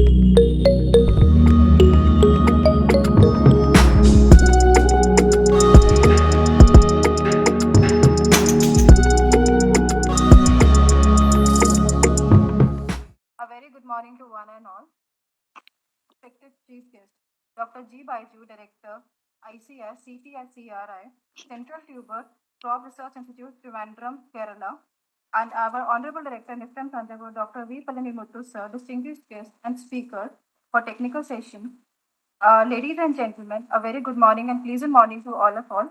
A very good morning to one and all. Respected Chief Guest, Dr. G. Baiju, Director, ICR, CTI, Central Tuber, Crop Research Institute, Trivandrum, Kerala, and our Honorable Director, Niftam Thanjavur, Dr. V. Palanimuthu, Sir, distinguished guest and speaker for technical session. Ladies and gentlemen, a very good morning and pleasant morning to all of all.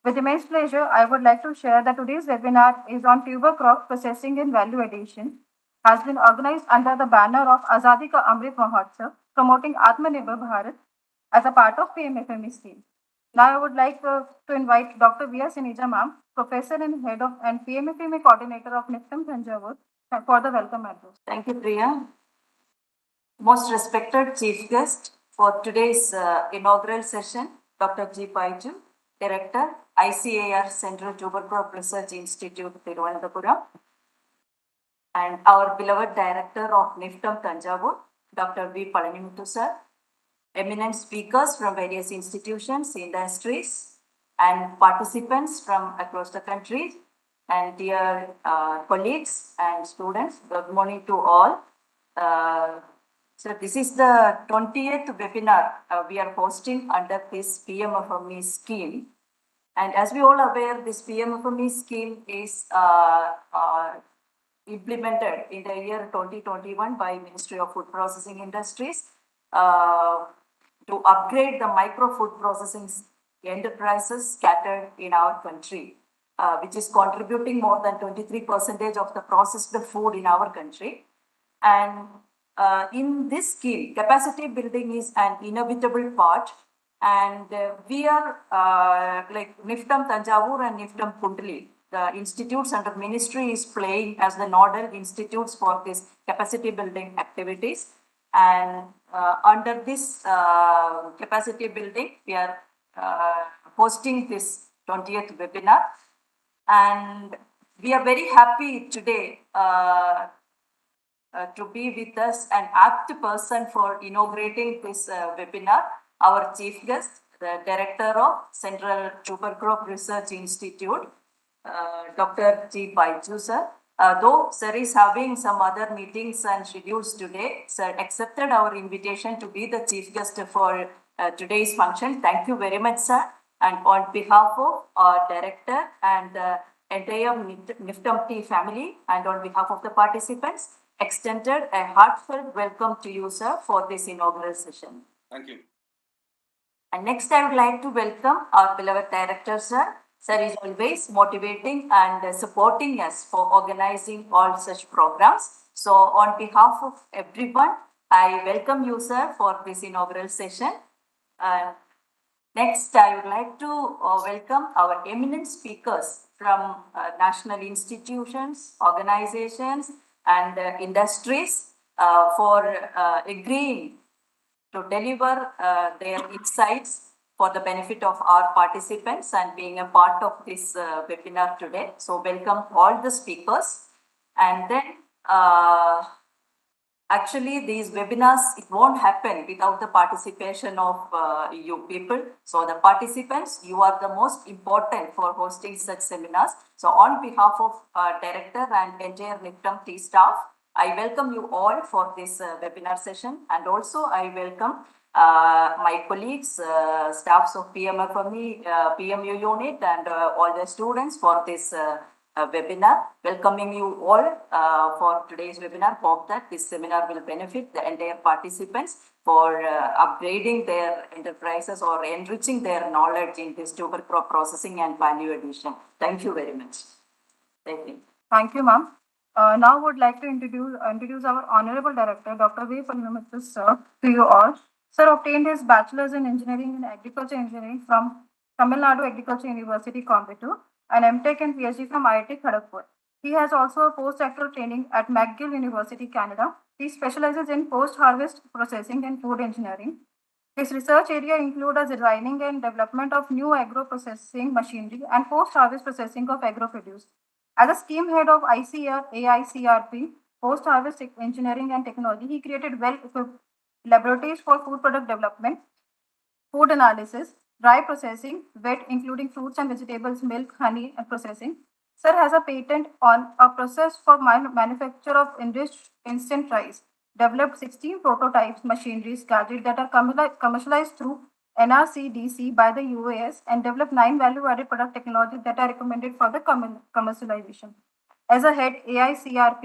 With immense pleasure, I would like to share that today's webinar is on tuber crop processing and value addition, has been organized under the banner of Azadi Ka Amrit Mahotsav, promoting Atmanirbhar Bharat as a part of PMFME scheme. Now I would like to invite Dr. V. S. Sinija ma'am, Professor and Head of and PMFME Coordinator of NIFTAM Thanjavur, for the welcome address. Thank you, Priya. Most respected Chief Guest for today's inaugural session, Dr. G. Baiju, Director, ICAR Central Tuber Crop Research Institute, Thiruvananthapuram, and our beloved Director of NIFTAM Thanjavur, Dr. V. Palanimuthu sir, eminent speakers from various institutions, industries, and participants from across the country, and dear colleagues and students, good morning to all. So this is the 20th webinar we are hosting under this PMFME scheme. And as we all aware, this PMFME scheme is implemented in the year 2021 by Ministry of Food Processing Industries to upgrade the micro food processing enterprises scattered in our country, which is contributing more than 23% of the processed food in our country. And in this scheme, capacity building is an inevitable part, and we are like NIFTAM Thanjavur and NIFTAM Kundali, the institutes under ministry is playing as the nodal institutes for this capacity building activities. And under this capacity building, we are hosting this 20th webinar. And we are very happy today to be with us, an apt person for inaugurating this webinar, our chief guest, the director of Central Tuber Crop Research Institute, Dr. G. Baiju sir. Though sir is having some other meetings and schedules today, sir accepted our invitation to be the chief guest for today's function. Thank you very much, sir. And on behalf of our director and the entire NIFTAM T family, and on behalf of the participants, extended a heartfelt welcome to you, sir, for this inaugural session. Thank you. And next, I would like to welcome our beloved director, sir. Sir is always motivating and supporting us for organizing all such programs. So, on behalf of everyone, I welcome you, sir, for this inaugural session. Next, I would like to welcome our eminent speakers from national institutions, organizations, and industries for agreeing to deliver their insights for the benefit of our participants and being a part of this webinar today. So welcome all the speakers. And then actually these webinars, it won't happen without the participation of you people. So the participants, you are the most important for hosting such seminars. So on behalf of director and entire NIFTAM T staff, I welcome you all for this webinar session, and also I welcome my colleagues, staffs of PMFME, PMU unit, and all the students for this webinar. Welcoming you all for today's webinar. Hope that this seminar will benefit the entire participants for upgrading their enterprises or enriching their knowledge in this tuber crop processing and value addition. Thank you very much. Thank you. Thank you, ma'am. Now would like to introduce our Honorable Director, Dr. V. Palanimuthu, sir, to you all. Sir obtained his Bachelor's in Engineering in Agriculture Engineering from Tamil Nadu Agriculture University, Coimbatore, and MTech and PhD from IIT Kharagpur. He has also a postdoctoral training at McGill University, Canada. He specializes in post-harvest processing and food engineering. His research area includes designing and development of new agro-processing machinery and post-harvest processing of agro-produce. As a scheme head of ICR AICRP, post-harvest engineering and technology, he created well-equipped laboratories for food product development, food analysis, dry processing, wet including fruits and vegetables, milk, honey, and processing. Sir has a patent on a process for manufacture of enriched instant rice, developed 16 prototypes, machineries, gadgets that are commercialized through NRCDC by the UAS and developed 9 value-added product technologies that are recommended for the commercialization. As a head AICRP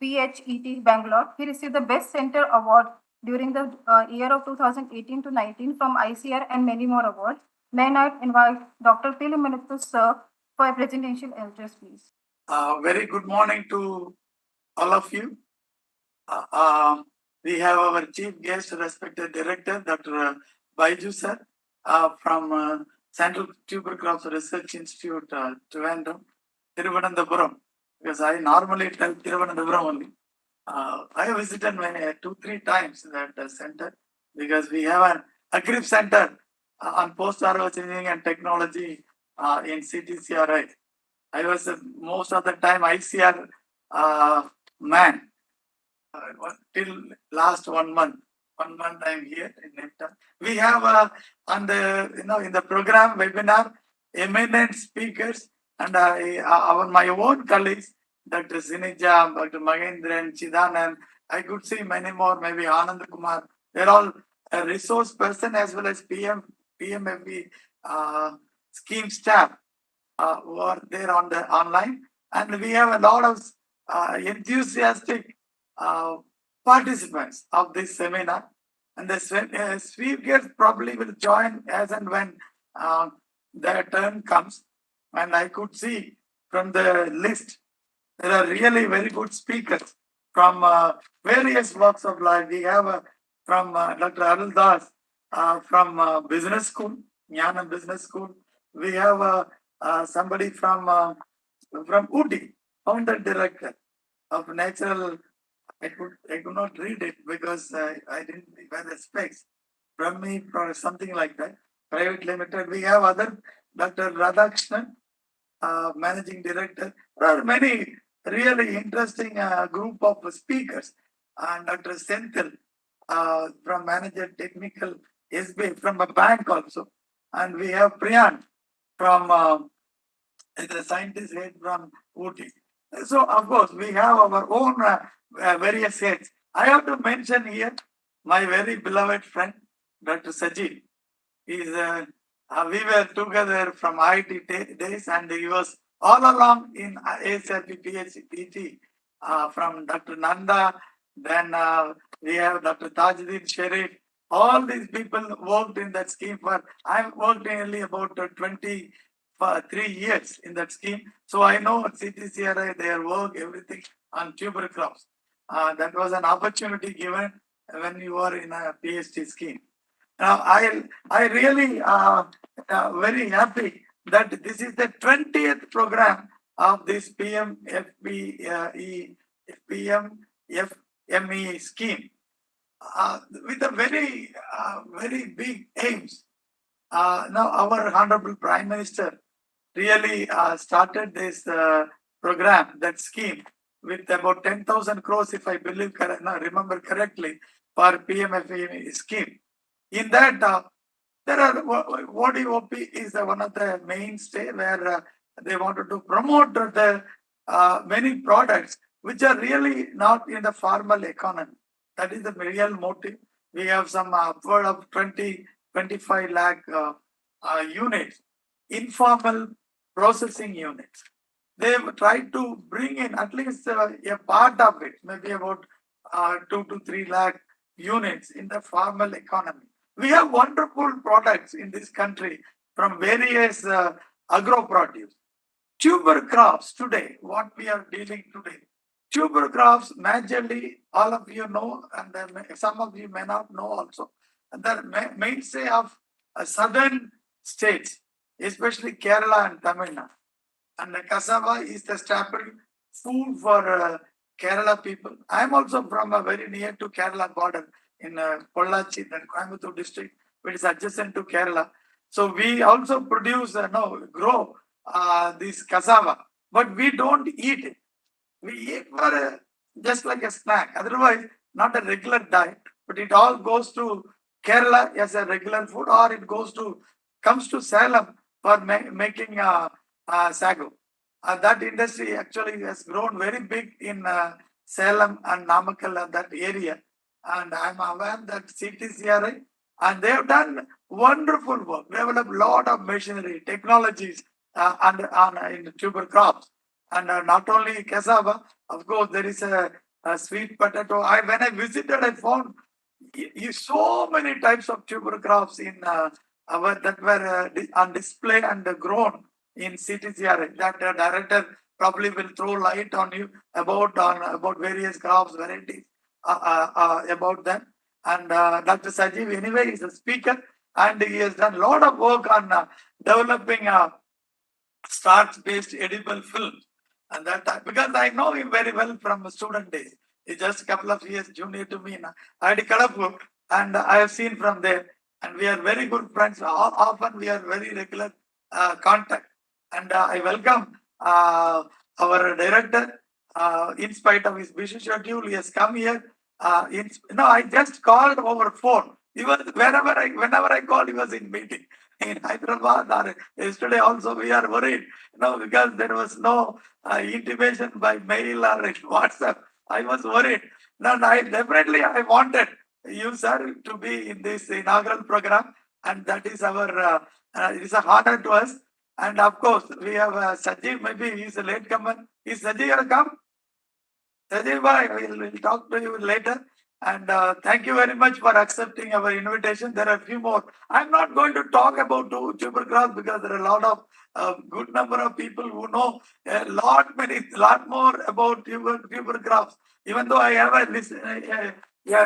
PHET Bangalore, he received the Best Center Award during the year of 2018 to 19 from ICR and many more awards. May I invite Dr. P. Minute, sir, for a presentation address, please. Very good morning to all of you. We have our chief guest, respected director, Dr. Baiju sir, from Central Tuber Crops Research Institute, Trivandrum, Thiruvananthapuram, because I normally tell Thiruvananthapuram only. I visited 2-3 times that center because we have an agri center on post-harvest engineering and technology in CTCRI. I was most of the time ICR man till last 1 month. 1 month I'm here in Nepal. We have on the in the program webinar eminent speakers and my own colleagues, Dr. Sinija, Dr. Mahendran, Chidanand. I could see many more, maybe Anand Kumar. They're all a resource person as well as PMFE scheme staff who are there on the online, and we have a lot of enthusiastic participants of this seminar. And the speakers probably will join as and when their turn comes. And I could see from the list, there are really very good speakers from various walks of life. We have from Dr. Arul Das from business school, Jnana Business School. We have somebody from Uti, founder director of Natural. I could not read it because I didn't wear the specs. From me, or something like that. Private Limited. We have other Dr. Radhakrishnan, managing director. There are many really interesting group of speakers. And Dr. Senthil from manager technical SB from a bank also. And we have Priyan from the scientist head from Uti. So, of course, we have our own various heads. I have to mention here my very beloved friend, Dr. Sajid. We were together from IIT days, and he was all along in ASRP PhD from Dr. Nanda. Then we have Dr. Tajuddin Sharif. All these people worked in that scheme I've worked nearly about 23 years in that scheme. So I know CTCRI, their work, everything on tuber crops. That was an opportunity given when you are in a PhD scheme. Now, I really very happy that this is the 20th program of this PMFME scheme with a very big aims. Now, our Honorable Prime Minister really started this program, that scheme, with about 10,000 crores, if I remember correctly, for PMFE scheme. In that, there are ODOP is one of the mainstay where they wanted to promote the many products which are really not in the formal economy. That is the real motive. We have some upward of 25 lakh units, informal processing units. They've tried to bring in at least a part of it, maybe about 2 to 3 lakh units in the formal economy. We have wonderful products in this country from various agro produce. Tuber crops today, what we are dealing today. Tuber crops, majorly, all of you know, and some of you may not know also. The mainstay of southern states, especially Kerala and Tamil Nadu. And the cassava is the staple food for Kerala people. I am also from very near to Kerala border in Pollachi, the Coimbatore district, which is adjacent to Kerala. So we also produce, grow this cassava, but we don't eat it. We eat for just like a snack. Otherwise, not a regular diet, but it all goes to Kerala as a regular food, or it comes to Salem for making sago. That industry actually has grown very big in Salem and Namakkal, that area. And I'm aware that CTCRI, and they have done wonderful work, developed a lot of machinery, technologies in tuber crops. And not only cassava, of course, there is a sweet potato. When I visited, I found so many types of tuber crops in that were on display and grown in CTCR. That director probably will throw light on you about various crops, varieties about them. And Dr. Sajeev, anyway, is a speaker, and he has done a lot of work on developing starch-based edible films. And that time, because I know him very well from student days. He's just a couple of years junior to me now. I had Kadapur, and I have seen from there. And we are very good friends. Often we are very regular contact. And I welcome our director. In spite of his busy schedule, he has come here. I just called over phone. Whenever I called, he was in meeting in Hyderabad. Or yesterday also we are worried, because there was no intimation by mail or WhatsApp. I was worried. Now, I wanted you, sir, to be in this inaugural program, and that is it is an honor to us. And of course, we have Sajeev. Maybe he's a latecomer. Is Sajeev come? Sajeev bhai, we'll talk to you later. And thank you very much for accepting our invitation. There are a few more. I'm not going to talk about tuber crops because there are a lot of good number of people who know a lot more about tuber crops. Even though I have a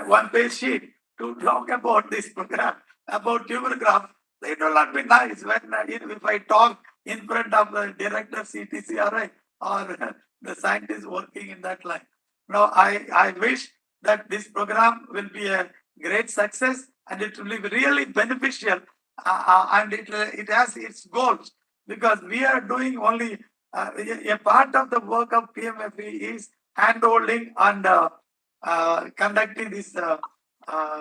one-page sheet to talk about this program about tuber crops, it will not be nice when if I talk in front of the director CTCRI or the scientists working in that line. Now, I wish that this program will be a great success and it will be really beneficial, and it has its goals, because we are doing only a part of the work of PMFE is handholding and conducting this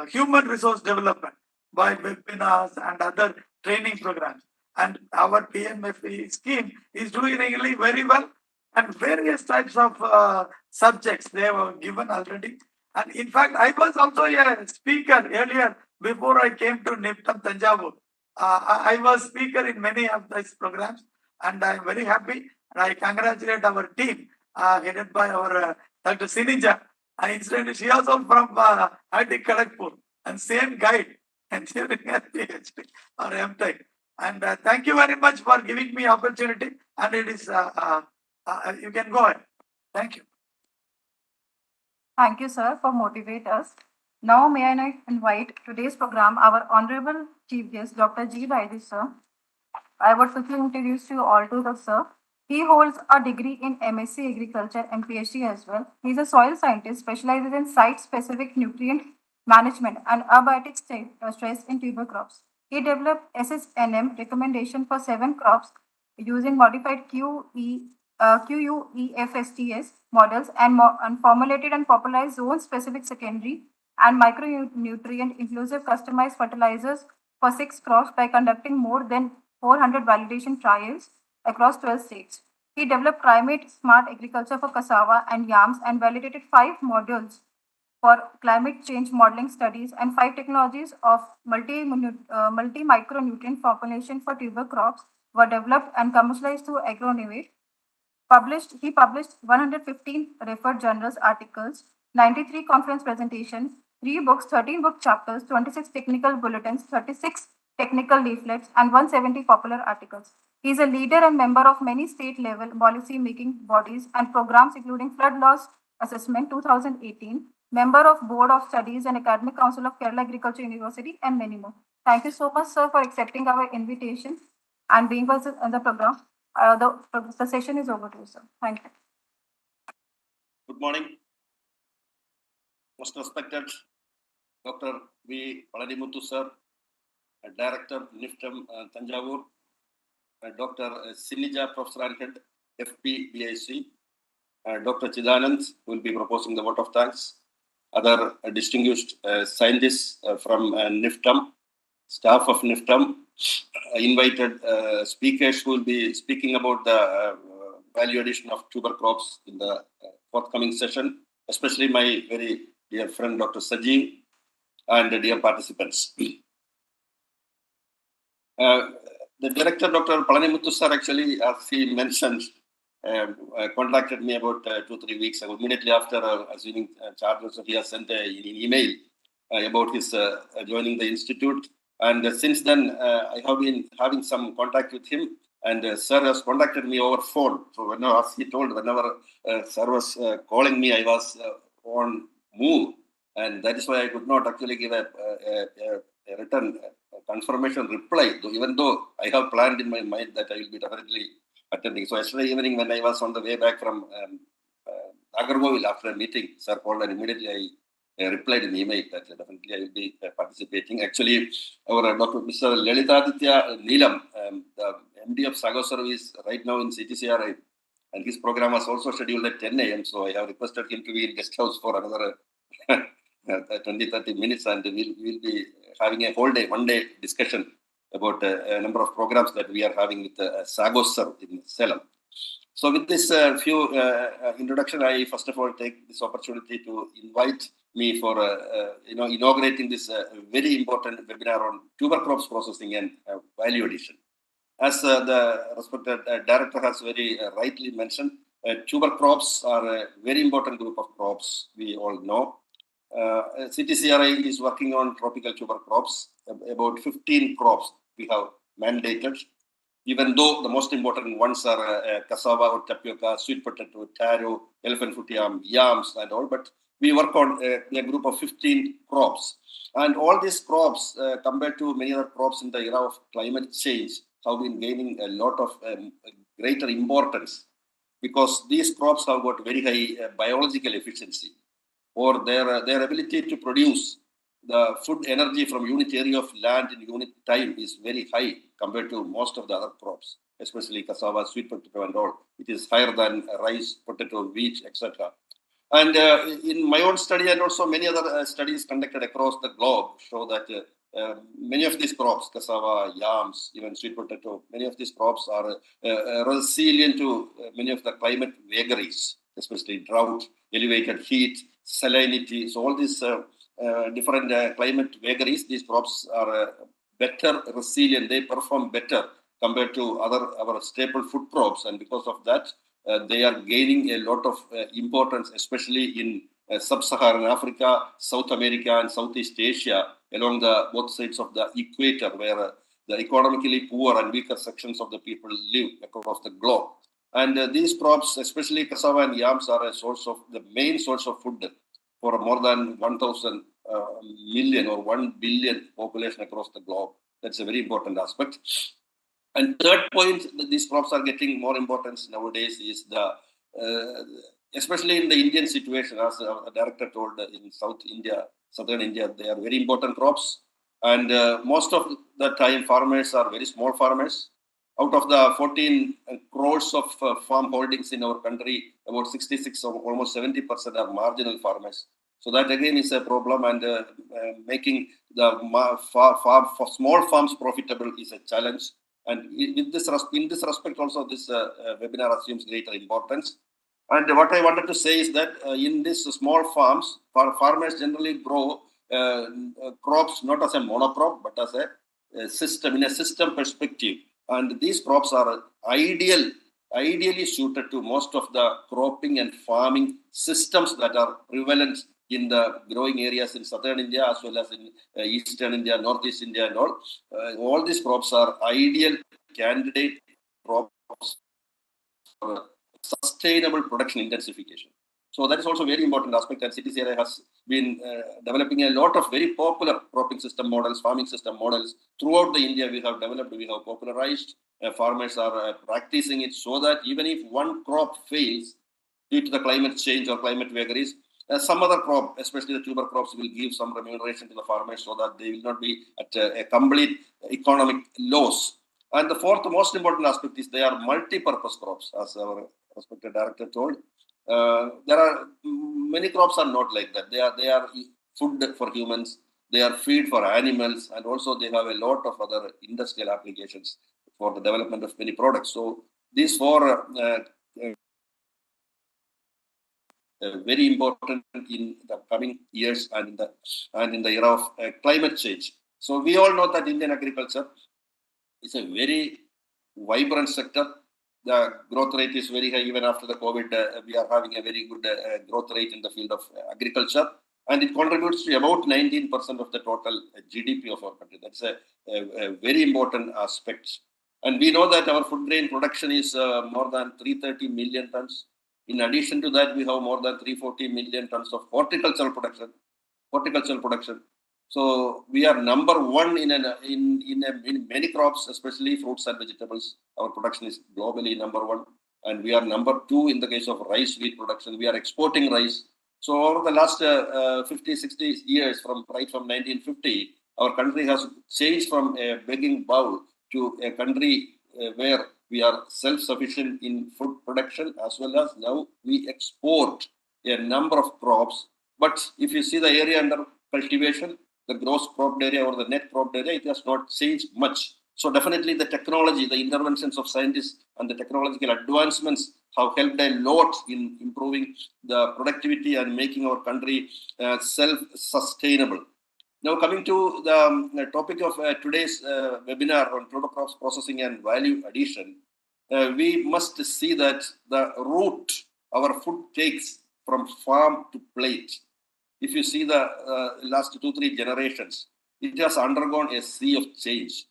human resource development by webinars and other training programs. And our PMFE scheme is doing really very well, and various types of subjects they were given already. And in fact, I was also a speaker earlier before I came to NIPTAM Tanjavur. I was speaker in many of these programs, and I'm very happy. And I congratulate our team headed by our Dr. Sinija. Incidentally, she also from IIT Kharagpur, and same guide and during her PhD or MTech. And thank you very much for giving me opportunity. And it is you can go ahead. Thank you. Thank you, sir, for motivate us. Now, may I now invite today's program our honorable chief guest, Dr. G. Vaidhi, sir. I would quickly introduce you all to the sir. He holds a degree in MSc Agriculture and PhD as well. He is a soil scientist specializes in site-specific nutrient management and abiotic stress in tuber crops. He developed SSNM recommendation for 7 crops using modified QUEFSTS models and formulated and popularized zone-specific secondary and micronutrient inclusive customized fertilizers for 6 crops by conducting more than 400 validation trials across 12 states. He developed climate smart agriculture for cassava and yams and validated 5 modules for climate change modeling studies and 5 technologies of multi-micronutrient formulation for tuber crops were developed and commercialized through AgroInnovate. He published 115 referred journals articles, 93 conference presentations, 3 books, 13 book chapters, 26 technical bulletins, 36 technical leaflets, and 170 popular articles. He is a leader and member of many state-level policy-making bodies and programs, including Flood Loss Assessment 2018, member of Board of Studies and Academic Council of Kerala Agriculture University, and many more. Thank you so much, sir, for accepting our invitation and being with us on the program. The session is over to you, sir. Thank you. Good morning, most respected Dr. V. Paladimuthu, sir, Director, NIPTAM Tanjavur, Dr. Sinija, Professor and Head, FP BIC, Dr. Chidanand will be proposing the vote of thanks. Other distinguished scientists from NIFTM, staff of NIFTM, invited speakers who will be speaking about the value addition of tuber crops in the forthcoming session, especially my very dear friend Dr. Sajeev and the dear participants. The director, Dr. Palanimuthu sir, actually, as he mentioned, contacted me about 2-3 weeks ago. Immediately after assuming charge, he has sent an email about his joining the institute. And since then, I have been having some contact with him. And sir has contacted me over phone. So whenever, as he told, whenever sir was calling me, I was on move. And that is why I could not actually give a written confirmation reply, even though I have planned in my mind that I will be definitely attending. So yesterday evening, when I was on the way back from Nagarkovil after a meeting, sir called and immediately I replied in email that definitely I will be participating. Actually, our Dr. Mr. Lalitaditya Neelam, the MD of Sago Service, right now in CTCRI, and his program was also scheduled at 10 a.m. So I have requested him to be in guest house for another 20-30 minutes, and we'll be having a whole day, one-day discussion about a number of programs that we are having with Sagosar in Salem. So with this few introduction, I first of all take this opportunity to invite me for inaugurating this very important webinar on tuber crops processing and value addition. As the respected director has very rightly mentioned, tuber crops are a very important group of crops, we all know. CTCRI is working on tropical tuber crops, about 15 crops we have mandated, even though the most important ones are cassava or tapioca, sweet potato, taro, elephant foot yams and all, but we work on a group of 15 crops. And all these crops, compared to many other crops in the era of climate change, have been gaining a lot of greater importance, because these crops have got very high biological efficiency, or their ability to produce the food energy from unit area of land in unit time is very high compared to most of the other crops, especially cassava, sweet potato and all. It is higher than rice, potato, wheat, etc. And in my own study and also many other studies conducted across the globe show that many of these crops, cassava, yams, even sweet potato, many of these crops are resilient to many of the climate vagaries, especially drought, elevated heat, salinity. So all these different climate vagaries, these crops are better resilient. They perform better compared to our staple food crops, and because of that, they are gaining a lot of importance, especially in sub-Saharan Africa, South America, and Southeast Asia, along the both sides of the equator, where the economically poor and weaker sections of the people live across the globe. And these crops, especially cassava and yams, are the main source of food for more than 1,000 million or 1 billion population across the globe. That's a very important aspect. And third point, that these crops are getting more importance nowadays is especially in the Indian situation, as the director told, in southern India, they are very important crops. And most of the time, farmers are very small farmers. Out of the 14 crores of farm holdings in our country, about 66 or almost 70% are marginal farmers. So that again is a problem, and making the small farms profitable is a challenge. And in this respect, also this webinar assumes greater importance. And what I wanted to say is that in these small farms, farmers generally grow crops not as a monocrop, but as a system, in a system perspective. And these crops are ideally suited to most of the cropping and farming systems that are prevalent in the growing areas in southern India, as well as in eastern India, northeast India and all. All these crops are ideal candidate crops for sustainable production intensification. So that is also a very important aspect, and CTCRI has been developing a lot of very popular cropping system models, farming system models. Throughout the India, we have developed, we have popularized. Farmers are practicing it, so that even if one crop fails due to the climate change or climate vagaries, some other crop, especially the tuber crops, will give some remuneration to the farmers, so that they will not be at a complete economic loss. And the fourth most important aspect is they are multi-purpose crops, as our respected director told. There are many crops are not like that. They are food for humans. They are feed for animals, and also they have a lot of other industrial applications for the development of many products. So these four very important in the coming years and in the era of climate change. So we all know that Indian agriculture is a very vibrant sector. The growth rate is very high. Even after the COVID, we are having a very good growth rate in the field of agriculture. And it contributes to about 19% of the total GDP of our country. That's a very important aspect. And we know that our food grain production is more than 330 million tons. In addition to that, we have more than 340 million tons of horticultural production. So we are number one in many crops, especially fruits and vegetables. Our production is globally number one, and we are number two in the case of rice wheat production. We are exporting rice. So over the last 50, 60 years, from 1950, our country has changed from a begging bowl to a country where we are self-sufficient in food production, as well as now we export a number of crops. But if you see the area under cultivation, the gross cropped area or the net cropped area, it has not changed much. So definitely the technology, the interventions of scientists and the technological advancements have helped a lot in improving the productivity and making our country self-sustainable. Now coming to the topic of today's webinar on tuber crops processing and value addition, we must see that the route our food takes from farm to plate, if you see the last 2-3 generations, it has undergone a sea of change.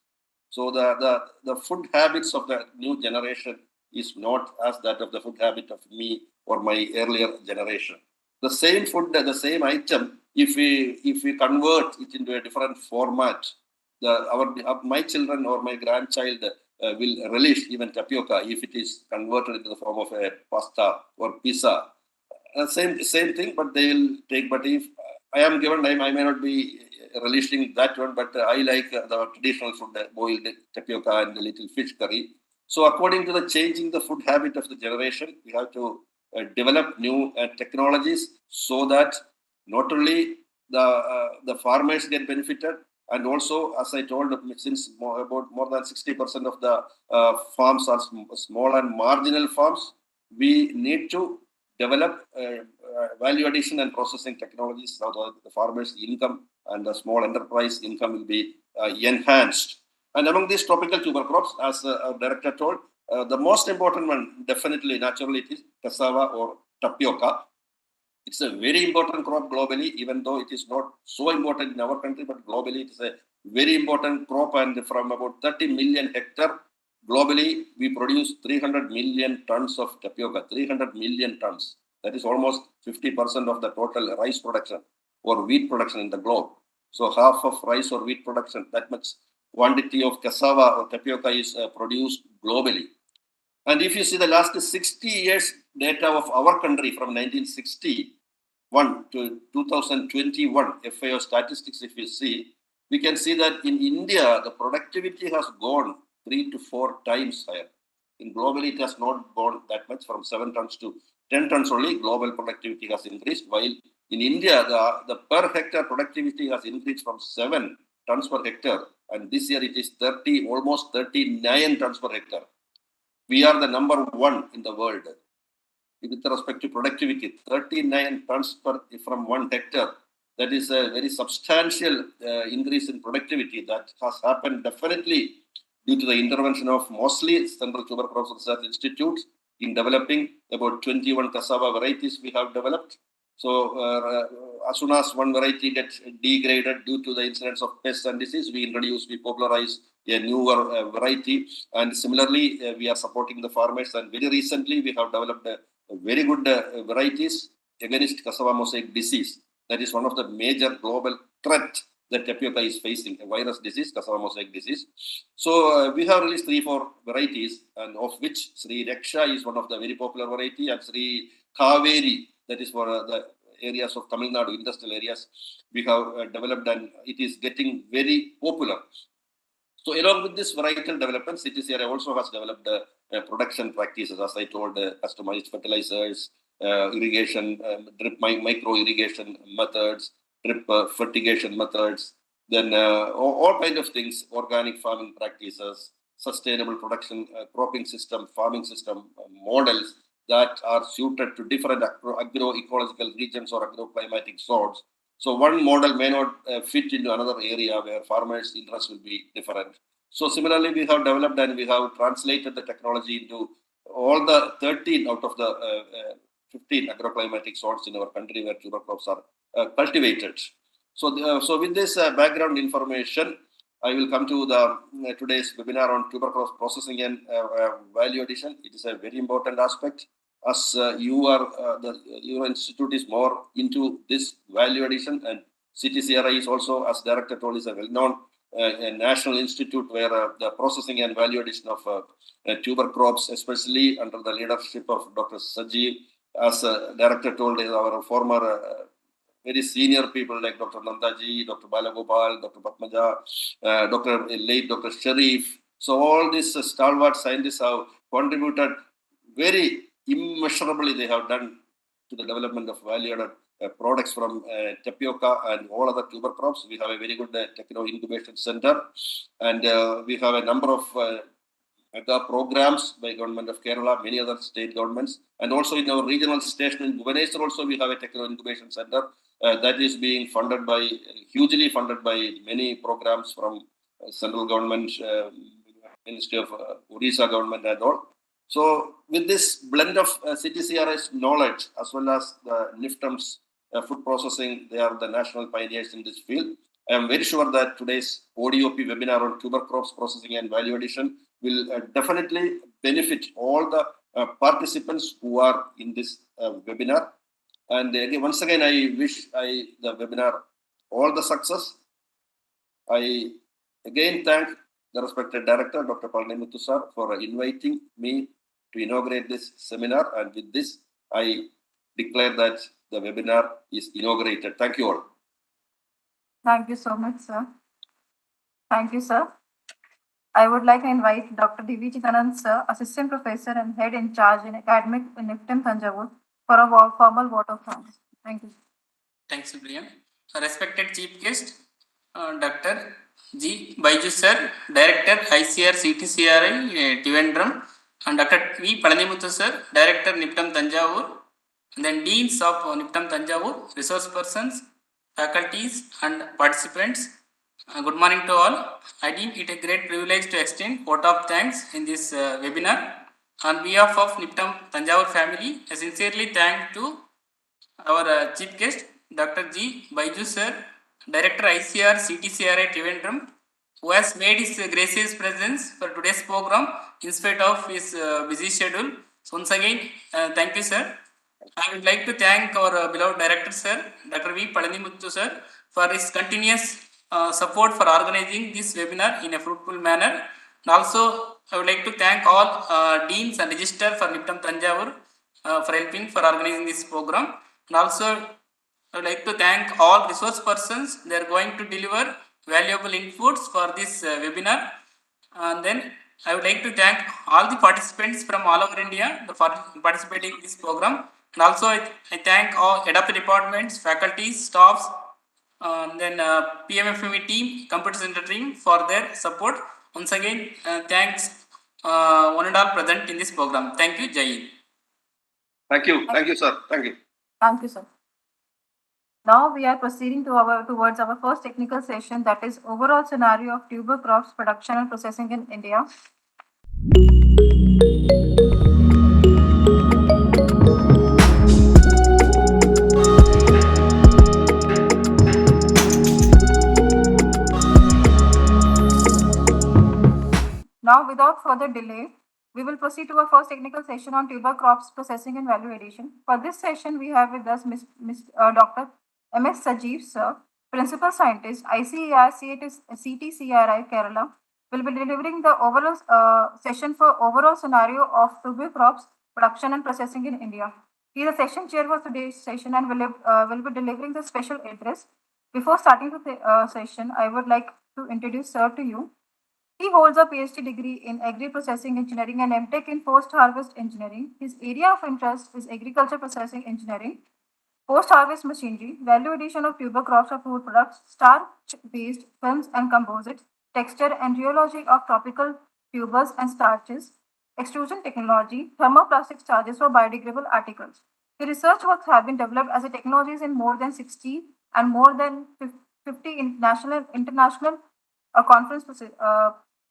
So the food habits of the new generation is not as that of the food habit of me or my earlier generation. The same food, the same item, if we convert it into a different format, my children or my grandchild will relish even tapioca if it is converted into the form of a pasta or pizza. Same thing, but they will take. But if I am given time, I may not be relishing that one, but I like the traditional food, boiled tapioca and the little fish curry. So according to the changing the food habit of the generation, we have to develop new technologies so that not only the farmers get benefited, and also, as I told, since about more than 60% of the farms are small and marginal farms, we need to develop value addition and processing technologies so that the farmers' income and the small enterprise income will be enhanced. And among these tropical tuber crops, as our director told, the most important one, definitely, naturally, it is cassava or tapioca. It's a very important crop globally, even though it is not so important in our country, but globally it is a very important crop. And from about 30 million hectare, globally, we produce 300 million tons of tapioca, 300 million tons. That is almost 50% of the total rice production or wheat production in the globe. So half of rice or wheat production, that much quantity of cassava or tapioca is produced globally. And if you see the last 60 years data of our country from 1961 to 2021, FAO statistics, if you see, we can see that in India, the productivity has gone 3 to 4 times higher. In globally, it has not gone that much, from 7 tons to 10 tons only. Global productivity has increased, while in India, the per hectare productivity has increased from 7 tons per hectare, and this year it is almost 39 tons per hectare. We are the number one in the world with respect to productivity. 39 tons from 1 hectare. That is a very substantial increase in productivity that has happened definitely due to the intervention of mostly Central Tuber Crops Research Institute in developing about 21 cassava varieties we have developed. So as soon as one variety gets degraded due to the incidence of pests and disease, we popularize a newer variety. And similarly, we are supporting the farmers. And very recently, we have developed very good varieties against cassava mosaic disease. That is one of the major global threats that tapioca is facing, a virus disease, cassava mosaic disease. So we have released 3-4 varieties, and of which Sri Raksha is one of the very popular variety, and Sri Kaveri, that is for the areas of Tamil Nadu, industrial areas, we have developed, and it is getting very popular. So along with this varietal development, CTCRI also has developed production practices, as I told, customized fertilizers, irrigation, drip micro irrigation methods, drip fertigation methods, then all kind of things, organic farming practices, sustainable production, cropping system, farming system models that are suited to different agroecological regions or agroclimatic zones. So one model may not fit into another area where farmers' interest will be different. So similarly, we have developed and we have translated the technology into all the 13 out of the 15 agroclimatic zones in our country where tuber crops are cultivated. So with this background information, I will come to the today's webinar on tuber crops processing and value addition. It is a very important aspect. As your institute is more into this value addition, and CTCRI is also, as director told, is a well-known a national institute where the processing and value addition of tuber crops, especially under the leadership of Dr. Sajeev, as director told, is our former very senior people like Dr. Nandaji, Dr. Balagopal, Dr. Patmaja, late Dr. Sharif. So all these stalwart scientists have contributed very immeasurably. They have done to the development of value-added products from tapioca and all other tuber crops. We have a very good techno incubation center, and we have a number of mega programs by government of Kerala, many other state governments, and also in our regional station in Bhubaneswar also we have a techno incubation center that is being funded by, hugely funded by many programs from central government, Ministry of Odisha government and all. So with this blend of CTCRI's knowledge as well as the NIFTM's food processing, they are the national pioneers in this field. I am very sure that today's ODOP webinar on tuber crops processing and value addition will definitely benefit all the participants who are in this webinar. And again, once again, I wish the webinar all the success. I again thank the respected director, Dr. Palanimuthu sir, for inviting me to inaugurate this seminar. And with this, I declare that the webinar is inaugurated. Thank you all. Thank you so much, sir. Thank you, sir. I would like to invite Dr. D.V. Chidanand, sir, Assistant Professor and Head in Charge in Academic in NIFTM Thanjavur, for a formal vote of thanks. Thank you. Thanks, Brian. Respected Chief Guest, Dr. G. Baiju sir, Director ICR CTCRI Trivandrum, and Dr. V. Palanimuthu sir, Director NIFTM Thanjavur, and then Deans of NIFTM Thanjavur, resource persons, faculties and participants. Good morning to all. I deem it a great privilege to extend vote of thanks in this webinar. On behalf of NIFTM Thanjavur family, I sincerely thank to our chief guest, Dr. G. Baiju sir, Director ICR CTCRI Trivandrum, who has made his gracious presence for today's program in spite of his busy schedule. So once again, thank you, sir. I would like to thank our beloved director, sir, Dr. V. Palanimuthu sir, for his continuous support for organizing this webinar in a fruitful manner. And also, I would like to thank all deans and register for NIFTM Thanjavur for helping for organizing this program. And also, I would like to thank all resource persons. They are going to deliver valuable inputs for this webinar. And then I would like to thank all the participants from all over India for participating in this program. And also, I thank all head of the departments, faculties, staffs, then PMFME team, computer center team for their support. Once again, thanks one and all present in this program. Thank you, Jai Hind. Thank you. Thank you, sir. Thank you. Thank you, sir. Now we are proceeding towards our first technical session, that is overall scenario of tuber crops production and processing in India. Now, without further delay, we will proceed to our first technical session on tuber crops processing and value addition. For this session, we have with us Dr. M.S. Sajeev, sir, Principal Scientist, ICER CTCRI Kerala, will be delivering the overall session for overall scenario of tuber crops production and processing in India. He is the section chair for today's session and will be delivering the special address. Before starting the session, I would like to introduce sir to you. He holds a PhD degree in agri-processing engineering and MTech in post-harvest engineering. His area of interest is agriculture processing engineering, post-harvest machinery, value addition of tuber crops of food products, starch-based films and composites, texture and rheology of tropical tubers and starches, extrusion technology, thermoplastic charges for biodegradable articles. The research works have been developed as a technologies in more than 60 and more than 50 national international conference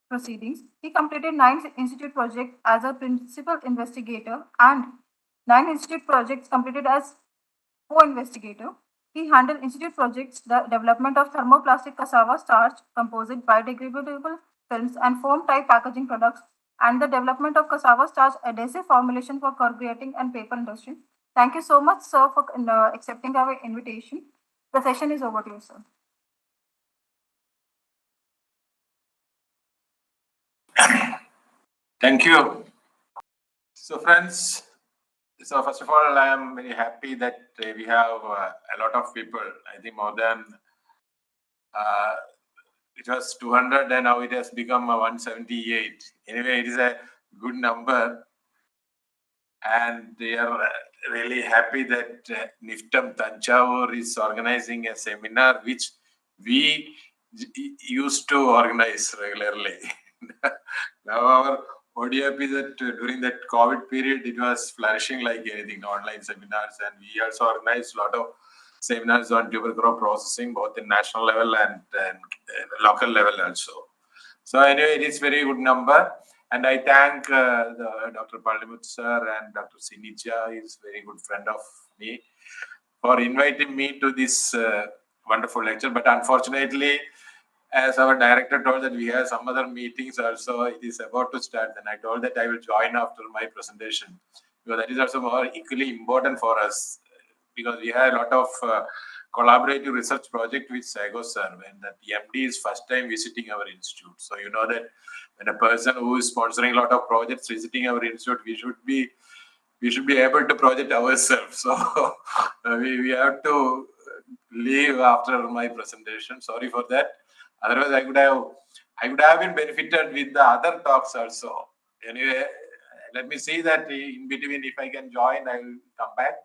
proceedings. He completed 9 institute projects as a principal investigator and 9 institute projects completed as co-investigator. He handled institute projects, the development of thermoplastic cassava starch, composite biodegradable films and foam type packaging products, and the development of cassava starch adhesive formulation for corrugating and paper industry. Thank you so much, sir, for accepting our invitation. The session is over to you, sir. Thank you. So friends, so first of all, I am very happy that we have a lot of people. I think more than it was 200 and now it has become 178. Anyway, it is a good number. And they are really happy that NIFTAM Tanjavur is organizing a seminar which we used to organize regularly. Now our ODIP that during that COVID period, it was flourishing like anything, online seminars, and we also organized a lot of seminars on tuber crop processing, both in national level and local level also. So anyway, it is very good number. And I thank Dr. Palamut sir and Dr. Sinija, is very good friend of me, for inviting me to this wonderful lecture. But unfortunately, as our director told that we have some other meetings also, it is about to start. And I told that I will join after my presentation, because that is also more equally important for us, because we have a lot of collaborative research project with Sago sir, when the MD is first time visiting our institute. So you know that when a person who is sponsoring a lot of projects visiting our institute, we should be able to project ourselves. So we have to leave after my presentation. Sorry for that. Otherwise, I could have been benefited with the other talks also. Anyway, let me see that in between, if I can join, I will come back.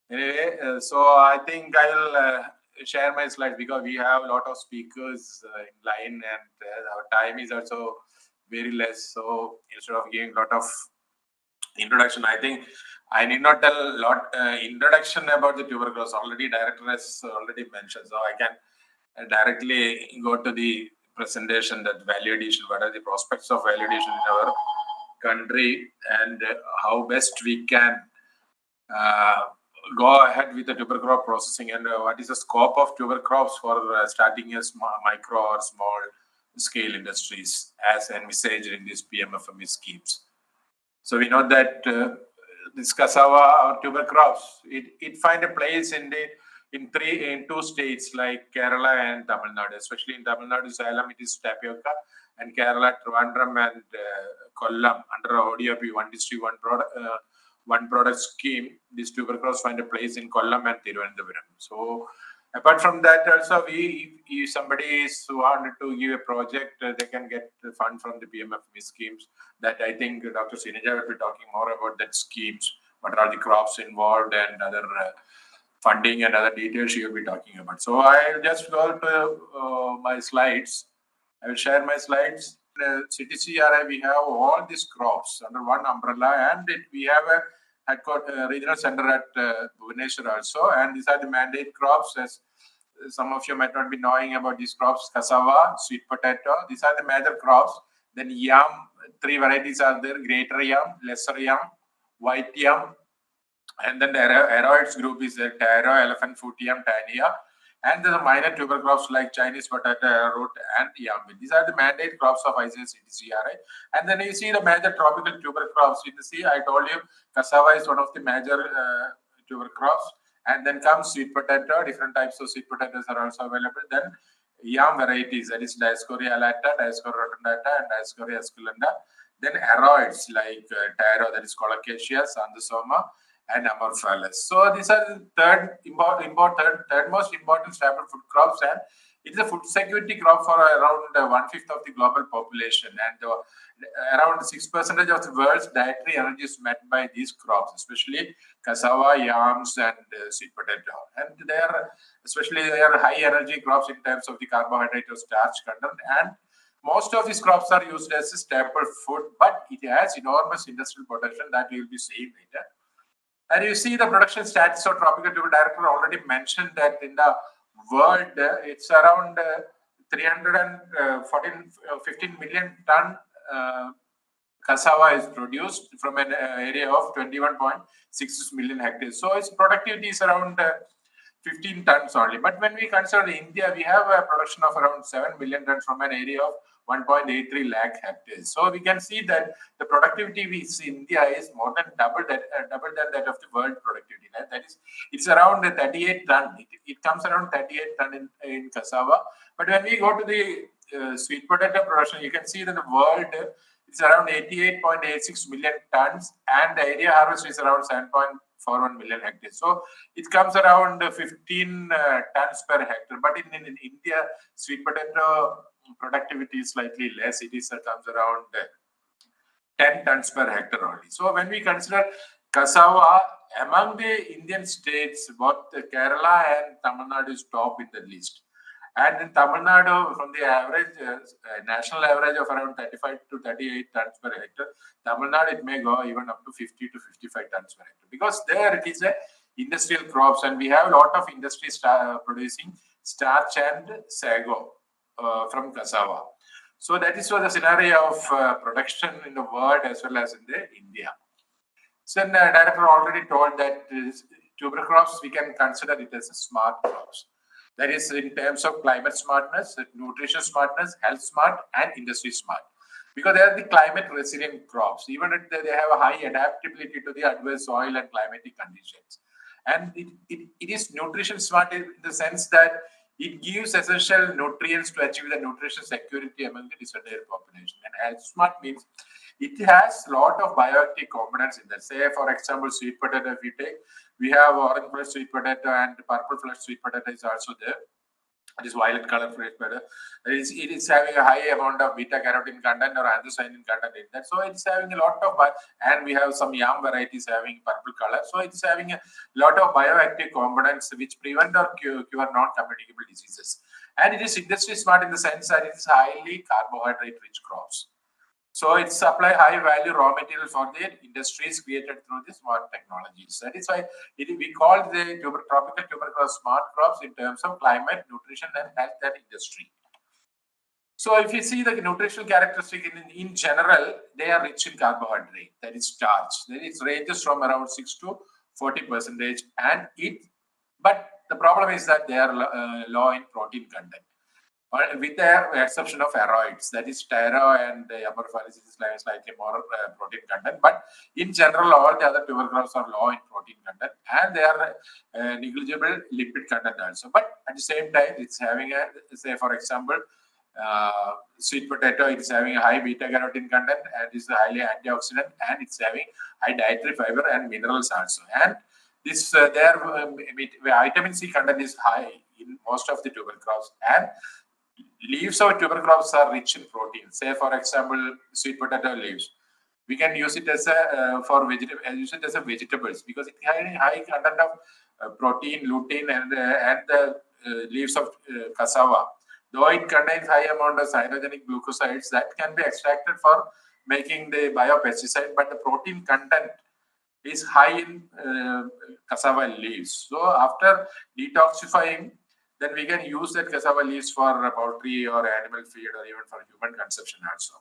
Anyway, so I think I will share my slides, because we have a lot of speakers in line, and our time is also very less. So instead of giving a lot of introduction, I think I need not tell a lot introduction about the tuberculosis. Already director has already mentioned, so I can directly go to the presentation, that value addition, what are the prospects of value addition in our country, and how best we can go ahead with the tuber crop processing, and what is the scope of tuber crops for starting a micro or small scale industries as envisaged in these PMFME schemes. So we know that this cassava or tuber crops, it find a place in two states like Kerala and Tamil Nadu. Especially in Tamil Nadu, Salem, it is tapioca, and Kerala, Trivandrum and Kollam under ODIP, one district, one product scheme. These tuber crops find a place in Kollam and Thiruvananthapuram. So apart from that, also if somebody is wanted to give a project, they can get the fund from the PMFME schemes. That I think Dr. Sinija will be talking more about that schemes. What are the crops involved and other funding and other details she will be talking about. So I'll just go to my slides. I will share my slides. CTCRI, we have all these crops under one umbrella, and we have a regional center at Bhubaneswar also, and these are the mandate crops. As some of you might not be knowing about these crops: cassava, sweet potato. These are the major crops. Then yam, 3 varieties are there: greater yam, lesser yam, white yam, and then the aroids group is there: taro, elephant foot yam, tania. And there are minor tuber crops like Chinese potato, root, and yam. These are the mandate crops of ICSCTCRI. And then you see the major tropical tuber crops. You see, I told you, cassava is one of the major tuber crops. And then comes sweet potato. Different types of sweet potatoes are also available. Then yam varieties, that is Dioscorea alata, Dioscorea rotundata, and Dioscorea esculenta. Then aroids like taro, that is Colocasia, Sandosoma, and Amorphalis. So these are the third most important staple food crops, and It is a food security crop for around 1/5 of the global population, and around 6% of the world's dietary energy is met by these crops, especially cassava, yams, and sweet potato. And they are high energy crops in terms of the carbohydrate or starch content. And most of these crops are used as a staple food, but it has enormous industrial potential that we will be seeing later. And you see the production stats of tropical tuber. Director already mentioned that in the world, it's around 15 million ton cassava is produced from an area of 21.66 million hectares. So its productivity is around 15 tons only. But when we consider India, we have a production of around 7 million tons from an area of 1.83 lakh hectares. So we can see that the productivity we see in India is more than double than that of the world productivity. That is, it's around 38 ton. It comes around 38 ton in cassava. But when we go to the sweet potato production, you can see that the world it's around 88.86 million tons, and the area harvest is around 7.41 million hectares. So it comes around 15 tons per hectare. But in India, sweet potato productivity is slightly less. It comes around 10 tons per hectare only. So when we consider cassava, among the Indian states, both Kerala and Tamil Nadu is top in the list. And in Tamil Nadu, from the average, national average of around 35 to 38 tons per hectare, Tamil Nadu, it may go even up to 50 to 55 tons per hectare. Because there it is a industrial crops, and we have a lot of industries producing starch and sago from cassava. So that is what the scenario of production in the world as well as in the India. So the director already told that tuber crops, we can consider it as a smart crops. That is in terms of climate smartness, nutrition smartness, health smart, and industry smart. Because they are the climate resilient crops. Even if they have a high adaptability to the adverse soil and climatic conditions. And it is nutrition smart in the sense that it gives essential nutrients to achieve the nutrition security among the disadvantaged population. And health smart means it has a lot of bioactive components in that. Say, for example, sweet potato, if we take, we have orange flesh sweet potato and purple flesh sweet potato is also there. It is violet color sweet potato. It is having a high amount of beta carotene content or anthocyanin content in that. So it's having a lot of, and we have some yam varieties having purple color. So it's having a lot of bioactive components which prevent or cure non-communicable diseases. And it is industry smart in the sense that it is highly carbohydrate rich crops. So it supply high value raw material for the industries created through the smart technologies. That is why we call the tropical tuber crops smart crops in terms of climate, nutrition, and health and industry. So if you see the nutritional characteristic in general, they are rich in carbohydrate, that is starch. It ranges from around 6 to 40%, but the problem is that they are low in protein content. With the exception of aroids, that is taro and amorphalis is slightly more protein content. But in general, all the other tuber crops are low in protein content, and they are negligible lipid content also. But at the same time, it's having say for example, sweet potato, it's having a high beta carotene content and is highly antioxidant, and it's having high dietary fiber and minerals also. And this their vitamin C content is high in most of the tuber crops, and leaves of tuber crops are rich in protein. Say, for example, sweet potato leaves. We can use it as a vegetables because it has high content of protein, lutein, and the leaves of cassava. Though it contains high amount of cyanogenic glucosides that can be extracted for making the biopesticide, but the protein content is high in cassava leaves. So after detoxifying, then we can use that cassava leaves for poultry or animal feed or even for human consumption also.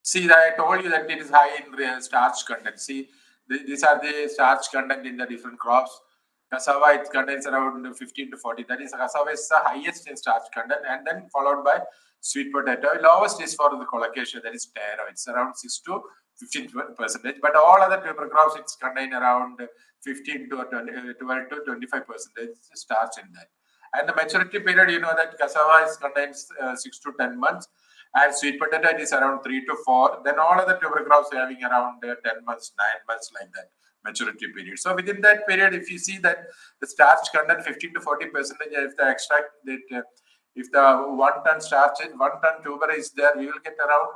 See, that I told you that it is high in starch content. See, these are the starch content in the different crops. Cassava, it contains around 15 to 40. That is, cassava is the highest in starch content, and then followed by sweet potato. Lowest is for the colocasia, that is taro. It's around 6 to 15%. But all other tuber crops, it's contain around 15 to 12 to 25% starch in that. And the maturity period, you know that cassava contains 6 to 10 months, and sweet potato is around 3 to 4. Then all other tuber crops having around 10 months, 9 months like that maturity period. So within that period, if you see that the starch content 15 to 40%, if the extract that if the 1 ton starch, 1 ton tuber is there, we will get around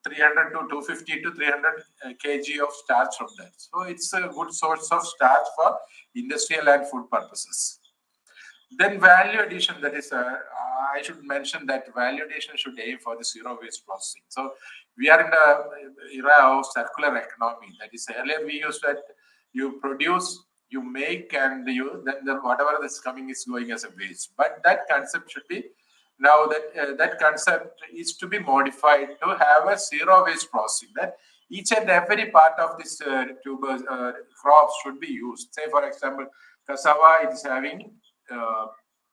300 to 250 to 300 kg of starch from that. So it's a good source of starch for industrial and food purposes. Then value addition, that is, I should mention that value addition should aim for the zero waste processing. So we are in the era of circular economy. That is, earlier we used that you produce, you make, and then whatever is coming is going as a waste. But that concept should be now that concept is to be modified to have a zero waste processing. That each and every part of this tubers crops should be used. Say for example, cassava is having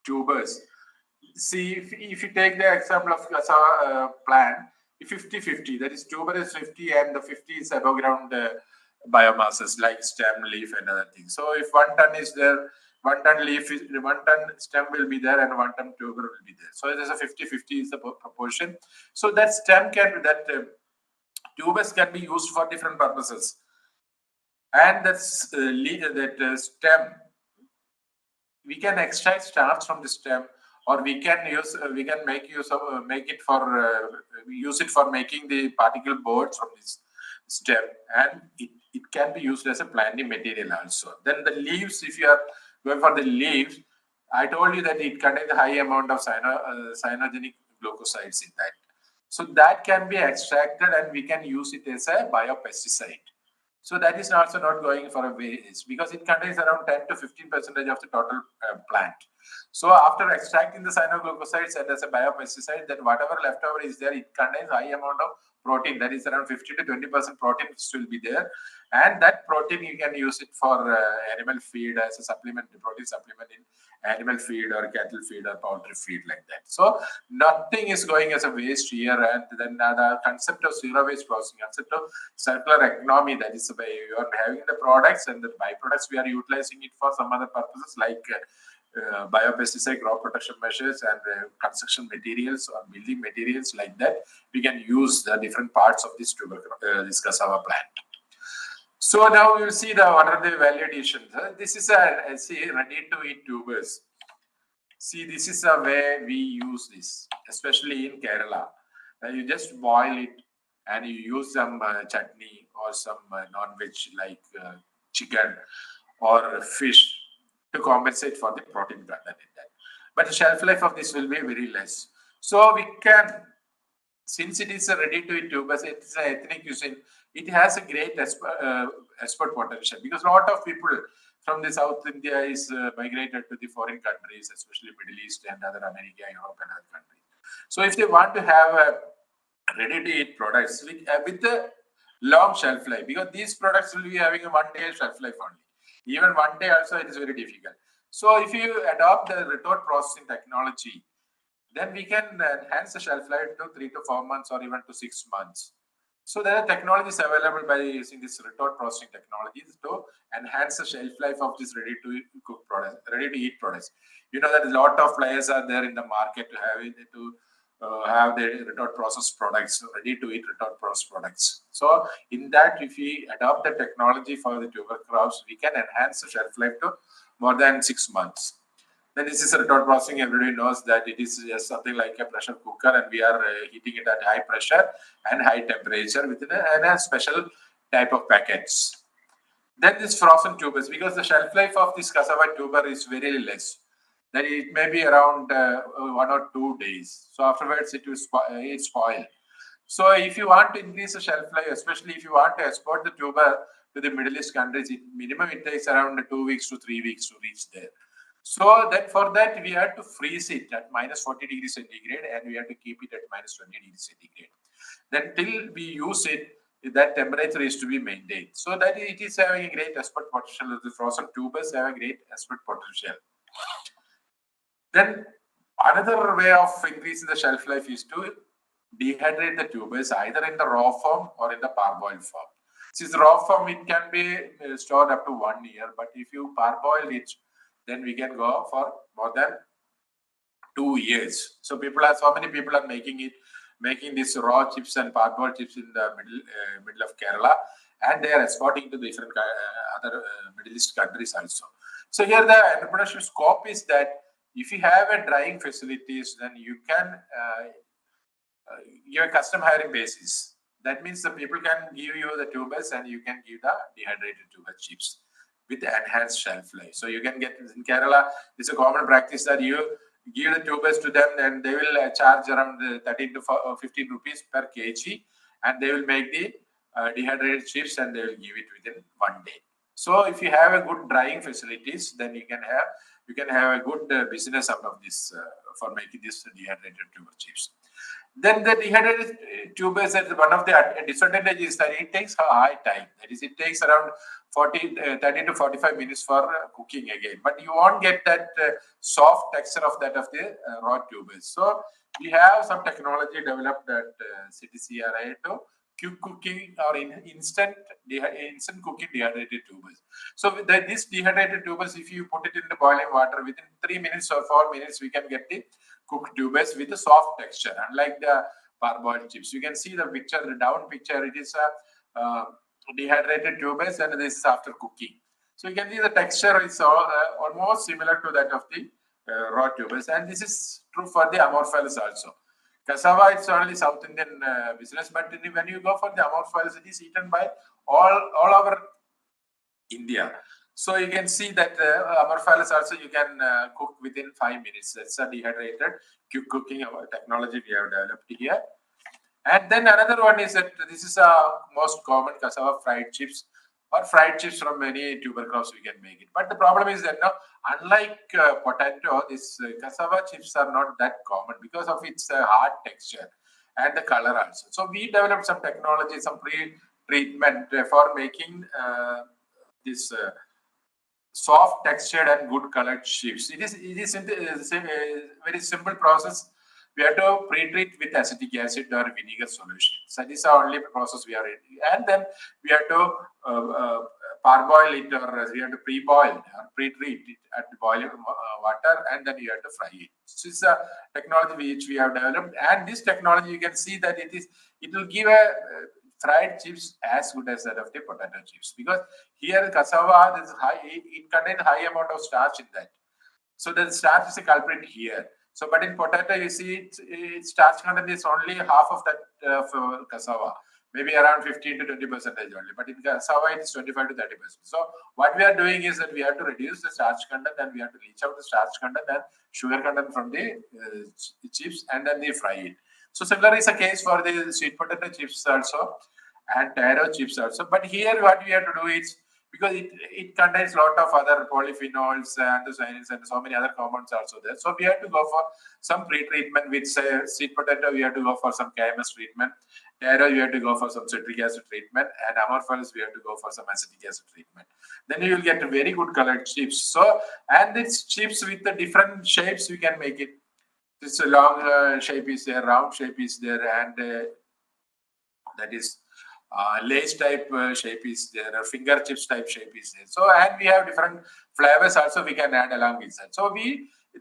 tubers. See, if you take the example of cassava plant, 50-50, that is tuber is 50 and the 50 is above ground biomasses like stem, leaf, and other things. So if 1 ton is there, 1 ton leaf, 1 ton stem will be there and 1 ton tuber will be there. So it is a 50-50 is the proportion. So that stem tubers can be used for different purposes. And that stem, we can extract starch from the stem, or we can make it for making the particle boards from this stem, and it can be used as a planting material also. Then the leaves, if you are going for the leaves, I told you that it contains a high amount of cyanogenic glucosides in that. So that can be extracted and we can use it as a biopesticide. So that is also not going for a waste because it contains around 10 to 15% of the total plant. So after extracting the cyanoglucosides and as a biopesticide, then whatever leftover is there, it contains high amount of protein. That is around 50 to 20% protein will be there. And that protein, you can use it for animal feed as a supplement, protein supplement in animal feed or cattle feed or poultry feed like that. So nothing is going as a waste here. And then the concept of zero waste processing, concept of circular economy, that is by you are having the products and the byproducts, we are utilizing it for some other purposes like biopesticide, crop protection measures, and construction materials or building materials like that. We can use the different parts of this this cassava plant. So now we will see what are the value additions. This is ready to eat tubers. See, this is a way we use this, especially in Kerala. You just boil it and you use some chutney or some non-veg like chicken or fish to compensate for the protein content in that. But the shelf life of this will be very less. So we can, since it is a ready-to-eat tubers, it is an ethnic cuisine, it has a great export potential because a lot of people from the South India is migrated to the foreign countries, especially Middle East and other America, Europe and other countries. So if they want to have ready-to-eat products with the long shelf life, because these products will be having a 1 day shelf life only. Even 1 day also it is very difficult. So if you adopt the retort processing technology, then we can enhance the shelf life to 3 to 4 months or even to 6 months. So there are technologies available by using this retort processing technologies to enhance the shelf life of this ready-to-cook products, ready-to-eat products. You know that a lot of players are there in the market to have the retort processed products, ready-to-eat retort processed products. So in that, if we adopt the technology for the tuber crops, we can enhance the shelf life to more than 6 months. Then this is a retort processing. Everybody knows that it is just something like a pressure cooker, and we are heating it at high pressure and high temperature within a special type of packets. Then this frozen tubers, because the shelf life of this cassava tuber is very less. Then it may be around 1 or 2 days. So afterwards, it will spoil. So if you want to increase the shelf life, especially if you want to export the tuber to the Middle East countries, minimum it takes around 2 weeks to 3 weeks to reach there. So that for that we have to freeze it at minus 40 degrees centigrade and we have to keep it at minus 20 degrees centigrade. Then till we use it, that temperature is to be maintained. So that it is having a great export potential. The frozen tubers have a great export potential. Then another way of increasing the shelf life is to dehydrate the tubers either in the raw form or in the parboiled form. Since the raw form, it can be stored up to 1 year, but if you parboil it, then we can go for more than 2 years. So many people are making these raw chips and parboiled chips in the middle of Kerala, and they are exporting to different other Middle East countries also. So here the entrepreneurship scope is that if you have a drying facilities, then you can give a custom hiring basis. That means the people can give you the tubers and you can give the dehydrated tuber chips with enhanced shelf life. So you can get in Kerala, it's a common practice that you give the tubers to them and they will charge around 13 to 15 rupees per kg, and they will make the dehydrated chips and they will give it within 1 day. So if you have a good drying facilities, then you can have a good business out of this for making this dehydrated tuber chips. Then the dehydrated tubers, one of the disadvantages is that it takes a high time. That is, it takes around 30 to 45 minutes for cooking again. But you won't get that soft texture of that of the raw tubers. So we have some technology developed at CTCRI to quick cooking or instant cooking dehydrated tubers. So with these dehydrated tubers, if you put it in the boiling water, within 3 minutes or 4 minutes, we can get the cooked tubers with a soft texture, unlike the parboiled chips. You can see the picture, the down picture, it is a dehydrated tubers and this is after cooking. So you can see the texture is almost similar to that of the raw tubers, and this is true for the amorphous also. Cassava, it's only South Indian business, but when you go for the amorphous, it is eaten by all over India. So you can see that amorphous also you can cook within 5 minutes. That's a dehydrated quick cooking technology we have developed here. And then another one is that this is a most common cassava fried chips or fried chips from many tuber crops we can make it. But the problem is that now, unlike potato, this cassava chips are not that common because of its hard texture and the color also. So we developed some technology, some pre-treatment for making this soft textured and good colored chips. It is a very simple process. We have to pre-treat with acetic acid or vinegar solution. So this is the only process we are in. And then we have to parboil it, or we have to pre-boil or pre-treat it at boiling water, and then you have to fry it. So this is a technology which we have developed. And this technology, you can see that it will give a fried chips as good as that of the potato chips, because here cassava is high, it contains high amount of starch in that. So the starch is a culprit here. So, but in potato, you see, its starch content is only half of that for cassava, maybe around 15 to 20% only. But in cassava, it is 25 to 30%. So, what we are doing is that we have to reduce the starch content and we have to leach out the starch content and sugar content from the chips, and then we fry it. So, similar is the case for the sweet potato chips also and taro chips also. But here, what we have to do is, because it contains a lot of other polyphenols, anthocyanins, and so many other compounds also there. So we have to go for some pre-treatment with, say, sweet potato, we have to go for some KMS treatment. Taro, we have to go for some citric acid treatment. And amorphous, we have to go for some acetic acid treatment. Then you will get very good colored chips. So, and it's chips with the different shapes, we can make it. This long shape is there, round shape is there, and that is lace type shape is there, or finger chips type shape is there. So, and we have different flavors also we can add along with that. So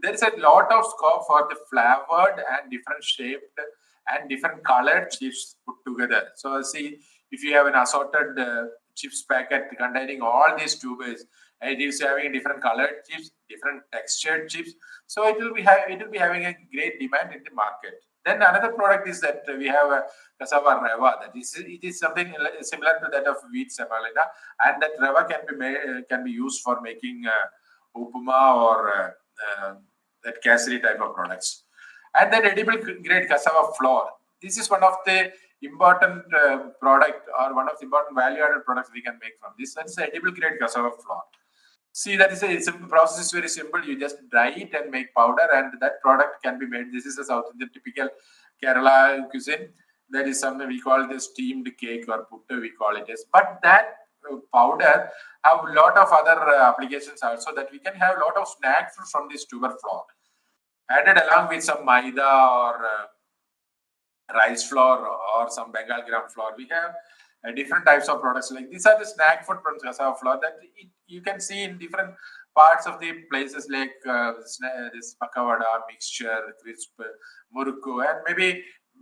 there is a lot of scope for the flavored and different shaped and different colored chips put together. So see, if you have an assorted chips packet containing all these tubers, and it is having different colored chips, different textured chips, so it will be having a great demand in the market. Then another product is that we have a cassava rava. It is something similar to that of wheat semolina, and that rava can be used for making upma or that casserie type of products. And then edible grade cassava flour. This is one of the important product, or one of the important value-added products we can make from this. That is edible grade cassava flour. See, that is a simple process, is very simple. You just dry it and make powder, and that product can be made. This is a South Indian typical Kerala cuisine. That is something we call the steamed cake or puttu, we call it as. But that powder have a lot of other applications also, that we can have a lot of snack food from this tuber flour. Added along with some maida or rice flour or some Bengal gram flour, we have different types of products. Like these are the snack food from cassava flour that you can see in different parts of the places, like this pakawada, mixture, crisp, murukku, and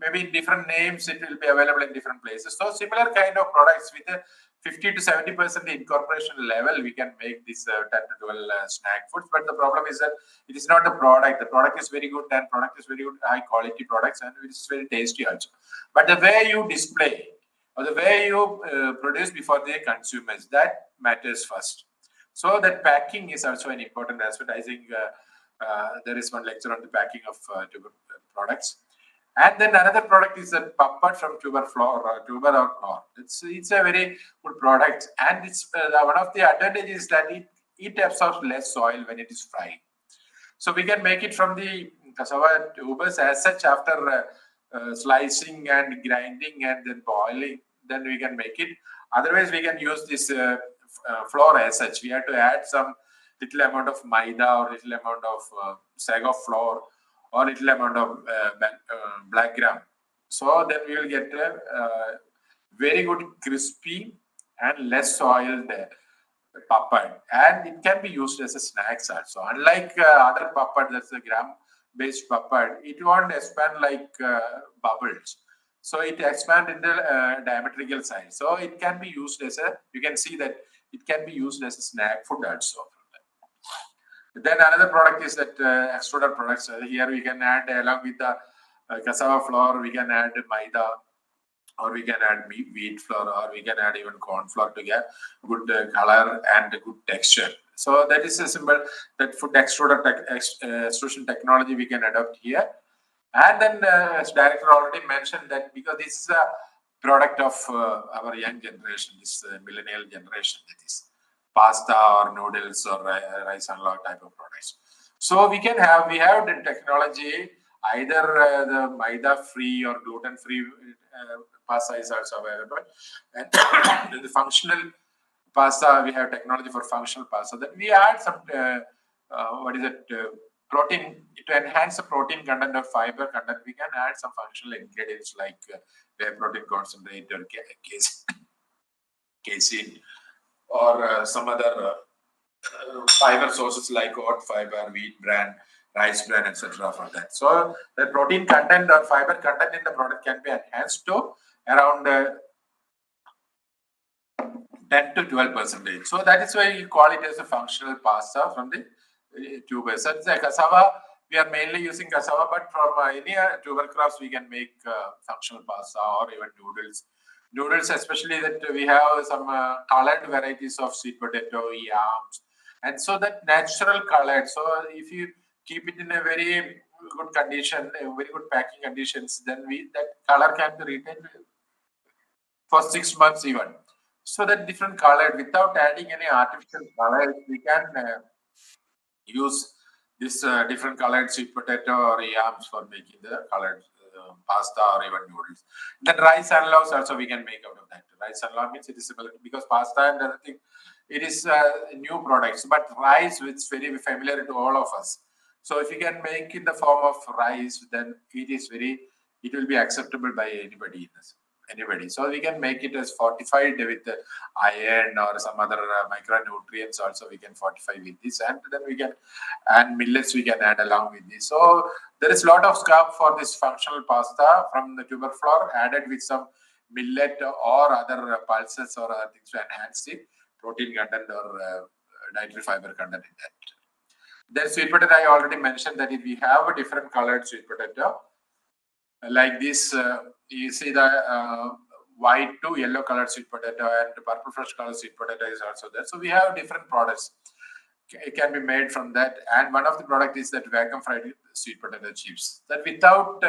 maybe different names. It will be available in different places. So similar kind of products with 50 to 70% incorporation level, we can make this 10 to 12 snack foods. But the problem is that it is not the product. The product is very good, and product is very good, high quality products, and it is very tasty also. But the way you display or the way you produce before the consumers, that matters first. So that packing is also an important aspect. I think there is one lecture on the packing of products. And then another product is a puppet from tuber or flour. It's a very good product, and it's one of the advantages is that it absorbs less soil when it is fried. So we can make it from the cassava tubers as such after slicing and grinding and then boiling. Then we can make it. Otherwise, we can use this flour as such. We have to add some little amount of maida or little amount of sago flour or little amount of black gram. So then we will get a very good crispy and less soiled papad, and it can be used as a snacks also. Unlike other papad, that's a gram-based papad, it won't expand like bubbles. So it expand in the diametrical size. So it can be used as a, you can see that it can be used as a snack food also. Then another product is that extruded products. Here we can add along with the cassava flour, we can add maida, or we can add wheat flour, or we can add even corn flour to get good color and good texture. So that is a simple that food extrusion technology we can adopt here. And then as director already mentioned that because this is a product of our young generation, this millennial generation, that is pasta or noodles or rice and log type of products. So we have the technology, either the maida free or gluten free pasta is also available, and the functional pasta, we have technology for functional pasta that we add some protein to enhance the protein content or fiber content. We can add some functional ingredients like whey protein concentrate or casein or some other fiber sources like oat fiber, wheat bran, rice bran, etc. for that. So the protein content or fiber content in the product can be enhanced to around 10 to 12%. So that is why you call it as a functional pasta from the tubers. So the cassava, we are mainly using cassava, but from any tuber crops we can make functional pasta or even noodles. Noodles, especially that we have some colored varieties of sweet potato, yams, and so that natural colored. So if you keep it in a very good condition, very good packing conditions, then that color can be retained for 6 months even. So that different colored, without adding any artificial colors, we can use this different colored sweet potato or yams for making the colored pasta or even noodles. Then rice analogs also we can make out of that. Rice analog means it is similar because pasta and other thing, it is new products, but rice it's very familiar to all of us. So if you can make in the form of rice, then it will be acceptable by anybody. So we can make it as fortified with iron or some other micronutrients also we can fortify with this, and then we can, and millets we can add along with this. So there is a lot of scope for this functional pasta from the tuber flour added with some millet or other pulses or other things to enhance the protein content or dietary fiber content in that. Then sweet potato, I already mentioned that if we have a different colored sweet potato, like this, you see the white to yellow colored sweet potato and purple fresh colored sweet potato is also there. So we have different products. It can be made from that. And one of the product is that vacuum fried sweet potato chips. That without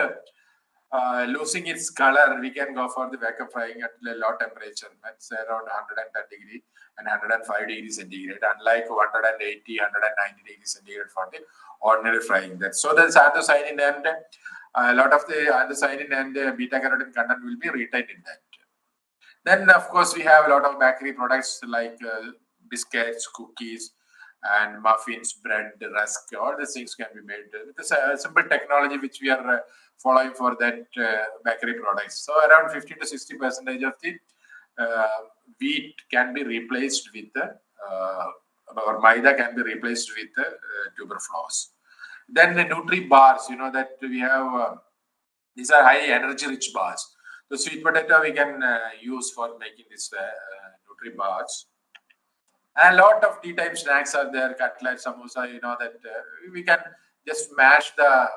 losing its color, we can go for the vacuum frying at a low temperature. That's around 110 degree and 105 degrees centigrade, unlike 180, 190 degrees centigrade for the ordinary frying. That so the anthocyanin and a lot of the anthocyanin and beta carotene content will be retained in that. Then of course we have a lot of bakery products like biscuits, cookies, and muffins, bread, rusk. All these things can be made with a simple technology which we are following for that bakery products. So around 50 to 60% of the wheat can be replaced with or maida can be replaced with tuber flours. Then the Nutri bars, you know that we have, these are high energy rich bars. The sweet potato we can use for making this Nutri-Bars. And a lot of tea time snacks are there, cutlet, samosa, that we can just mash the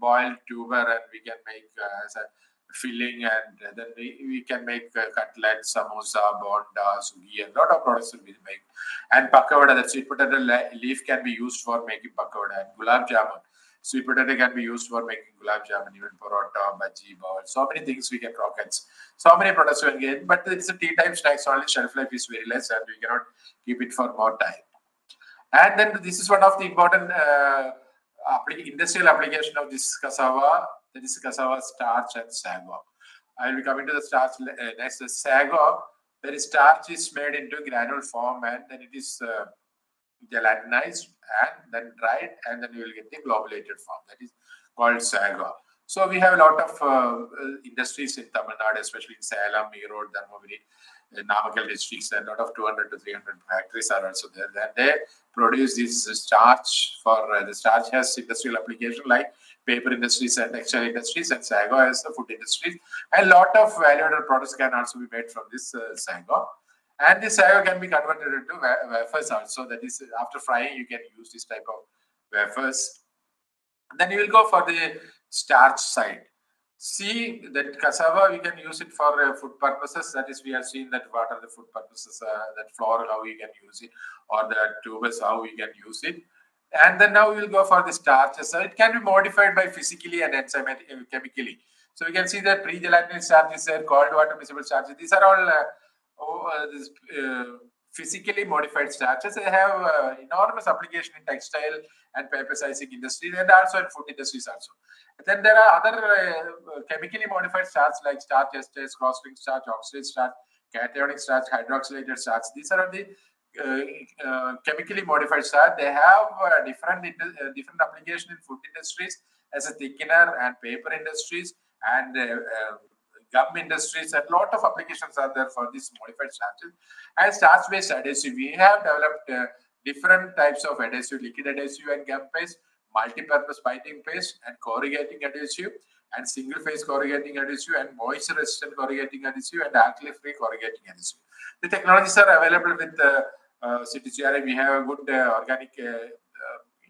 boiled tuber and we can make as a filling, and then we can make cutlet, samosa, bonda, sugi, and a lot of products will be made. And pakawada, that sweet potato leaf can be used for making pakawada, and gulab jamun. Sweet potato can be used for making gulab jamun, even parota, bhaji, bowl. So many things we can rockets. So many products we can get, but it's a tea time snacks only. Shelf life is very less, and we cannot keep it for more time. And then this is one of the important industrial application of this cassava. That is cassava starch and sago. I will be coming to the starch next. The sago, there is starch is made into granule form, and then it is gelatinized and then dried, and then you will get the globulated form. That is called sago. So we have a lot of industries in Tamil Nadu, especially in Salem, Erode, Dharmaburi, Namakkal districts, and a lot of 200 to 300 factories are also there. Then they produce this starch for the starch has industrial application like paper industries and textile industries, and sago has the food industries. And a lot of value-added products can also be made from this sago. And this sago can be converted into wafers also. That is, after frying, you can use this type of wafers. Then you will go for the starch side. See that cassava, we can use it for food purposes. That is, we have seen that what are the food purposes, that flour, how we can use it, or the tubers, how we can use it. And then now we will go for the starches. So it can be modified by physically and chemically. So we can see that pre-gelatinous starches there, cold water miscible starches. These are all physically modified starches. They have enormous application in textile and paper sizing industry, and also in food industries also. Then there are other chemically modified starches like starch esters, cross-linked starch, oxidized starch, cationic starch, hydroxylated starch. These are the chemically modified starch. They have different application in food industries as a thickener, and paper industries, and gum industries. A lot of applications are there for these modified starches. And starch-based adhesive, we have developed different types of adhesive, liquid adhesive and gum paste, multi-purpose binding paste, and corrugating adhesive, and single-phase corrugating adhesive, and moisture-resistant corrugating adhesive, and alkali-free corrugating adhesive. The technologies are available with CTCRI. We have a good organic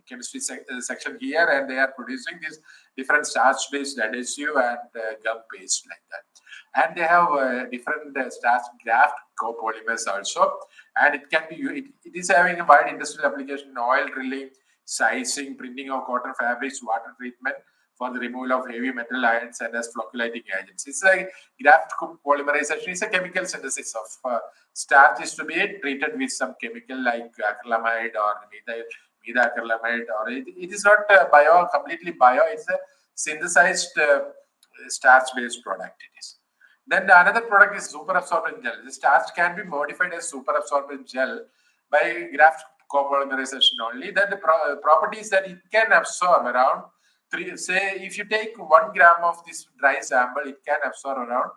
chemistry section here, and they are producing these different starch-based adhesive and gum paste like that. And they have different starch graft copolymers also, and it can be it is having a wide industrial application in oil drilling, sizing, printing of cotton fabrics, water treatment for the removal of heavy metal ions, and as flocculating agents. It's like graft polymerization. It's a chemical synthesis of starch is to be treated with some chemical like acrylamide or metacrylamide, or it is not completely bio. It's a synthesized starch-based product. It is. Then another product is super absorbent gel. The starch can be modified as super absorbent gel by graft copolymerization only. Then the properties that it can absorb around say if you take 1 gram of this dry sample, it can absorb around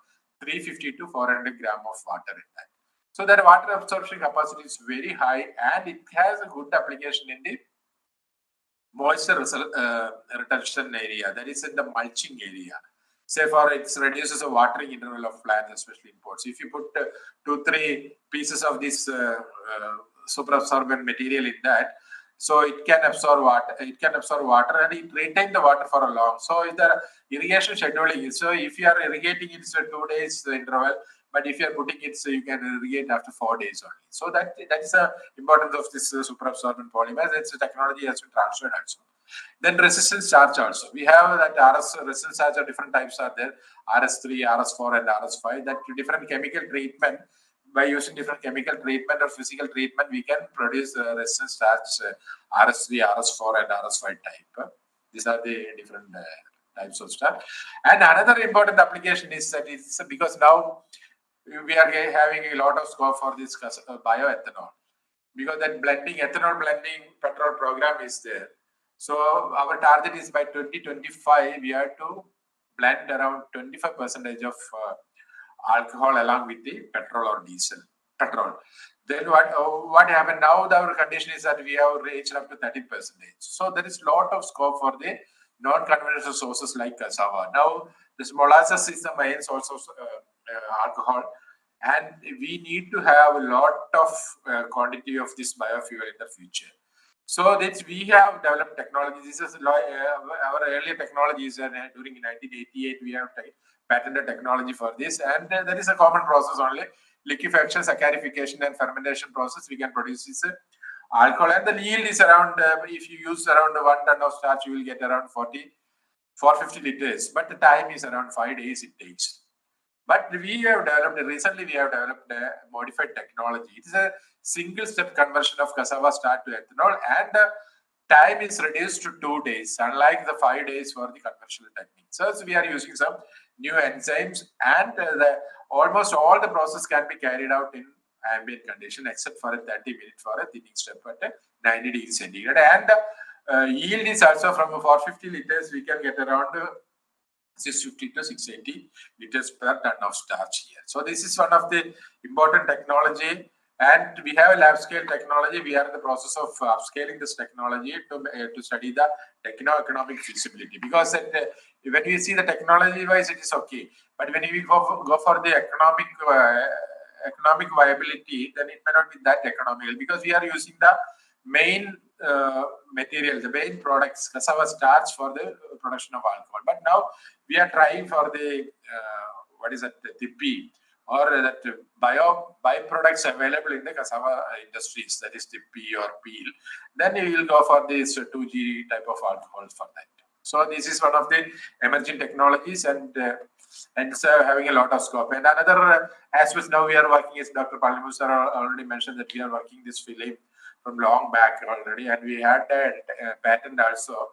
350 to 400 gram of water in that. So that water absorption capacity is very high, and it has a good application in the moisture retention area, that is in the mulching area. Say for it reduces the watering interval of plants, especially in pots. If you put 2-3 pieces of this super absorbent material in that, so it can absorb water. It can absorb water, and it retain the water for a long. So if the irrigation scheduling, so if you are irrigating it 2 days interval, but if you are putting it, so you can irrigate after 4 days only. So that is the importance of this super absorbent polymers. Its technology has been transferred also. Then resistant starch also. We have that RS resistant starch of different types are there. RS3, RS4, and RS5. That different chemical treatment, by using different chemical treatment or physical treatment, we can produce resistant starch RS3, RS4, and RS5 type. These are the different types of starch. And another important application is that it's because now we are having a lot of scope for this bioethanol, because that ethanol blending petrol program is there. So our target is by 2025, we have to blend around 25% of alcohol along with the petrol or petrol. Then what happened now? Our condition is that we have reached up to 30%. So there is a lot of scope for the non-conventional sources like cassava. Now this molasses is the main source of alcohol. And we need to have a lot of quantity of this biofuel in the future. So that we have developed technology. This is our earlier technologies, and during 1988 we have patented technology for this, and there is a common process only: liquefaction, saccharification, and fermentation process. We can produce this alcohol, and the yield is around. If you use around 1 ton of starch, you will get around 450 liters, but the time is around 5 days it takes. But recently we have developed a modified technology. It is a single step conversion of cassava starch to ethanol, and the time is reduced to 2 days, unlike the 5 days for the conventional technique. So we are using some new enzymes, and almost all the process can be carried out in ambient condition, except for a 30 minutes for a thinning step at 90 degrees centigrade. And yield is also from 450 liters, we can get around 650 to 680 liters per ton of starch here. So this is one of the important technology, and we have a lab scale technology. We are in the process of upscaling this technology to study the techno-economic feasibility, because when we see the technology wise, it is okay, but when we go for the economic viability, then it may not be that economical, because we are using the main material, the main products, cassava starch, for the production of alcohol. But now we are trying for the tippi, or that byproducts available in the cassava industries, that is tippi or peel. Then we will go for this 2G type of alcohols for that. So this is one of the emerging technologies, and it's having a lot of scope. And another aspect now we are working, as Dr. Palamu sir already mentioned, that we are working this film from long back already, and we had a patent also.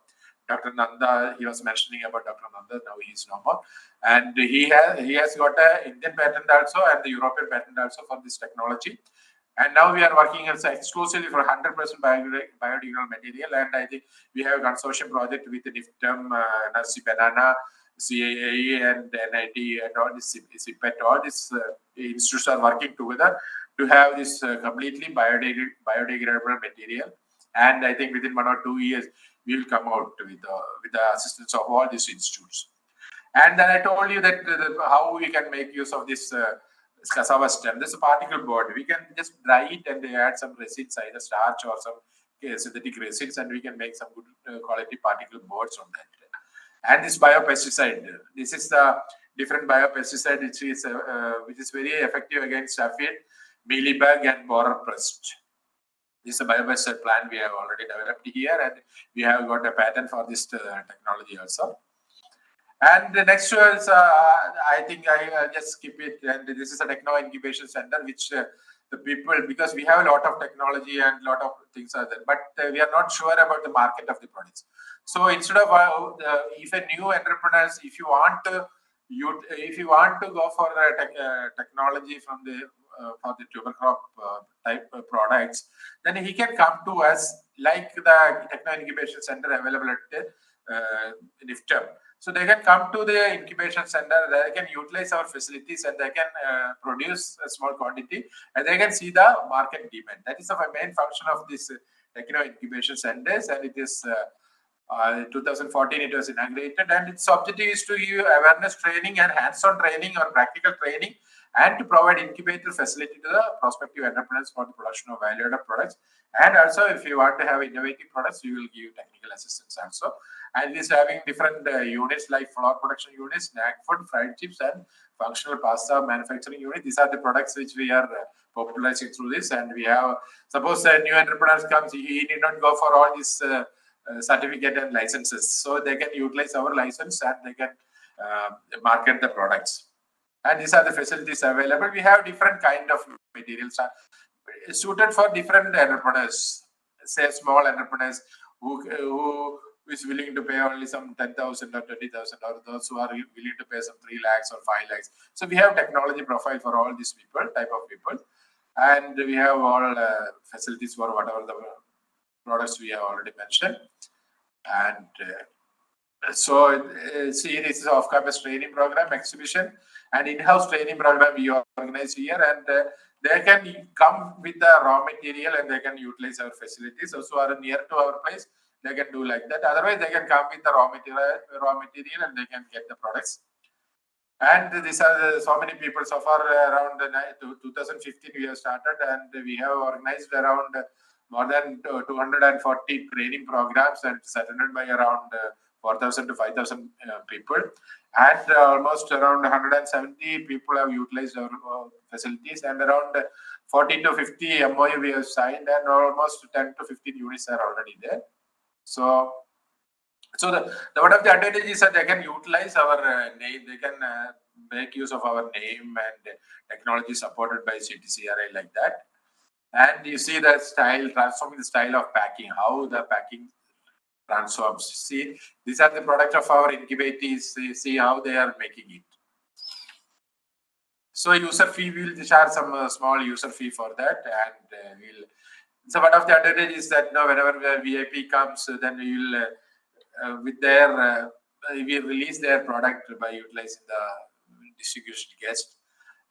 Dr. Nanda, he was mentioning about Dr. Nanda, now he is no more. And he has got an Indian patent also, and the European patent also for this technology. And now we are working as exclusively for 100% biodegradable material. And I think we have a consortium project with the NIFTM, NRC Banana, CAA, and NIT, and all this CPET, all these institutes are working together to have this completely biodegradable material. And I think within 1 or 2 years, we will come out with the assistance of all these institutes. And then I told you that how we can make use of this cassava stem. This is a particle board. We can just dry it and add some resins, either starch or some synthetic resins, and we can make some good quality particle boards on that. And this biopesticide, this is the different biopesticide which is very effective against aphid, mealybug, and borer pest. This is a biopesticide plant we have already developed here, and we have got a patent for this technology also. And the next is, I think I just skip it. And this is a techno incubation center, which the people, because we have a lot of technology and a lot of things are there, but we are not sure about the market of the products. So instead of if a new entrepreneurs, if you want to go for technology from the for the tuber crop type products, then he can come to us, like the techno incubation center available at NIFTM. So they can come to the incubation center, they can utilize our facilities, and they can produce a small quantity, and they can see the market demand. That is the main function of this techno incubation centers, and it is 2014 it was inaugurated, and its objective is to give awareness training and hands-on training or practical training, and to provide incubator facility to the prospective entrepreneurs for the production of value-added products. And also, if you want to have innovative products, we will give technical assistance also. And it is having different units like flour production units, snack food, fried chips, and functional pasta manufacturing unit. These are the products which we are popularizing through this. And we have, suppose a new entrepreneur comes, he need not go for all these certificate and licenses. So they can utilize our license, and they can market the products. And these are the facilities available. We have different kind of materials suited for different entrepreneurs, say small entrepreneurs who is willing to pay only some 10,000 or 20,000, or those who are willing to pay some 3 lakhs or 5 lakhs. So we have technology profile for all these people, type of people, and we have all facilities for whatever the products we have already mentioned. And so see, this is off-campus training program, exhibition, and in-house training program we organize here, and they can come with the raw material, and they can utilize our facilities. Those who are near to our place, they can do like that. Otherwise, they can come with the raw material, and they can get the products. And these are so many people so far. Around 2015 we have started, and we have organized around more than 240 training programs, and it's attended by around 4,000 to 5,000 people. And almost around 170 people have utilized our facilities, and around 14 to 50 MOU we have signed, and almost 10 to 15 units are already there. So the one of the advantages is that they can utilize our name, they can make use of our name and technology supported by CTCRI like that. And you see the style, transforming the style of packing, how the packing transforms. See, these are the products of our incubators. See how they are making it. So user fee, we will charge some small user fee for that, and so one of the advantages is that now whenever the VIP comes, then we will with their we release their product by utilizing the distribution guest,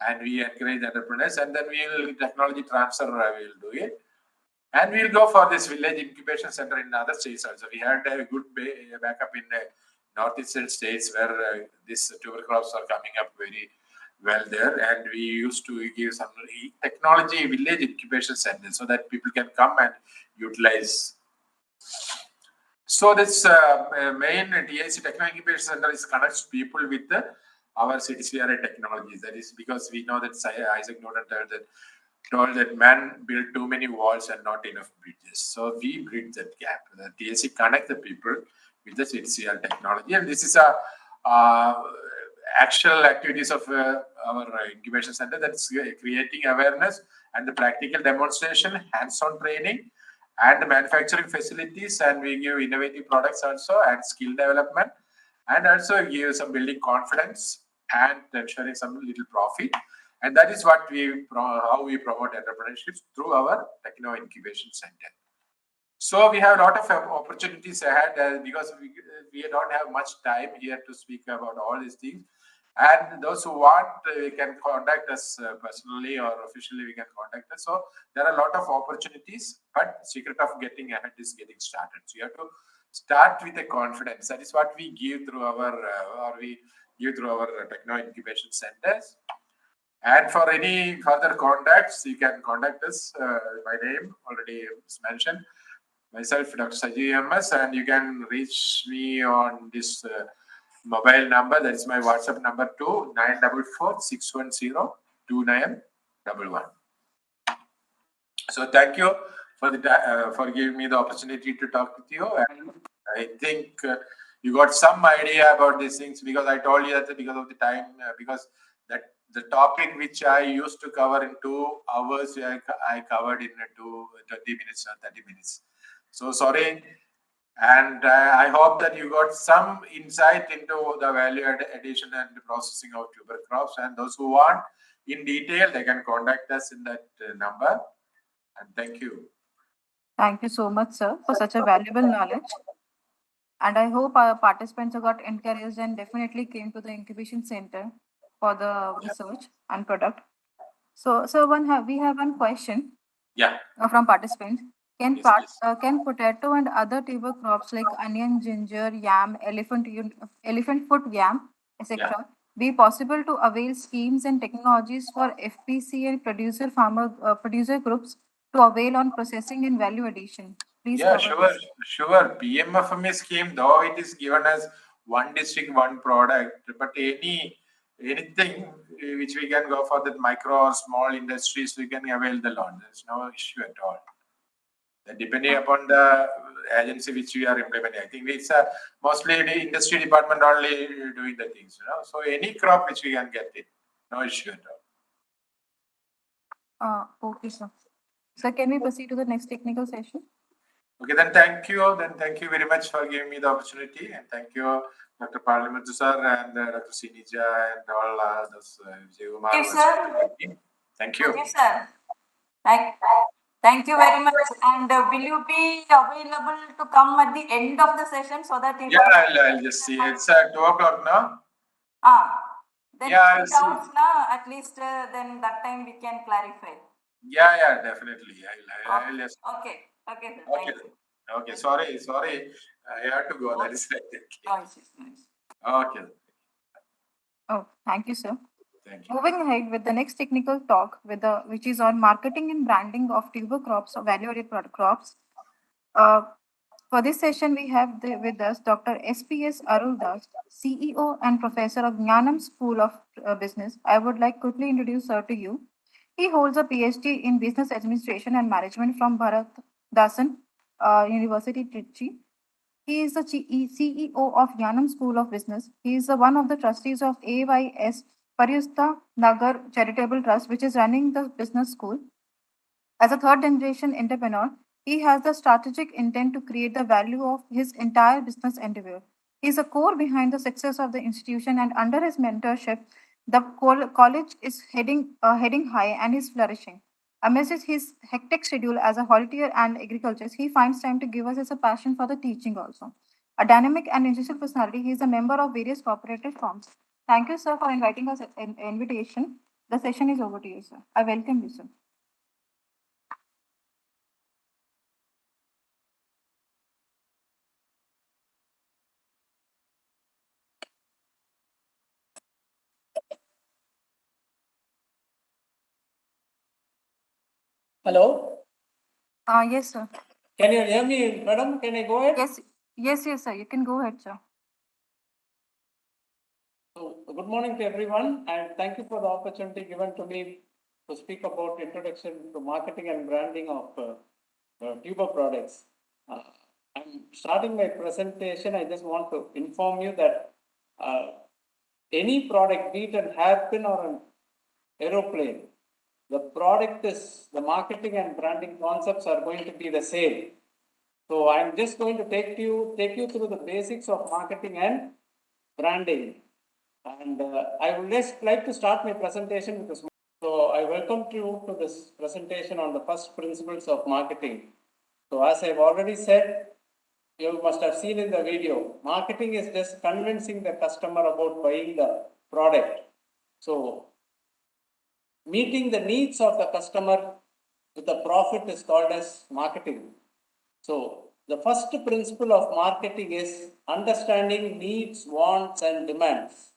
and we encourage entrepreneurs, and then we will technology transfer. We will do it, and we will go for this village incubation center in other states also. We had a good backup in northeastern states where these tuber crops are coming up very well there, and we used to give some technology village incubation center so that people can come and utilize. So this main TIC Techno Incubation Center is connects people with our CTCRI technologies. That is because we know that Isaac Newton told that man built too many walls and not enough bridges. So we bridge that gap. The TIC connect the people with the CTCRI technology, and this is a actual activities of our incubation center that's creating awareness and the practical demonstration, hands-on training, and the manufacturing facilities, and we give innovative products also and skill development, and also give some building confidence and ensuring some little profit. And that is what how we promote entrepreneurship through our Techno Incubation Center. So we have a lot of opportunities ahead because we don't have much time here to speak about all these things. And those who want, can contact us personally or officially. We can contact us. So there are a lot of opportunities, but secret of getting ahead is getting started. So you have to start with a confidence. That is what we give through our Techno Incubation Centers. And for any further contacts, you can contact us. My name already is mentioned. Myself, Dr. Saji MS, and you can reach me on this mobile number. That is my WhatsApp number too, 944-610-2911. So thank you for giving me the opportunity to talk with you. And I think you got some idea about these things, because I told you that because of the time, because that the topic which I used to cover in 2 hours, I covered in 20 minutes or 30 minutes. So sorry. And I hope that you got some insight into the value addition and processing of tuber crops. And those who want in detail, they can contact us in that number. And thank you. Thank you so much, sir, for such a valuable knowledge. And I hope our participants got encouraged and definitely came to the incubation center for the research and product. So we have one question. Yeah. From participants. Can Yes, can potato and other tuber crops like onion, ginger, yam, elephant foot yam, etc. be possible to avail schemes and technologies for FPC and producer groups to avail on processing and value addition? Please yeah, cover this. sure. PMFME scheme, though it is given as one district, one product, but anything which we can go for the micro or small industries, we can avail the loan. There's no issue at all. Depending upon the agency which we are implementing, I think it's mostly the industry department only doing the things. So any crop which we can get it, no issue at all. Okay, sir. So can we proceed to the next technical session? Okay, then thank you. Then thank you very much for giving me the opportunity, and thank you, Dr. Parliamentu sir and Dr. Sinija and all those Vijay. Thank you, sir. Thank you. Thank you, sir. Thank you very much. And will you be available to come at the end of the session so that you I'll just see. It's 2 o'clock now. Then I'll doubts now, at least then that time we can clarify. Yeah, definitely. I'll just. Okay, sir. Okay. Thank you. Okay, sorry. I have to go. That is right. Nice. Okay. Oh, thank you, sir. Thank you. Moving ahead with the next technical talk, which is on marketing and branding of tuber crops or value-added product crops. Uh, for this session, we have with us Dr. SPS Aruldas, CEO and Professor of Jnanam School of Business. I would like quickly introduce her to you. He holds a PhD in Business Administration and Management from Bharat Dasan University, Trichy. He is the CEO of Jnanam School of Business. He is one of the trustees of AYS Paryusta Nagar Charitable Trust, which is running the business school. As a third generation entrepreneur, he has the strategic intent to create the value of his entire business endeavor. He is a core behind the success of the institution, and under his mentorship, the college is heading high and is flourishing. Amidst his hectic schedule as a horticulture and agriculturist, he finds time to give us his passion for the teaching also. A dynamic and interesting personality, he is a member of various cooperative firms. Thank you, sir, for inviting us an invitation. The session is over to you, sir. I welcome you, sir. Hello, Yes, sir. can you hear me, madam? Can I go ahead? Yes, sir. You can go ahead, sir. So, good morning to everyone, and thank you for the opportunity given to me to speak about introduction to marketing and branding of tuber products. I'm starting my presentation. I just want to inform you that any product, be it an hairpin or an aeroplane, the product is the marketing and branding concepts are going to be the same. So I'm just going to take you through the basics of marketing and branding. And I would just like to start my presentation with this. So I welcome you to this presentation on the first principles of marketing. So as I've already said, you must have seen in the video, marketing is just convincing the customer about buying the product. So meeting the needs of the customer with a profit is called as marketing. So the first principle of marketing is understanding needs, wants, and demands.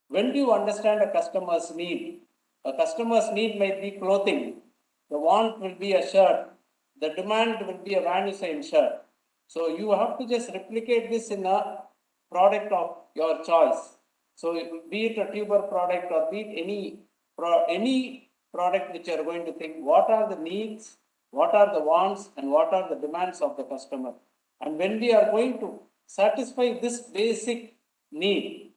When do you understand a customer's need? A customer's need might be clothing. The want will be a shirt. The demand will be a Van Heusen shirt. So you have to just replicate this in a product of your choice. So be it a tuber product or be it any product which you are going to think, what are the needs, what are the wants, and what are the demands of the customer. And when we are going to satisfy this basic need,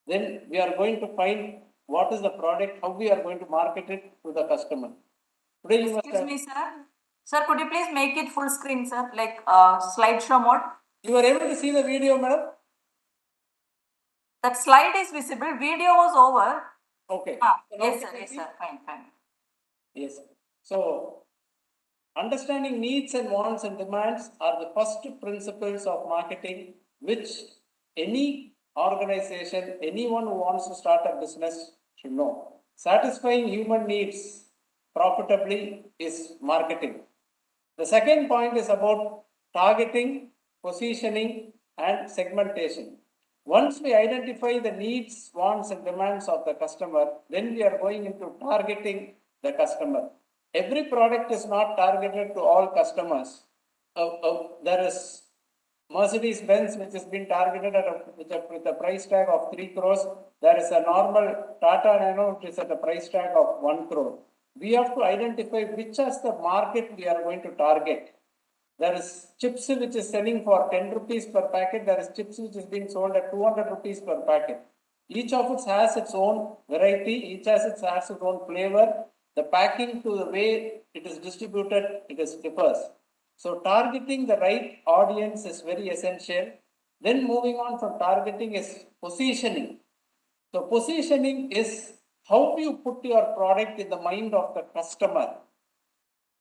then we are going to find what is the product, how we are going to market it to the customer. Today you must Excuse have, me, sir. Sir, could you please make it full screen, sir, like slideshow mode? you are able to see the video, madam? That slide is visible. Video was over. Okay. Yes, sir. Yes, sir. Fine, fine. Yes. So, understanding needs and wants and demands are the first principles of marketing, which any organization, anyone who wants to start a business should know. Satisfying human needs profitably is marketing. The second point is about targeting, positioning, and segmentation. Once we identify the needs, wants, and demands of the customer, then we are going into targeting the customer. Every product is not targeted to all customers. There is Mercedes Benz, which has been targeted with a price tag of 3 crores. There is a normal Tata Nano, which is at a price tag of 1 crore. We have to identify which is the market we are going to target. There is chips which is selling for 10 rupees per packet. There is chips which is being sold at 200 rupees per packet. Each of it has its own variety. Each has its own flavor. The packing to the way it is distributed, it is differs. So targeting the right audience is very essential. Then moving on from targeting is positioning. So positioning is how you put your product in the mind of the customer.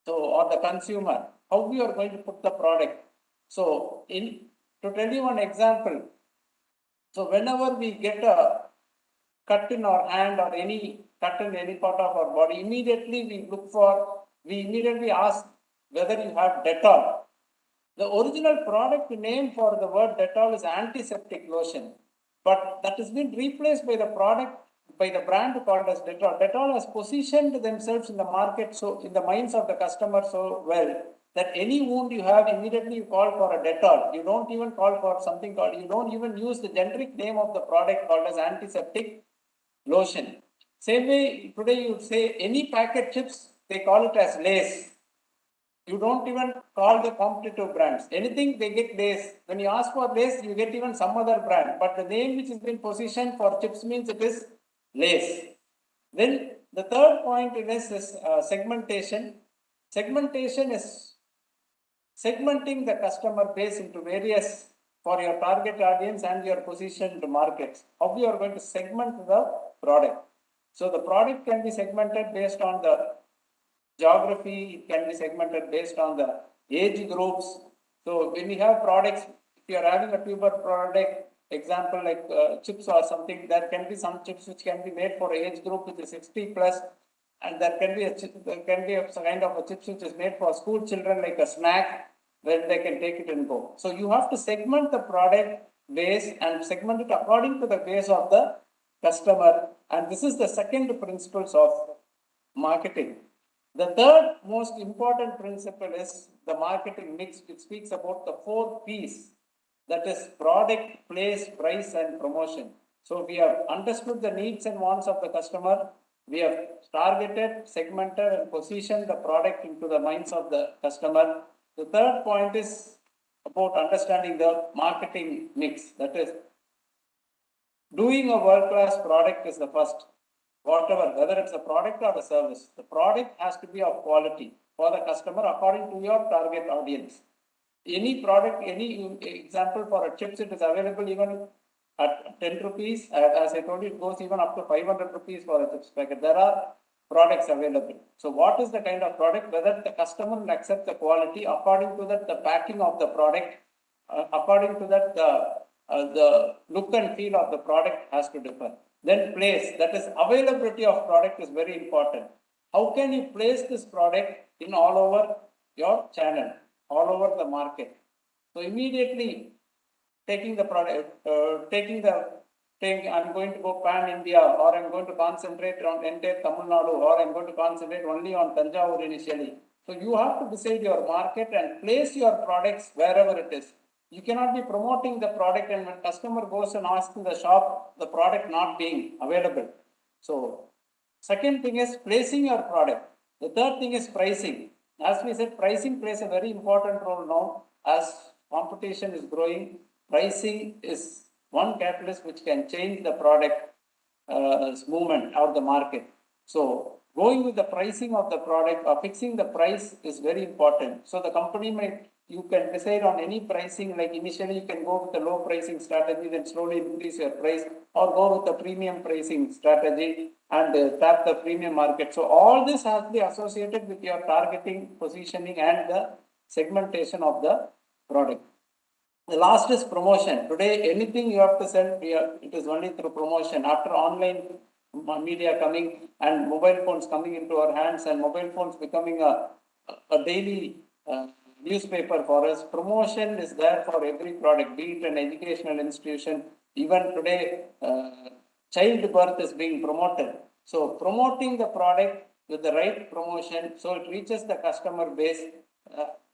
So, or the consumer, how you are going to put the product. So, to tell you one example, so whenever we get a cut in our hand or any cut in any part of our body, immediately we immediately ask whether you have Dettol. The original product name for the word Dettol is antiseptic lotion. but that has been replaced by the product, by the brand called as Dettol. Dettol has positioned themselves in the market, so in the minds of the customer so well, that any wound you have, immediately you call for a Dettol. You don't even call for something called, you don't even use the generic name of the product called as antiseptic lotion. Same way, today you say any packet chips, they call it as Lays. You don't even call the competitive brands. Anything they get Lays. When you ask for Lays, you get even some other brand. But the name which has been positioned for chips means it is Lays. Then the third point in this is segmentation. Segmentation is segmenting the customer base into various for your target audience and your positioned markets. How you are going to segment the product. So the product can be segmented based on the geography, it can be segmented based on the age groups. So when you have products, if you are having a tuber product, example like chips or something, there can be some chips which can be made for age group which is 60 plus, and there can be a kind of a chips which is made for school children like a snack where they can take it and go. So you have to segment the product base and segment it according to the base of the customer, and this is the second principles of marketing. The third most important principle is the marketing mix, which speaks about the 4 P's, that is product, place, price, and promotion. So we have understood the needs and wants of the customer. We have targeted, segmented, and positioned the product into the minds of the customer. The third point is about understanding the marketing mix, that is doing a world-class product is the first. Whatever, whether it's a product or a service, the product has to be of quality for the customer according to your target audience. Any product, any example for a chips, it is available even at 10 rupees. As I told you, it goes even up to 500 rupees for a chips packet. There are products available. So what is the kind of product? Whether the customer will accept the quality, according to that, the packing of the product, according to that, the look and feel of the product has to differ. Then place, that is availability of product is very important. How can you place this product in all over your channel, all over the market? So immediately taking the product, I'm going to go pan India, or I'm going to concentrate on entire Tamil Nadu, or I'm going to concentrate only on Tanjavur initially. So you have to decide your market and place your products wherever it is. You cannot be promoting the product and when customer goes and asks in the shop, the product not being available. So second thing is placing your product. The third thing is pricing. As we said, pricing plays a very important role now as competition is growing. Pricing is one catalyst which can change the product movement out of the market. So going with the pricing of the product or fixing the price is very important. So the company might, you can decide on any pricing, like initially you can go with the low pricing strategy, then slowly increase your price, or go with the premium pricing strategy and tap the premium market. So all this has to be associated with your targeting, positioning, and the segmentation of the product. The last is promotion. Today, anything you have to sell, it is only through promotion. After online media coming and mobile phones coming into our hands and mobile phones becoming a daily newspaper for us, promotion is there for every product, be it an educational institution. Even today, childbirth is being promoted. So promoting the product with the right promotion, so it reaches the customer base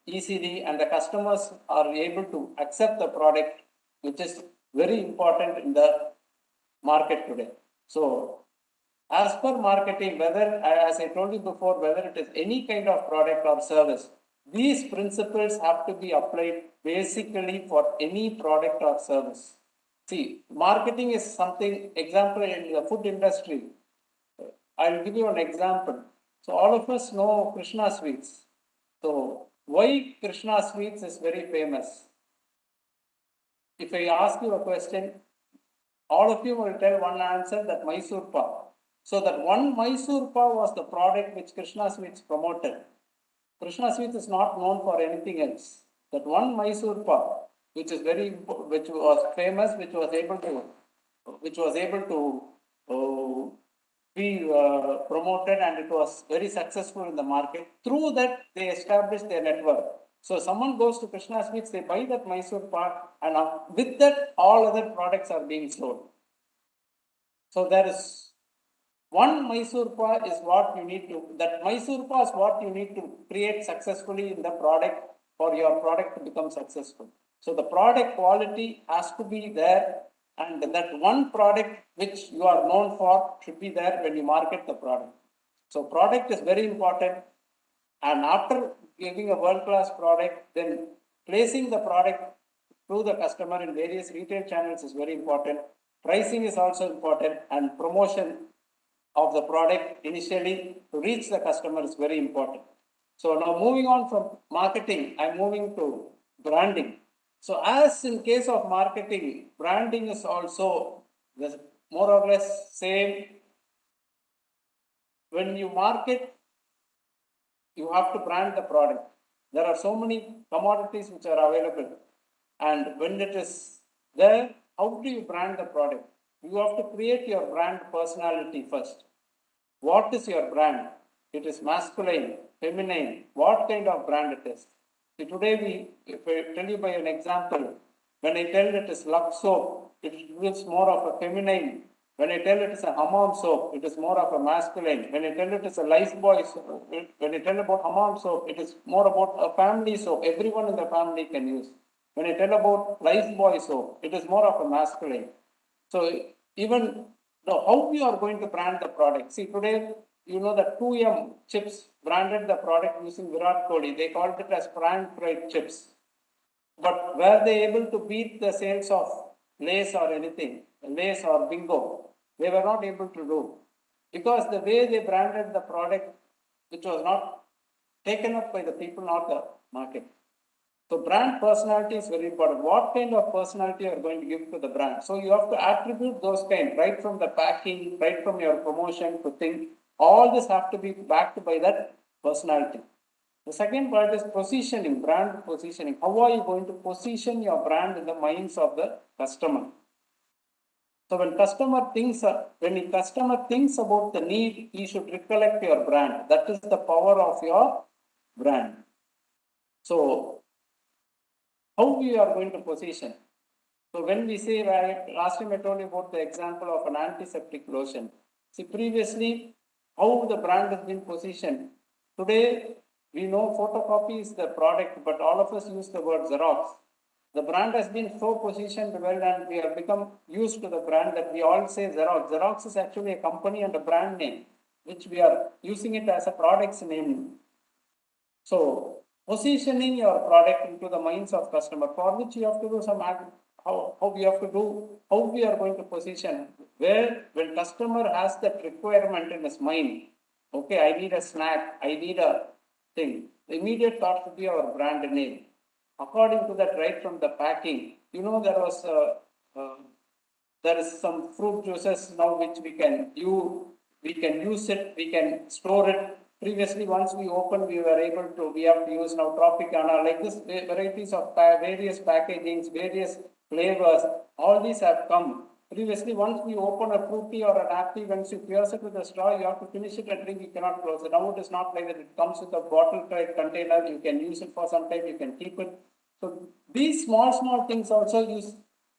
easily, and the customers are able to accept the product, which is very important in the market today. So as per marketing, whether, as I told you before, whether it is any kind of product or service, these principles have to be applied basically for any product or service. See, marketing is something, example in the food industry, I'll give you an example. So all of us know Krishna sweets. So why Krishna sweets is very famous? If I ask you a question, all of you will tell one answer, that Mysore Pak. So that one Mysore Pak was the product which Krishna sweets promoted. Krishna sweets is not known for anything else. That one Mysore Pak, which was famous, which was able to be promoted, and it was very successful in the market. Through that, they established their network. So someone goes to Krishna Sweets, they buy that Mysore pak, and with that, all other products are being sold. So there is one Mysore pak is what you need to, that Mysore pak is what you need to create successfully in the product for your product to become successful. So the product quality has to be there, and that one product which you are known for should be there when you market the product. So product is very important, and after giving a world-class product, then placing the product to the customer in various retail channels is very important. Pricing is also important, and promotion of the product initially to reach the customer is very important. So now moving on from marketing, I'm moving to branding. So as in case of marketing, branding is also more or less same. When you market, you have to brand the product. There are so many commodities which are available. And when it is there, how do you brand the product? You have to create your brand personality first. What is your brand? It is masculine, feminine, what kind of brand it is? See, today if I tell you by an example, when I tell it is Lux soap, it gives more of a feminine. When I tell it is a hammam soap, it is more of a masculine. When I tell it is a lifebuoy soap, when I tell about hammam soap, it is more about a family soap. Everyone in the family can use. When I tell about lifebuoy soap, it is more of a masculine. So even how we are going to brand the product. See, today, you know, the 2M chips branded the product using Virat Kohli. They called it as prank fried chips. But were they able to beat the sales of Lays or anything, Lays or Bingo? They were not able to do. Because the way they branded the product, which was not taken up by the people, not the market. So brand personality is very important. What kind of personality you are going to give to the brand? So you have to attribute those kind, right from the packing, right from your promotion to thing. All this have to be backed by that personality. The second part is positioning, brand positioning. How are you going to position your brand in the minds of the customer? So when customer thinks about the need, he should recollect your brand. That is the power of your brand. So how we are going to position? So when we say, last time I told you about the example of an antiseptic lotion. See, previously, how the brand has been positioned. Today, we know photocopy is the product, but all of us use the word Xerox. The brand has been so positioned well, and we have become used to the brand that we all say Xerox. Xerox is actually a company and a brand name, which we are using it as a product's name. So positioning your product into the minds of customer, for which you have to do some how we are going to position, where when customer has that requirement in his mind, okay, I need a snack, I need a thing, the immediate thought should be our brand name. According to that, right from the packing, you know, there is some fruit juices now which we can use it, we can store it. Previously, once we opened, we have to use now Tropicana, like this, varieties of various packagings, various flavors, all these have come. Previously, once we open a fruity or an apple, once you pierce it with a straw, you have to finish it and drink, you cannot close it. Now it is not like that, it comes with a bottle type container, you can use it for some time, you can keep it. So these small things also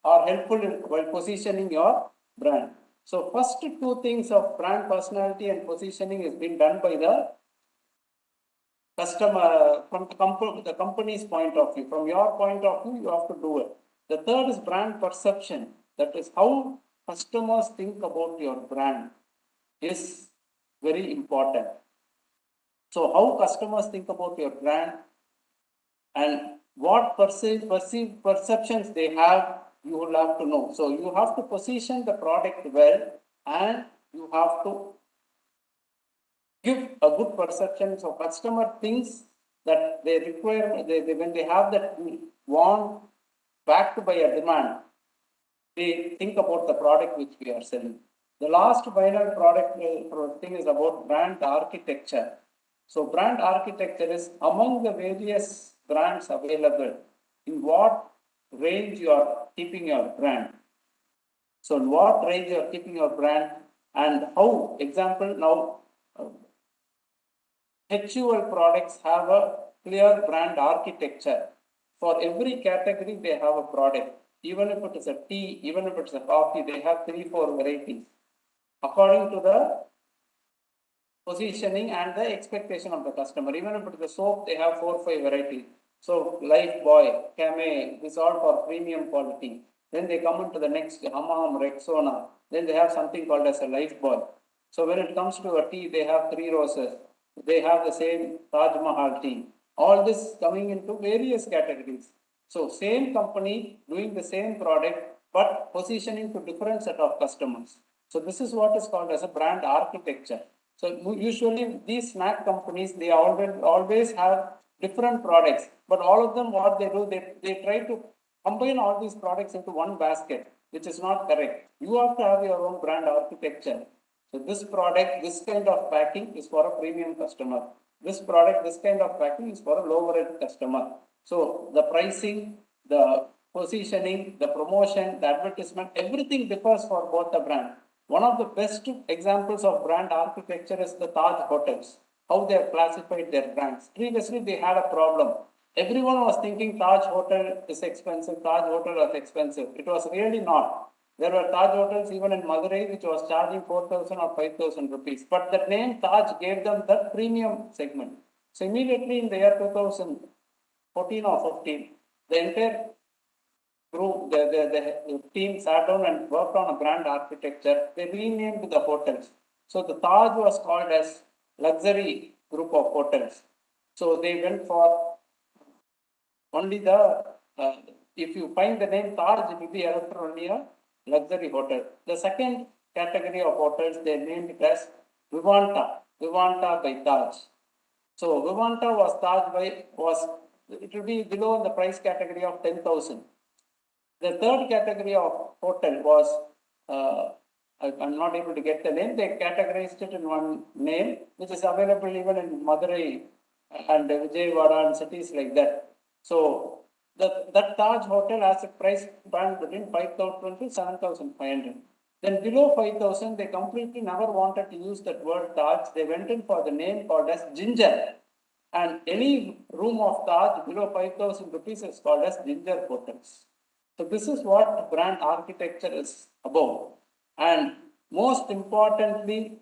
are helpful while positioning your brand. So first two things of brand personality and positioning is being done by the customer, from the company's point of view. From your point of view, you have to do it. The third is brand perception. That is how customers think about your brand is very important. So how customers think about your brand and what perceived perceptions they have, you will have to know. So you have to position the product well, and you have to give a good perception. So customer thinks that they require, when they have that want backed by a demand, they think about the product which we are selling. The last final product thing is about brand architecture. So brand architecture is among the various brands available, in what range you are keeping your brand. So in what range you are keeping your brand, and how, example, now HUL products have a clear brand architecture. For every category, they have a product. Even if it is a tea, even if it's a coffee, they have 3-4 varieties. According to the positioning and the expectation of the customer. Even if it is a soap, they have 4-5 varieties. So Lifebuoy, Camay, this all for premium quality. Then they come into the next Hamam, Rexona. Then they have something called as a Lifebuoy. So when it comes to a tea, they have 3 roses. They have the same Taj Mahal tea. All this coming into various categories. So same company doing the same product, but positioning to different set of customers. So this is what is called as a brand architecture. So usually these snack companies, they always have different products, but all of them, what they do, they try to combine all these products into one basket, which is not correct. You have to have your own brand architecture. So this product, this kind of packing is for a premium customer. This product, this kind of packing is for a lower end customer. So the pricing, the positioning, the promotion, the advertisement, everything differs for both the brand. One of the best examples of brand architecture is the Taj hotels, how they have classified their brands. Previously, they had a problem. Everyone was thinking Taj hotel is expensive, Taj hotel is expensive. It was really not. There were Taj hotels even in Madurai which was charging 4,000 or 5,000 rupees. But the name Taj gave them that premium segment. So immediately in the year 2014 or 15, the entire group, the team sat down and worked on a brand architecture. They renamed the hotels. So the Taj was called as luxury group of hotels. So they went for only the, if you find the name Taj, it will be only a luxury hotel. The second category of hotels, they named it as Vivanta by Taj. So Vivanta was it will be below the price category of 10,000. The third category of hotel was, I'm not able to get the name, they categorized it in one name, which is available even in Madurai and Vijayawada and cities like that. So that Taj hotel has a price band between 5,000 to 7,500. Then below 5,000, they completely never wanted to use that word Taj. They went in for the name called as Ginger. And any room of Taj below 5,000 rupees is called as Ginger hotels. So this is what brand architecture is about. And most importantly,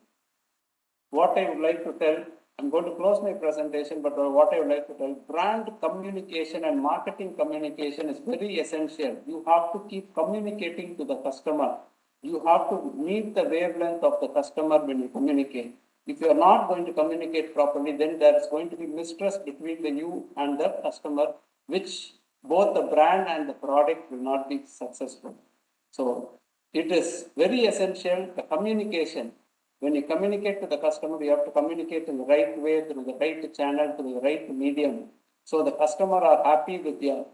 what I would like to tell, I'm going to close my presentation, but what I would like to tell, brand communication and marketing communication is very essential. You have to keep communicating to the customer. You have to meet the wavelength of the customer when you communicate. If you are not going to communicate properly, then there is going to be mistrust between you and the customer, which both the brand and the product will not be successful. So it is very essential, the communication. When you communicate to the customer, you have to communicate in the right way, through the right channel, through the right medium. So the customer are happy with your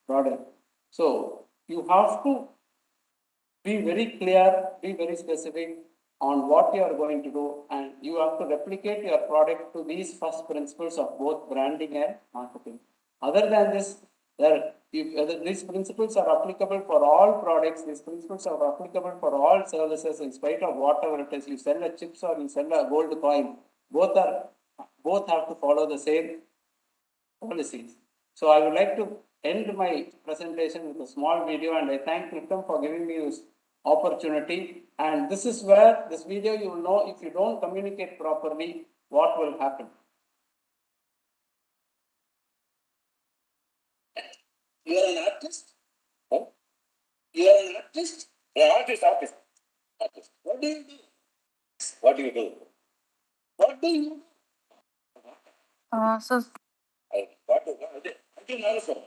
product. So you have to be very clear, be very specific on what you are going to do, and you have to replicate your product to these first principles of both branding and marketing. Other than this, these principles are applicable for all products, these principles are applicable for all services, in spite of whatever it is. You sell a chips or you sell a gold coin, both have to follow the same policies. So I would like to end my presentation with a small video, and I thank Nikam for giving me this opportunity. And this is where this video, you will know if you don't communicate properly, what will happen. You are an artist? Huh? You are an artist? An artist. What do you do? What do you do? What do you do? So What do you understand?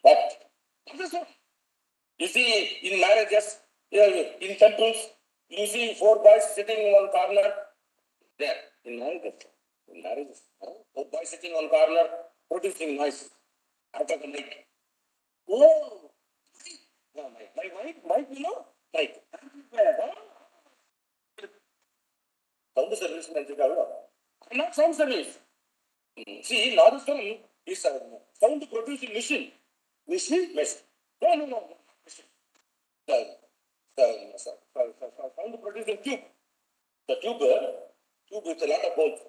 What? You see, in marriages, in temples, you see 4 boys sitting in one corner. There, in marriages, 4 boys sitting on corner, producing noise after the mic. Oh, mic, you know, mic. Sound service, not sound service. See, Nadutam is a sound producing machine. Machine? No. Machine. Sound producing tube. The tube with a lot of holes.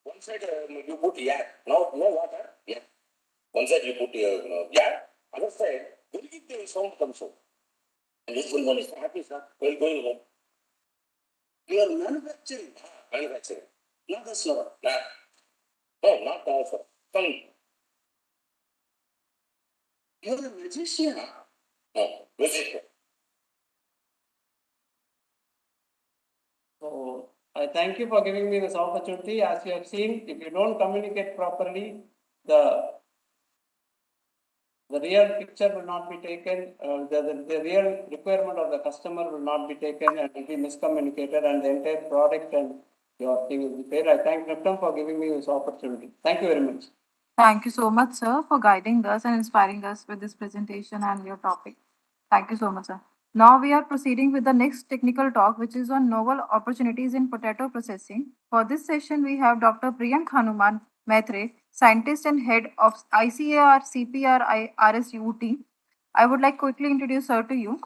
One side you put air, no water, air. One side you put air, other side, very little sound comes out. And this one is happy, sir, well going home. You are manufacturing, not the slower, no, not also. Come. You are a magician. No, magician. So I thank you for giving me this opportunity. As you have seen, if you don't communicate properly, the real picture will not be taken, the real requirement of the customer will not be taken and will be miscommunicated, and the entire product and your thing will be failed. I thank Neptune for giving me this opportunity. Thank you very much. Thank you so much, sir, for guiding us and inspiring us with this presentation and your topic. Thank you so much, sir. Now we are proceeding with the next technical talk, which is on novel opportunities in potato processing. For this session, we have Dr. Priyank Hanuman Maitre, scientist and head of ICAR CPR RSUT. I would like quickly introduce her to you.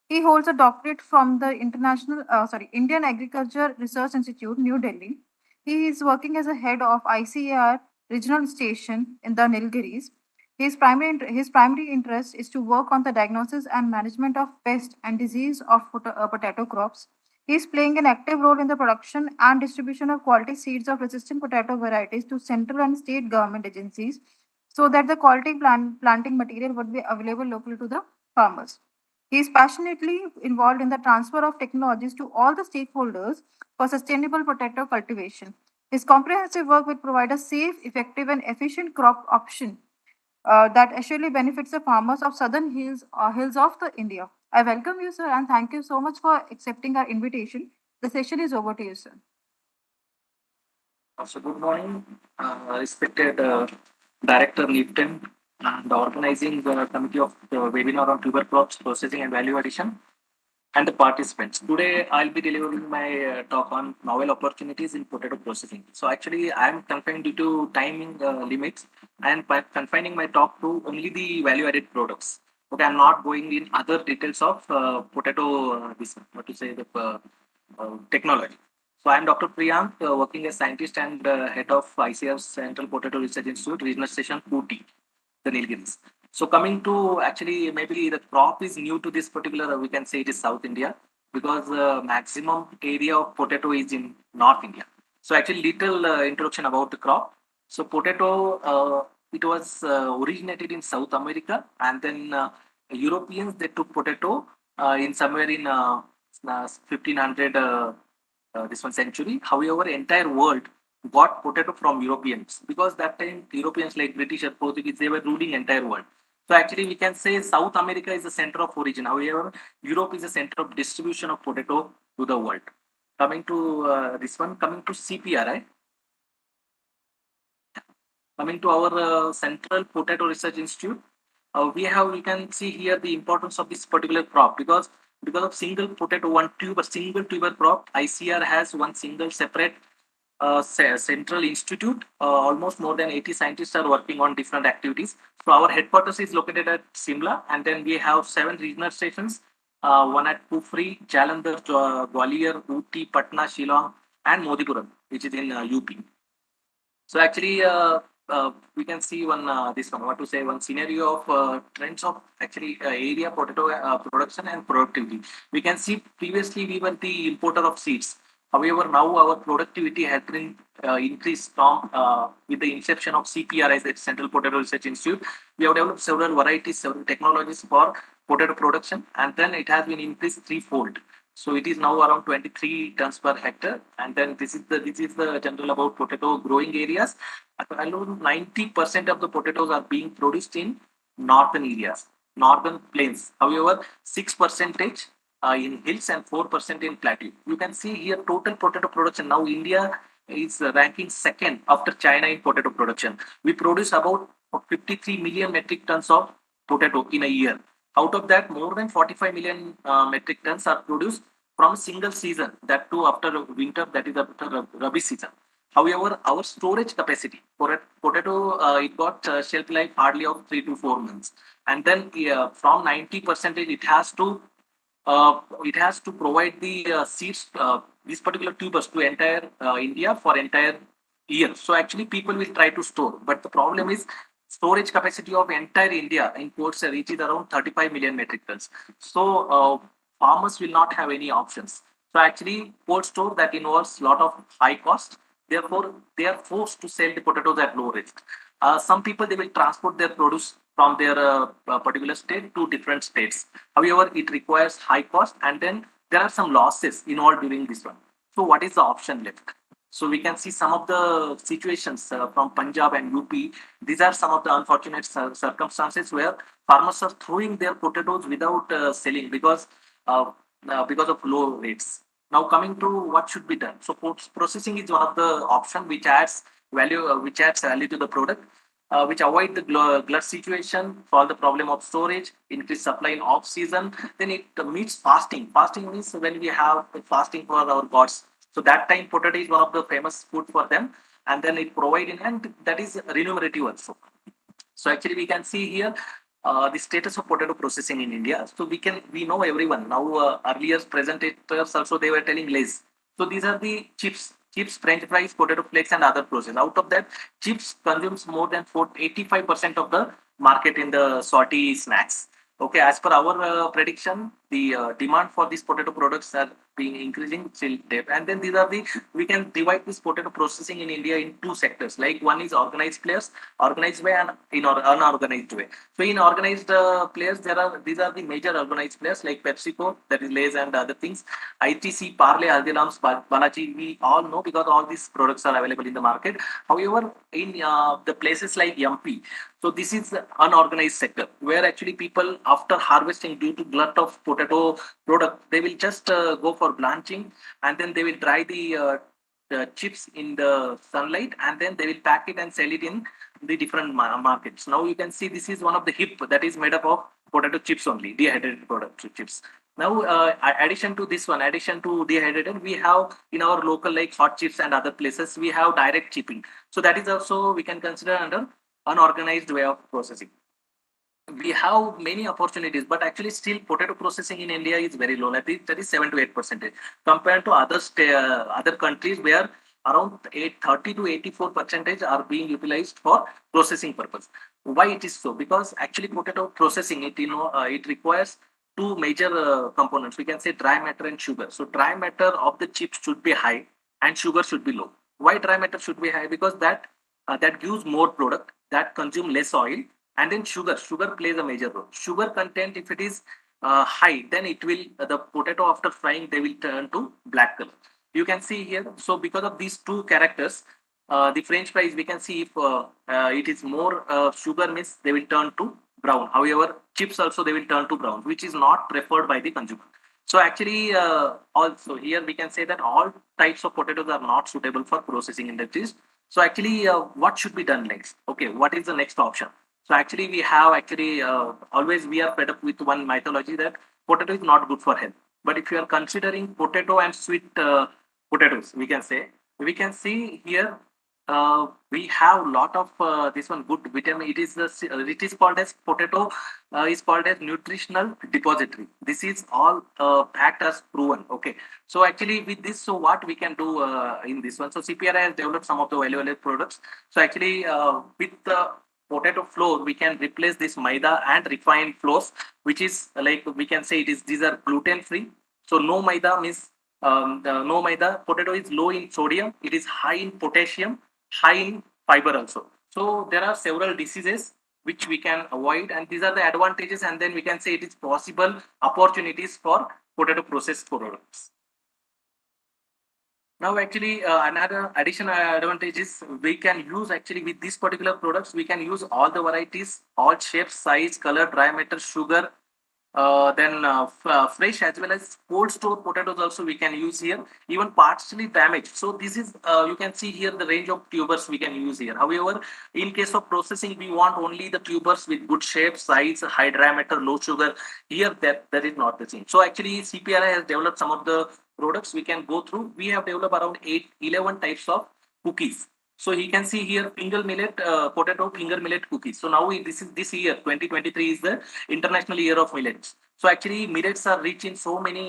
He holds a doctorate from the Indian Agriculture Research Institute, New Delhi. He is working as a head of ICAR regional station in the Nilgiris. His primary interest is to work on the diagnosis and management of pest and disease of potato crops. He is playing an active role in the production and distribution of quality seeds of resistant potato varieties to central and state government agencies so that the quality planting material would be available locally to the farmers. He is passionately involved in the transfer of technologies to all the stakeholders for sustainable potato cultivation. His comprehensive work will provide a safe, effective, and efficient crop option that actually benefits the farmers of southern hills of the India. I welcome you, sir, and thank you so much for accepting our invitation. The session is over to you, sir. So good morning, respected Director Nipton and the organizing committee of the webinar on tuber crops processing and value addition, and the participants. Today, I'll be delivering my talk on novel opportunities in potato processing. So actually, I'm confined due to timing limits, and by confining my talk to only the value-added products. Okay, I'm not going in other details of potato, technology. So I'm Dr. Priyank, working as scientist and head of ICF's Central Potato Research Institute, Regional Station Ooty, the Nilgiris. So coming to actually maybe the crop is new to this particular, we can say it is South India because maximum area of potato is in North India. So actually little introduction about the crop. So potato, it was originated in South America, and then Europeans, they took potato in somewhere in 1500 this one century. However, entire world got potato from Europeans because that time Europeans like British or Portuguese, they were ruling entire world. So actually we can say South America is the center of origin. However, Europe is the center of distribution of potato to the world. Coming to this one, coming to CPRI. Coming to our Central Potato Research Institute, we can see here the importance of this particular crop because of single potato, single tuber crop, ICR has one single separate central institute. Almost more than 80 scientists are working on different activities. So our headquarters is located at Simla, and then we have 7 regional stations, one at Kufri, Jalandhar, Gwalior, Ooty, Patna, Shillong, and Modipuram, which is in UP. So actually, we can see one scenario of trends of actually area potato production and productivity. We can see previously we were the importer of seeds. However, now our productivity has been increased from with the inception of CPRI, the Central Potato Research Institute. We have developed several varieties, several technologies for potato production, and then it has been increased threefold. So it is now around 23 tons per hectare, and then this is the general about potato growing areas. Around 90% of the potatoes are being produced in northern areas, northern plains. However, 6% in hills and 4% in plateau. You can see here total potato production. Now India is ranking second after China in potato production. We produce about 53 million metric tons of potato in a year. Out of that, more than 45 million metric tons are produced from a single season, that too after winter, that is after Rabi season. However, our storage capacity for a potato, it got shelf life hardly of 3 to 4 months. And then from 90%, it has to provide the seeds, these particular tubers to entire India for entire year. So actually people will try to store, but the problem is storage capacity of entire India in cold storage is around 35 million metric tons. So farmers will not have any options. So actually cold store that involves lot of high cost. Therefore, they are forced to sell the potatoes at low risk. Some people they will transport their produce from their particular state to different states. However, it requires high cost, and then there are some losses involved during this one. So, what is the option left? So we can see some of the situations from Punjab and UP. These are some of the unfortunate circumstances where farmers are throwing their potatoes without selling because of low rates. Now coming to what should be done. So processing is one of the option which adds value to the product, which avoid the glut situation, solve the problem of storage, increase supply in off season. Then it meets fasting. Fasting means when we have fasting for our gods. So that time potato is one of the famous food for them, and then it providing, and that is remunerative also. So actually we can see here the status of potato processing in India. So we know everyone now. Earlier presentators also they were telling Lays. So these are the chips, French fries, potato flakes, and other process. Out of that, chips consumes more than 85% of the market in the salty snacks. Okay, as per our prediction, the demand for these potato products are being increasing till date. And then these are the we can divide this potato processing in India in two sectors. Like one is organized players, organized way, and in or unorganized way. So in organized players, these are the major organized players like PepsiCo, that is Lay's and other things. ITC, Parle, Haldiram's, Balaji, we all know because all these products are available in the market. However, in the places like MP, so this is unorganized sector where actually people after harvesting due to glut of potato product, they will just go for blanching, and then they will dry the chips in the sunlight, and then they will pack it and sell it in the different markets. Now you can see this is one of the hip that is made up of potato chips only, dehydrated potato chips. Now, addition to dehydrated, we have in our local like hot chips and other places, we have direct chipping. So that is also we can consider under unorganized way of processing. We have many opportunities, but actually still potato processing in India is very low. That is 7 to 8% compared to other countries where around 30 to 84% are being utilized for processing purpose. Why it is so? Because actually potato processing it requires two major components. We can say dry matter and sugar. So dry matter of the chips should be high and sugar should be low. Why dry matter should be high? Because that gives more product, that consume less oil, and then sugar plays a major role. Sugar content, if it is high, then it will the potato after frying they will turn to black color. You can see here. So because of these two characters, the French fries, we can see if it is more sugar means they will turn to brown. However, chips also they will turn to brown, which is not preferred by the consumer. So actually, also here we can say that all types of potatoes are not suitable for processing industries. So actually, what should be done next? Okay, what is the next option? So actually, we have always we are fed up with one mythology that potato is not good for health. But if you are considering potato and sweet potatoes, we can see here we have lot of this one good vitamin. It is called as potato is called as nutritional depository. This is all fact as proven. Okay, so actually with this, so what we can do in this one? So CPRI has developed some of the value-added products. So actually with the potato flour, we can replace this maida and refined flours, which is like we can say these are gluten free. So no maida means no maida. Potato is low in sodium. It is high in potassium, high in fiber also. So there are several diseases which we can avoid, and these are the advantages. And then we can say it is possible opportunities for potato processed products. Now, actually, another additional advantage is we can use actually with these particular products, we can use all the varieties, all shapes, size, color, dry matter, sugar, fresh as well as cold store potatoes also we can use here, even partially damaged. So this is you can see here the range of tubers we can use here. However, in case of processing, we want only the tubers with good shape, size, high diameter, low sugar. Here that is not the same. So actually CPRI has developed some of the products we can go through. We have developed around 11 types of cookies. So he can see here finger millet, potato finger millet cookies. So now this year 2023 is the International Year of Millets. So actually millets are rich in so many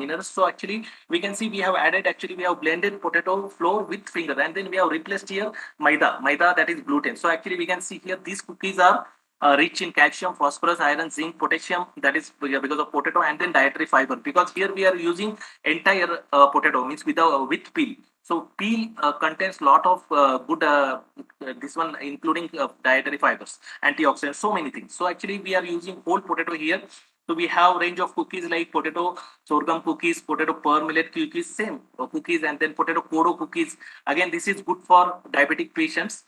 minerals. So actually we can see we have added, actually we have blended potato flour with finger, and then we have replaced here maida that is gluten. So actually we can see here these cookies are rich in calcium, phosphorus, iron, zinc, potassium. That is because of potato, and then dietary fiber. Because here we are using entire potato, means with peel. So peel contains lot of good this one, including dietary fibers, antioxidants, so many things. So actually we are using whole potato here. So we have range of cookies like potato sorghum cookies, potato pearl millet cookies, same cookies, and then potato kodo cookies. Again, this is good for diabetic patients.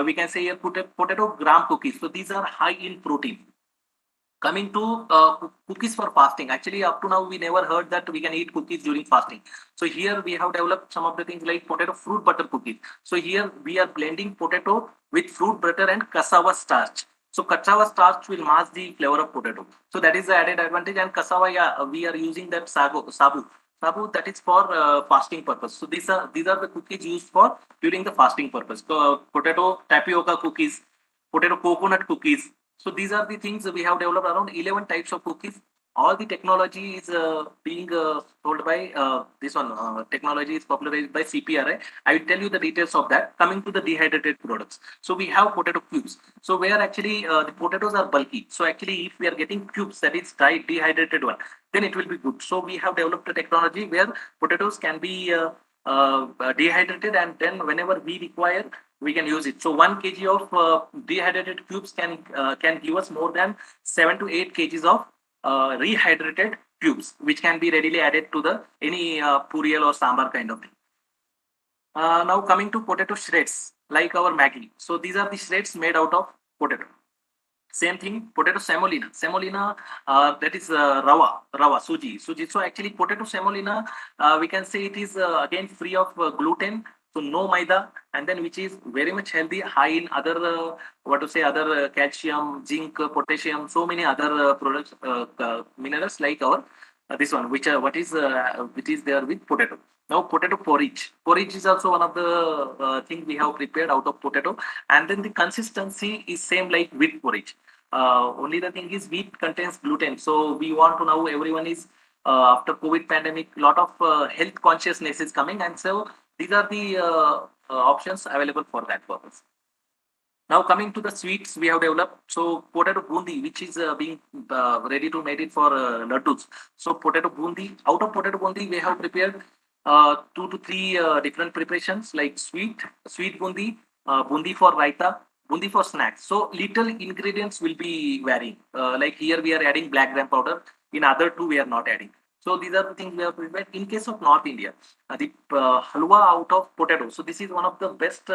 We can say here potato gram cookies. So these are high in protein. Coming to cookies for fasting, actually up to now we never heard that we can eat cookies during fasting. So here we have developed some of the things like potato fruit butter cookies. So here we are blending potato with fruit butter and cassava starch. So cassava starch will mask the flavor of potato. So that is the added advantage. And cassava, yeah, we are using that sabu that is for fasting purpose. So these are the cookies used for during the fasting purpose. So, potato tapioca cookies, potato coconut cookies. So these are the things we have developed around 11 types of cookies. All the technology is being told by this one. Technology is popularized by CPRI. I will tell you the details of that. Coming to the dehydrated products. So we have potato cubes. So where actually the potatoes are bulky. So actually if we are getting cubes, that is dehydrated one, then it will be good. So we have developed a technology where potatoes can be dehydrated, and then whenever we require, we can use it. So 1 kg of dehydrated cubes can give us more than 7 to 8 kgs of rehydrated cubes, which can be readily added to the any puriyal or sambar kind of thing. Now coming to potato shreds, like our Maggi. So these are the shreds made out of potato. Same thing, potato semolina. Semolina, that is rava, suji. So actually, potato semolina, we can say it is again free of gluten, so no maida, and then which is very much healthy, high in other other calcium, zinc, potassium, so many other products, minerals like our this one, which is there with potato. Now potato porridge. Porridge is also one of the thing we have prepared out of potato, and then the consistency is same like wheat porridge. Only the thing is wheat contains gluten, so we want to now everyone is after COVID pandemic, lot of health consciousness is coming, and so these are the options available for that purpose. Now coming to the sweets we have developed, so potato bundi, which is being ready to made it for laddus. So potato bundi, out of potato bundi we have prepared 2 to 3 different preparations like sweet bundi, bundi for raita, bundi for snacks. So little ingredients will be varying. Like here we are adding black gram powder. In other two we are not adding. So these are the things we have prepared. In case of North India, the halwa out of potato. So this is one of the best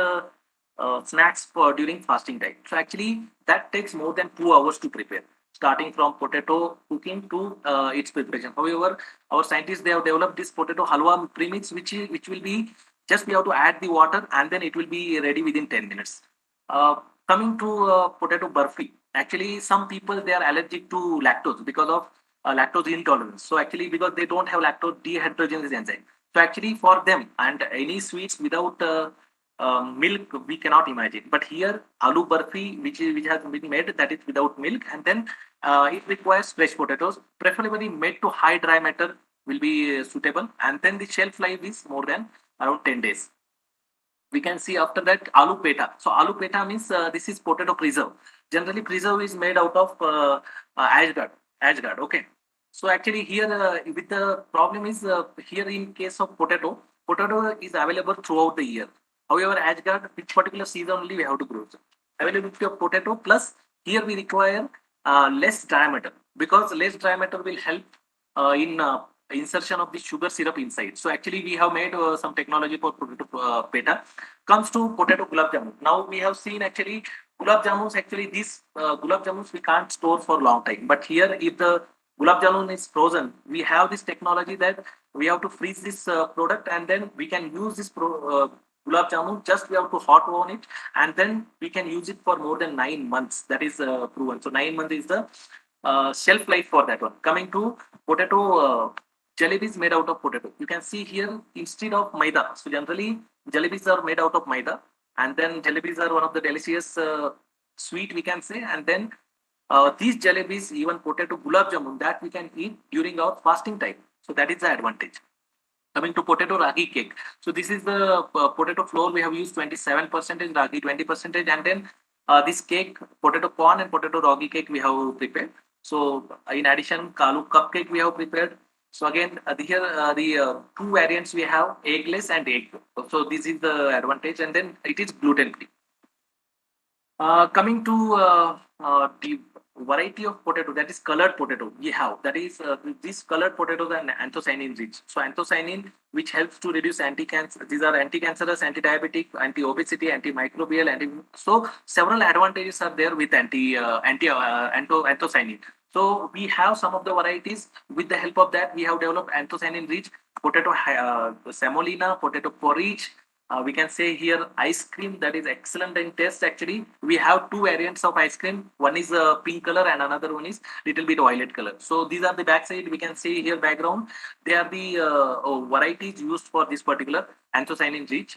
snacks for during fasting time. So actually that takes more than 2 hours to prepare, starting from potato cooking to its preparation. However, our scientists they have developed this potato halwa premix, which will be just we have to add the water and then it will be ready within 10 minutes. Coming to potato burfi, actually some people they are allergic to lactose because of lactose intolerance. So actually because they don't have lactose dehydrogenase enzyme. So actually for them and any sweets without milk we cannot imagine. But here aloo burfi which has been made that is without milk, and then it requires fresh potatoes, preferably made to high dry matter will be suitable, and then the shelf life is more than around 10 days. We can see after that aloo peta. So aloo peta means this is potato preserve. Generally preserve is made out of ashgard. Okay. So actually here with the problem is here in case of potato is available throughout the year. However, ashgard which particular season only we have to grow. So availability of potato plus here we require less diameter, because less diameter will help in insertion of the sugar syrup inside. So actually we have made some technology for potato peta. Comes to potato gulab jamun. Now we have seen actually gulab jamuns, actually these gulab jamuns we can't store for long time. But here if the gulab jamun is frozen, we have this technology that we have to freeze this product, and then we can use this gulab jamun, just we have to hot oven it, and then we can use it for more than 9 months. That is proven. So 9 months is the shelf life for that one. Coming to potato jalebis made out of potato. You can see here instead of maida. So generally jalebis are made out of maida, and then jalebis are one of the delicious sweet we can say, and then these jalebis, even potato gulab jamun, that we can eat during our fasting time. So that is the advantage. Coming to potato ragi cake. So this is the potato flour we have used 27%, ragi 20%, and then this cake, potato corn and potato ragi cake we have prepared. So in addition, kalu cupcake we have prepared. So again, here the two variants we have, eggless and egg. So this is the advantage, and then it is gluten free. Coming to the variety of potato, that is colored potato we have, that is these colored potatoes are anthocyanin rich. So anthocyanin, which helps to reduce anti-cancer, these are anti-cancerous, anti-diabetic, anti-obesity, antimicrobial, so several advantages are there with anthocyanin. So we have some of the varieties. With the help of that, we have developed anthocyanin rich potato semolina, potato porridge. We can say here ice cream that is excellent in taste. Actually, we have two variants of ice cream. One is pink color and another one is little bit violet color. So these are the backside. We can see here background. They are the varieties used for this particular anthocyanin rich.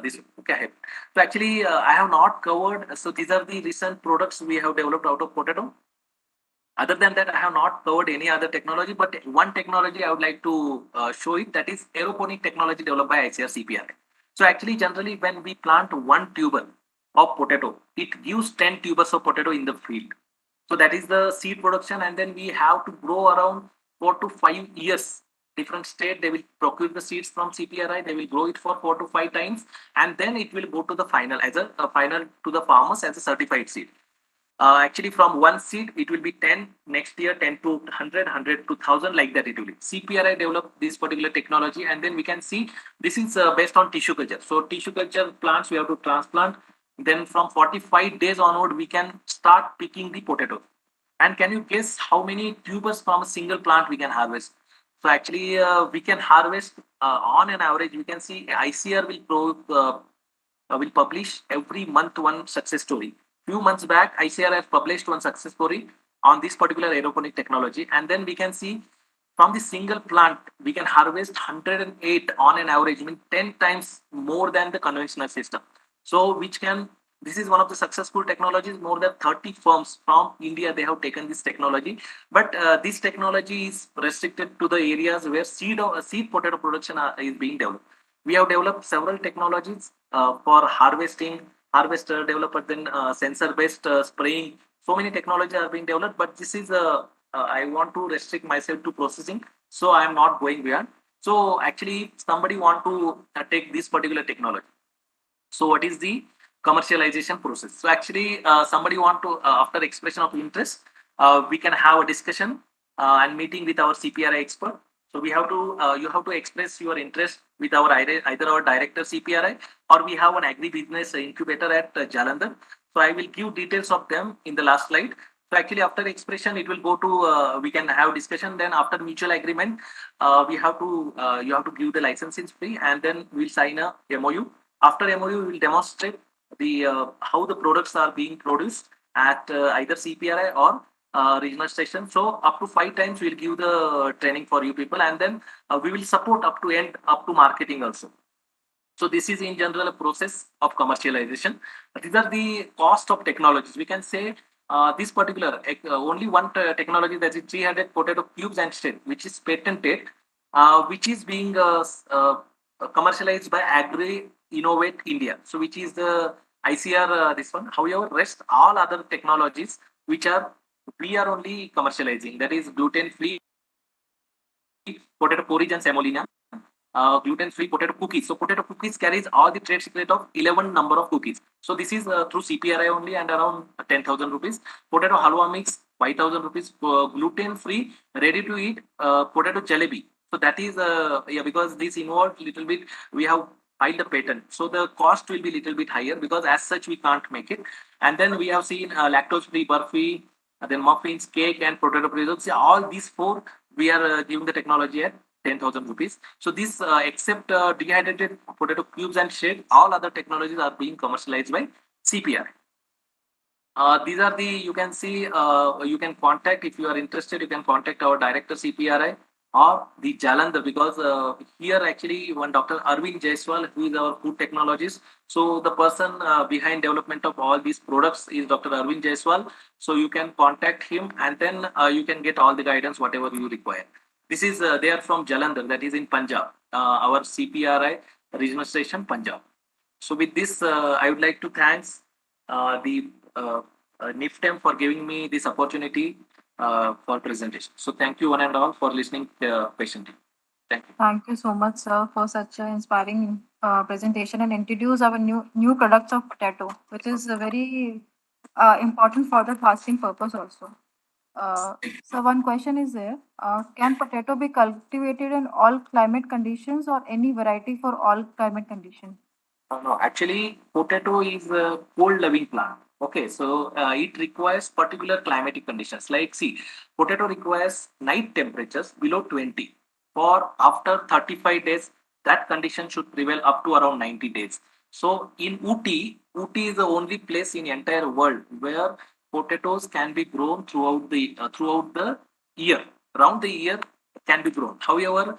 This okay. So actually, I have not covered. So these are the recent products we have developed out of potato. Other than that, I have not covered any other technology, but one technology I would like to show it, that is aeroponic technology developed by ICR CPR. So actually, generally, when we plant one tuber of potato, it gives 10 tubers of potato in the field. So that is the seed production, and then we have to grow around 4 to 5 years. Different state, they will procure the seeds from CPRI, they will grow it for 4 to 5 times, and then it will go to the final as a final to the farmers as a certified seed. Actually, from one seed, it will be 10, next year 10 to 100, 100 to 1000, like that it will be. CPRI developed this particular technology, and then we can see this is based on tissue culture. So tissue culture plants we have to transplant. Then from 45 days onward, we can start picking the potato. And can you guess how many tubers from a single plant we can harvest? So actually, we can harvest on an average. We can see ICR will publish every month one success story. Few months back, ICR has published one success story on this particular aeroponic technology, and then we can see from the single plant we can harvest 108 on an average, I mean 10 times more than the conventional system. So which can, this is one of the successful technologies. More than 30 firms from India, they have taken this technology, but this technology is restricted to the areas where seed potato production is being developed. We have developed several technologies for harvesting, harvester developed, then sensor based spraying. So many technologies are being developed, but this is I want to restrict myself to processing, so I am not going beyond. So actually, somebody want to take this particular technology. So what is the commercialization process? So actually, somebody want to after expression of interest, we can have a discussion and meeting with our CPRI expert. So we have to you have to express your interest with our either our director CPRI, or we have an agri business incubator at Jalandhar. So I will give details of them in the last slide. So actually, after expression, it will go to we can have discussion. Then after mutual agreement, we have to you have to give the licenses free, and then we'll sign a MOU. After MOU, we will demonstrate the how the products are being produced at either CPRI or regional station. So up to 5 times we will give the training for you people, and then we will support up to end up to marketing also. So this is in general a process of commercialization. These are the cost of technologies. We can say this particular only one technology, that is 300 potato cubes and shell, which is patented, which is being commercialized by Agri Innovate India. So which is the ICR this one. However, rest all other technologies which are we are only commercializing, that is gluten free potato porridge and semolina, gluten-free potato cookies. So potato cookies carries all the trade secret of 11 number of cookies. So this is through CPRI only, and around 10,000 rupees. Potato halwa mix 5,000 rupees. Gluten-free ready to eat potato jalebi. So that is yeah, because this involved little bit, we have filed the patent. So the cost will be little bit higher, because as such we can't make it. And then we have seen lactose-free burfi, then muffins, cake, and potato preserves. All these four we are giving the technology at 10,000 rupees. So this except dehydrated potato cubes and shade, all other technologies are being commercialized by CPR. These are the, you can see, you can contact, if you are interested, you can contact our director CPRI, or the Jalandhar, because here actually one Dr. Arvind Jaiswal, who is our food technologist. So the person behind development of all these products is Dr. Arvind Jaiswal. So you can contact him, and then you can get all the guidance whatever you require. This is they are from Jalandhar, that is in Punjab. Our CPRI regional station, Punjab. So with this, I would like to thanks the NIFTEM for giving me this opportunity for presentation. So thank you one and all for listening patiently. Thank you. Thank you so much, sir, for such an inspiring presentation and introduce our new products of potato, which is very important for the fasting purpose also. So one question is there: can potato be cultivated in all climate conditions or any variety for all climate conditions? No, actually, potato is a cold-loving plant. Okay, so it requires particular climatic conditions. Like, see, potato requires night temperatures below 20. For after 35 days, that condition should prevail up to around 90 days. So, in Ooty is the only place in entire world where potatoes can be grown throughout the year. Around the year can be grown. However,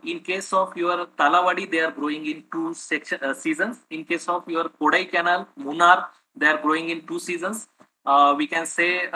in case of your Talavadi, they are growing in seasons. In case of your Kodai Canal, Munnar, they are growing in 2 seasons. We can say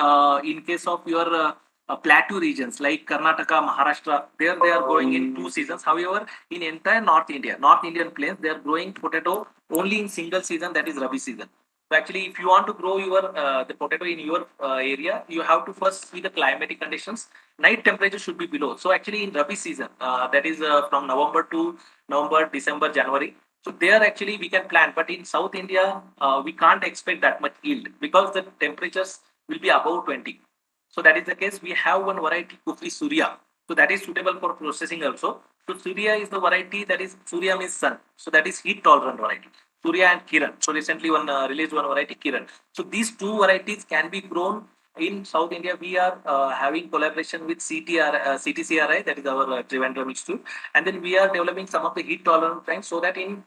in case of your plateau regions like Karnataka, Maharashtra, there they are growing in 2 seasons. However, in entire North India, North Indian plains, they are growing potato only in single season, that is Rabi season. So actually, if you want to grow your the potato in your area, you have to first see the climatic conditions. Night temperature should be below. So actually, in Rabi season, that is from November, December, January. So there actually we can plant, but in South India, we can't expect that much yield because the temperatures will be above 20. So that is the case. We have one variety, Kufri Surya. So that is suitable for processing also. So Surya is the variety that is Surya means sun. So that is heat tolerant variety. Surya and Kiran. So recently one released one variety Kiran. So these two varieties can be grown in South India. We are having collaboration with CTCRI, that is our Trivandrum Institute, and then we are developing some of the heat tolerant plants so that in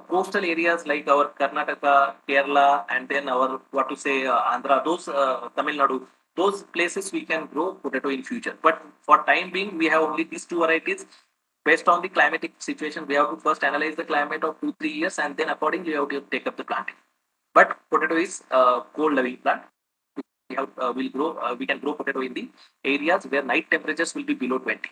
coastal areas like our Karnataka, Kerala, and then our what to say Andhra, those Tamil Nadu, those places we can grow potato in future. But for time being, we have only these two varieties. Based on the climatic situation, we have to first analyze the climate of 2-3 years, and then accordingly we have to take up the planting. But potato is a cold-loving plant. We can grow potato in the areas where night temperatures will be below 20.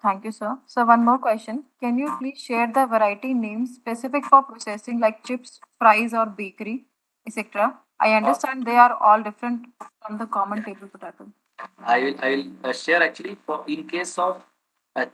Thank you, sir. So one more question. Can you please share the variety names specific for processing like chips, fries, or bakery, etc.? I understand they are all different from the common table potato. I will share actually for in case of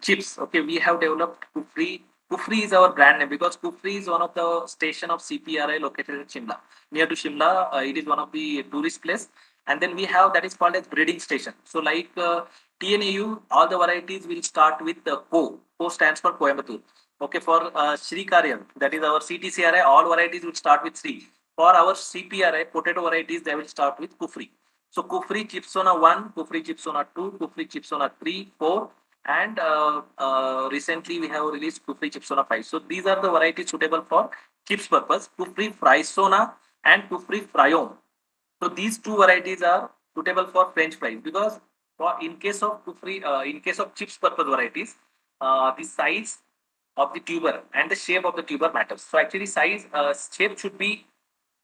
chips. Okay, we have developed Kufri. Kufri is our brand name because Kufri is one of the station of CPRI located in Shimla, near to Shimla. It is one of the tourist place, and then we have that is called as breeding station. So like TNAU, all the varieties will start with Co. Co stands for Coimbatore. Okay, for Sri Karyam, that is our CTCRI, all varieties will start with Sri. For our CPRI potato varieties, they will start with Kufri. So Kufri Chipsona 1, Kufri Chipsona 2, Kufri Chipsona 3, 4, and recently we have released Kufri Chipsona 5. So these are the varieties suitable for chips purpose, Kufri Frysona and Kufri Fryom. So these two varieties are suitable for French fries because for in case of Kufri, in case of chips purpose varieties, the size of the tuber and the shape of the tuber matters. So actually shape should be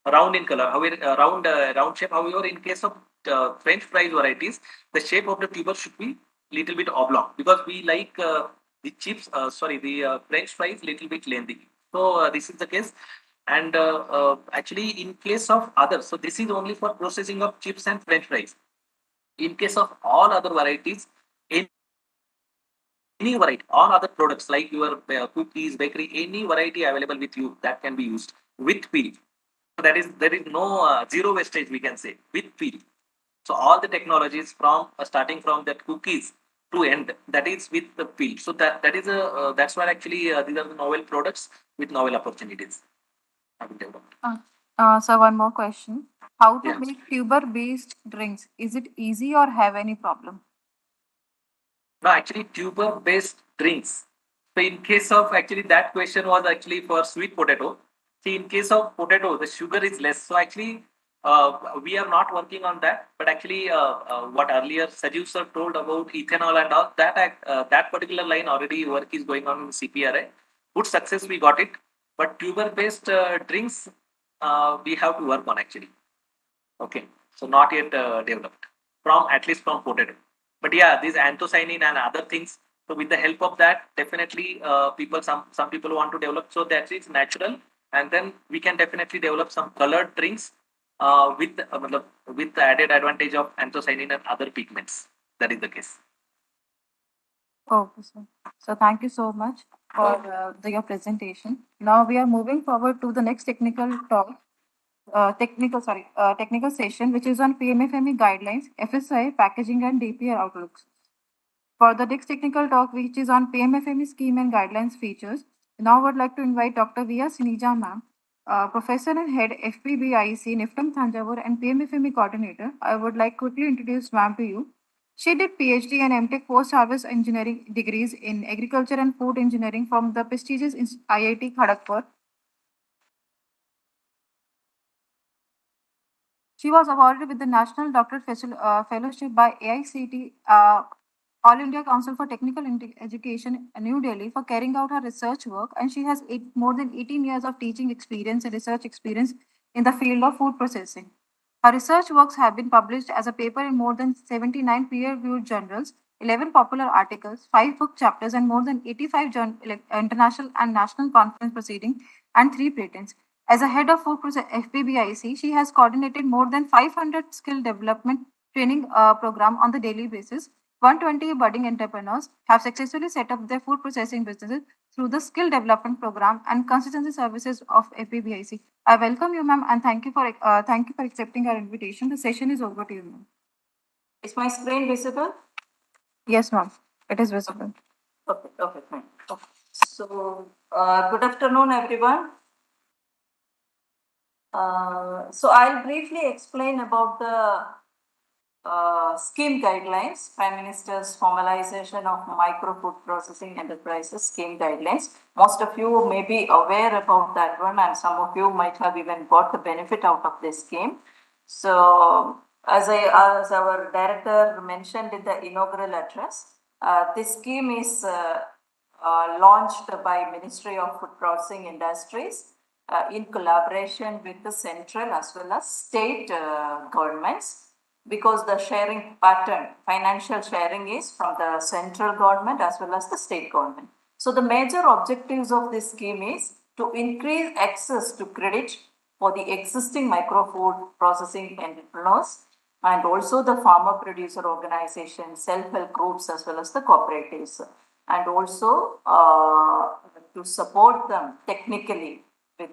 round in color, however, round shape. However, in case of French fries varieties, the shape of the tuber should be little bit oblong because we like the French fries little bit lengthy. So this is the case. And actually, in case of others, so this is only for processing of chips and French fries. In case of all other varieties, any variety, all other products like your cookies, bakery, any variety available with you that can be used with peel. So there is no zero wastage, we can say, with peel. So all the technologies from starting from that cookies to end, that is with the peel. So that's why actually these are the novel products with novel opportunities. So one more question. How to Yeah. make tuber-based drinks? Is it easy or have any problem? No, actually tuber based drinks. So in case of actually that question was actually for sweet potato. See, in case of potato, the sugar is less. So actually we are not working on that, but actually, what earlier Sajeev sir told about ethanol and all that particular line already work is going on in CPRI. Good success we got it, but tuber-based drinks we have to work on actually. Okay, so not yet developed from at least from potato. But yeah, these anthocyanin and other things. So with the help of that, definitely some people want to develop. So that is natural, and then we can definitely develop some colored drinks with the added advantage of anthocyanin and other pigments. That is the case. Okay, sir. So thank you so much for your presentation. Now we are moving forward to the next technical session, which is on PMFME guidelines, FSI, packaging, and DPR outlooks. For the next technical talk, which is on PMFME scheme and guidelines features, now I would like to invite Dr. Via Sinija ma'am, Professor and Head FPBIC, Niftam Thanjavur, and PMFME Coordinator. I would like quickly introduce ma'am to you. She did PhD and MTech post-harvest engineering degrees in agriculture and food engineering from the prestigious IIT Kharagpur. She was awarded with the National Doctorate Fellowship by AICT, All India Council for Technical Education, New Delhi, for carrying out her research work, and she has more than 18 years of teaching experience and research experience in the field of food processing. Her research works have been published as a paper in more than 79 peer-reviewed journals, 11 popular articles, 5 book chapters, and more than 85 international and national conference proceedings, and 3 patents. As a head of food FPBIC, she has coordinated more than 500 skill development training program on the daily basis. 120 budding entrepreneurs have successfully set up their food processing businesses through the skill development program and consistency services of FPBIC. I welcome you, ma'am, and thank you for accepting our invitation. The session is over to you, ma'am. Is my screen visible? Yes, ma'am. It is visible. Okay, fine. Okay. So, good afternoon, everyone. So I'll briefly explain about the scheme guidelines, Prime Minister's formalization of micro food processing enterprises scheme guidelines. Most of you may be aware about that one, and some of you might have even got the benefit out of this scheme. So, as our director mentioned in the inaugural address, this scheme is launched by Ministry of Food Processing Industries in collaboration with the central as well as state governments, because the sharing pattern, financial sharing, is from the central government as well as the state government. So the major objectives of this scheme is to increase access to credit for the existing micro food processing entrepreneurs and also the farmer producer organizations, self-help groups as well as the cooperatives, and also to support them technically with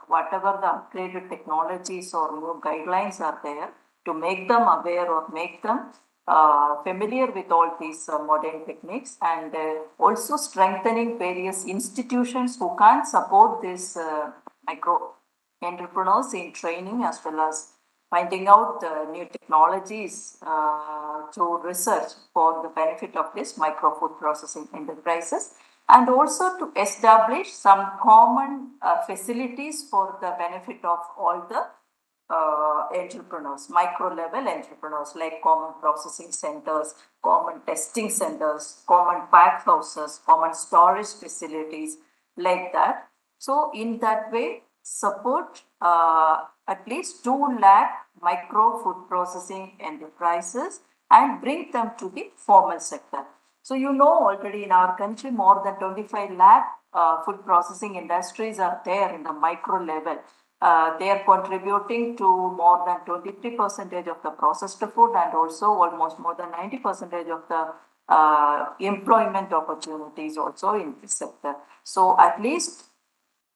whatever the upgraded technologies or new guidelines are there, to make them aware or make them familiar with all these modern techniques, and also strengthening various institutions who can support these micro entrepreneurs in training as well as finding out new technologies to research for the benefit of this micro food processing enterprises, and also to establish some common facilities for the benefit of all the entrepreneurs, micro level entrepreneurs, like common processing centers, common testing centers, common pack houses, common storage facilities, like that. So in that way, support at least 2 lakh micro food processing enterprises and bring them to the formal sector. So you know already in our country more than 25 lakh food processing industries are there in the micro level. They are contributing to more than 23% of the processed food and also almost more than 90% of the employment opportunities also in this sector. So at least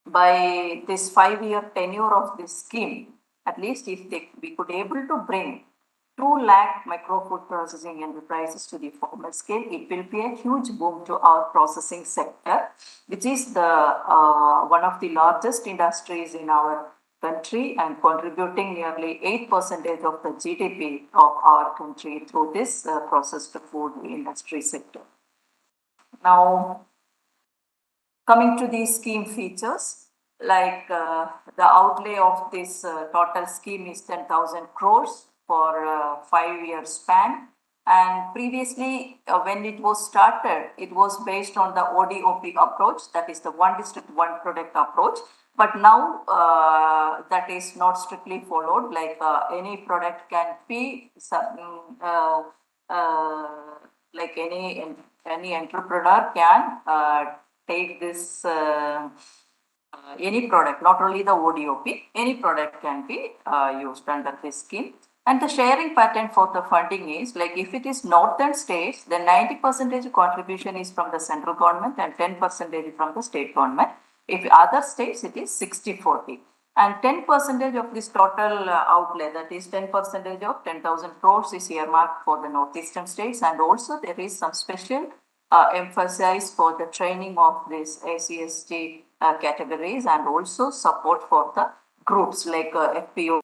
by this 5-year tenure of this scheme, at least if we could able to bring 2 lakh micro food processing enterprises to the formal scale, it will be a huge boom to our processing sector, which is the one of the largest industries in our country and contributing nearly 8% of the GDP of our country through this processed food industry sector. Now, coming to these scheme features, the outlay of this total scheme is 10,000 crores for 5 year span. And previously, when it was started, it was based on the ODOP approach, that is the one district, one product approach. But now that is not strictly followed, any product can be, like any entrepreneur can take this any product, not only the ODOP, any product can be used under this scheme. And the sharing pattern for the funding is like if it is northern states, then 90% contribution is from the central government and 10% from the state government. If other states, it is 60-40. And 10% of this total outlay, that is 10% of 10,000 crores is earmarked for the northeastern states. And also there is some special emphasis for the training of these ACST categories and also support for the groups like FPO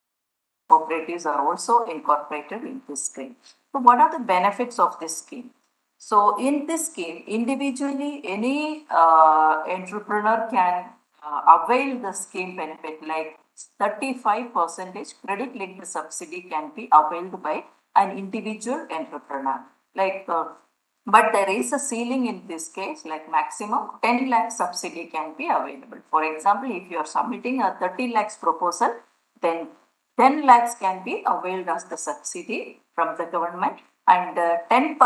cooperatives are also incorporated in this scheme. So what are the benefits of this scheme? So in this scheme, individually, any entrepreneur can avail the scheme benefit, like 35% credit linked subsidy can be availed by an individual entrepreneur. But there is a ceiling in this case, like maximum 10 lakh subsidy can be available. For example, if you are submitting a 30 lakhs proposal, then 10 lakhs can be availed as the subsidy from the government, and 10%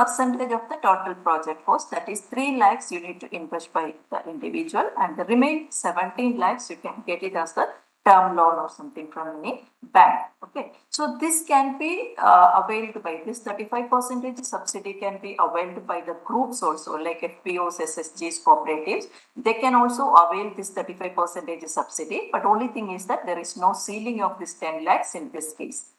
of the total project cost, that is 3 lakhs you need to invest by the individual, and the remaining 17 lakhs you can get it as the term loan or something from any bank. Okay, so this can be availed by this 35% subsidy can be availed by the groups also, like FPOs, SSGs, cooperatives. They can also avail this 35% subsidy, but only thing is that there is no ceiling of this 10 lakhs in this case.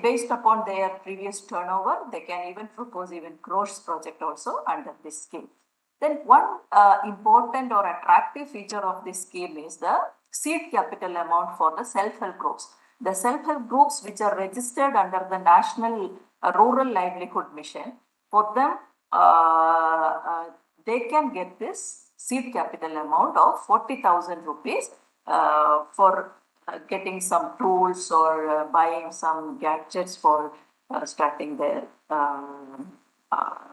Based upon their previous turnover, they can even propose even crores project also under this scheme. Then one important or attractive feature of this scheme is the seed capital amount for the self-help groups. The self-help groups which are registered under the National Rural Livelihood Mission, for them, they can get this seed capital amount of 40,000 rupees for getting some tools or buying some gadgets for starting their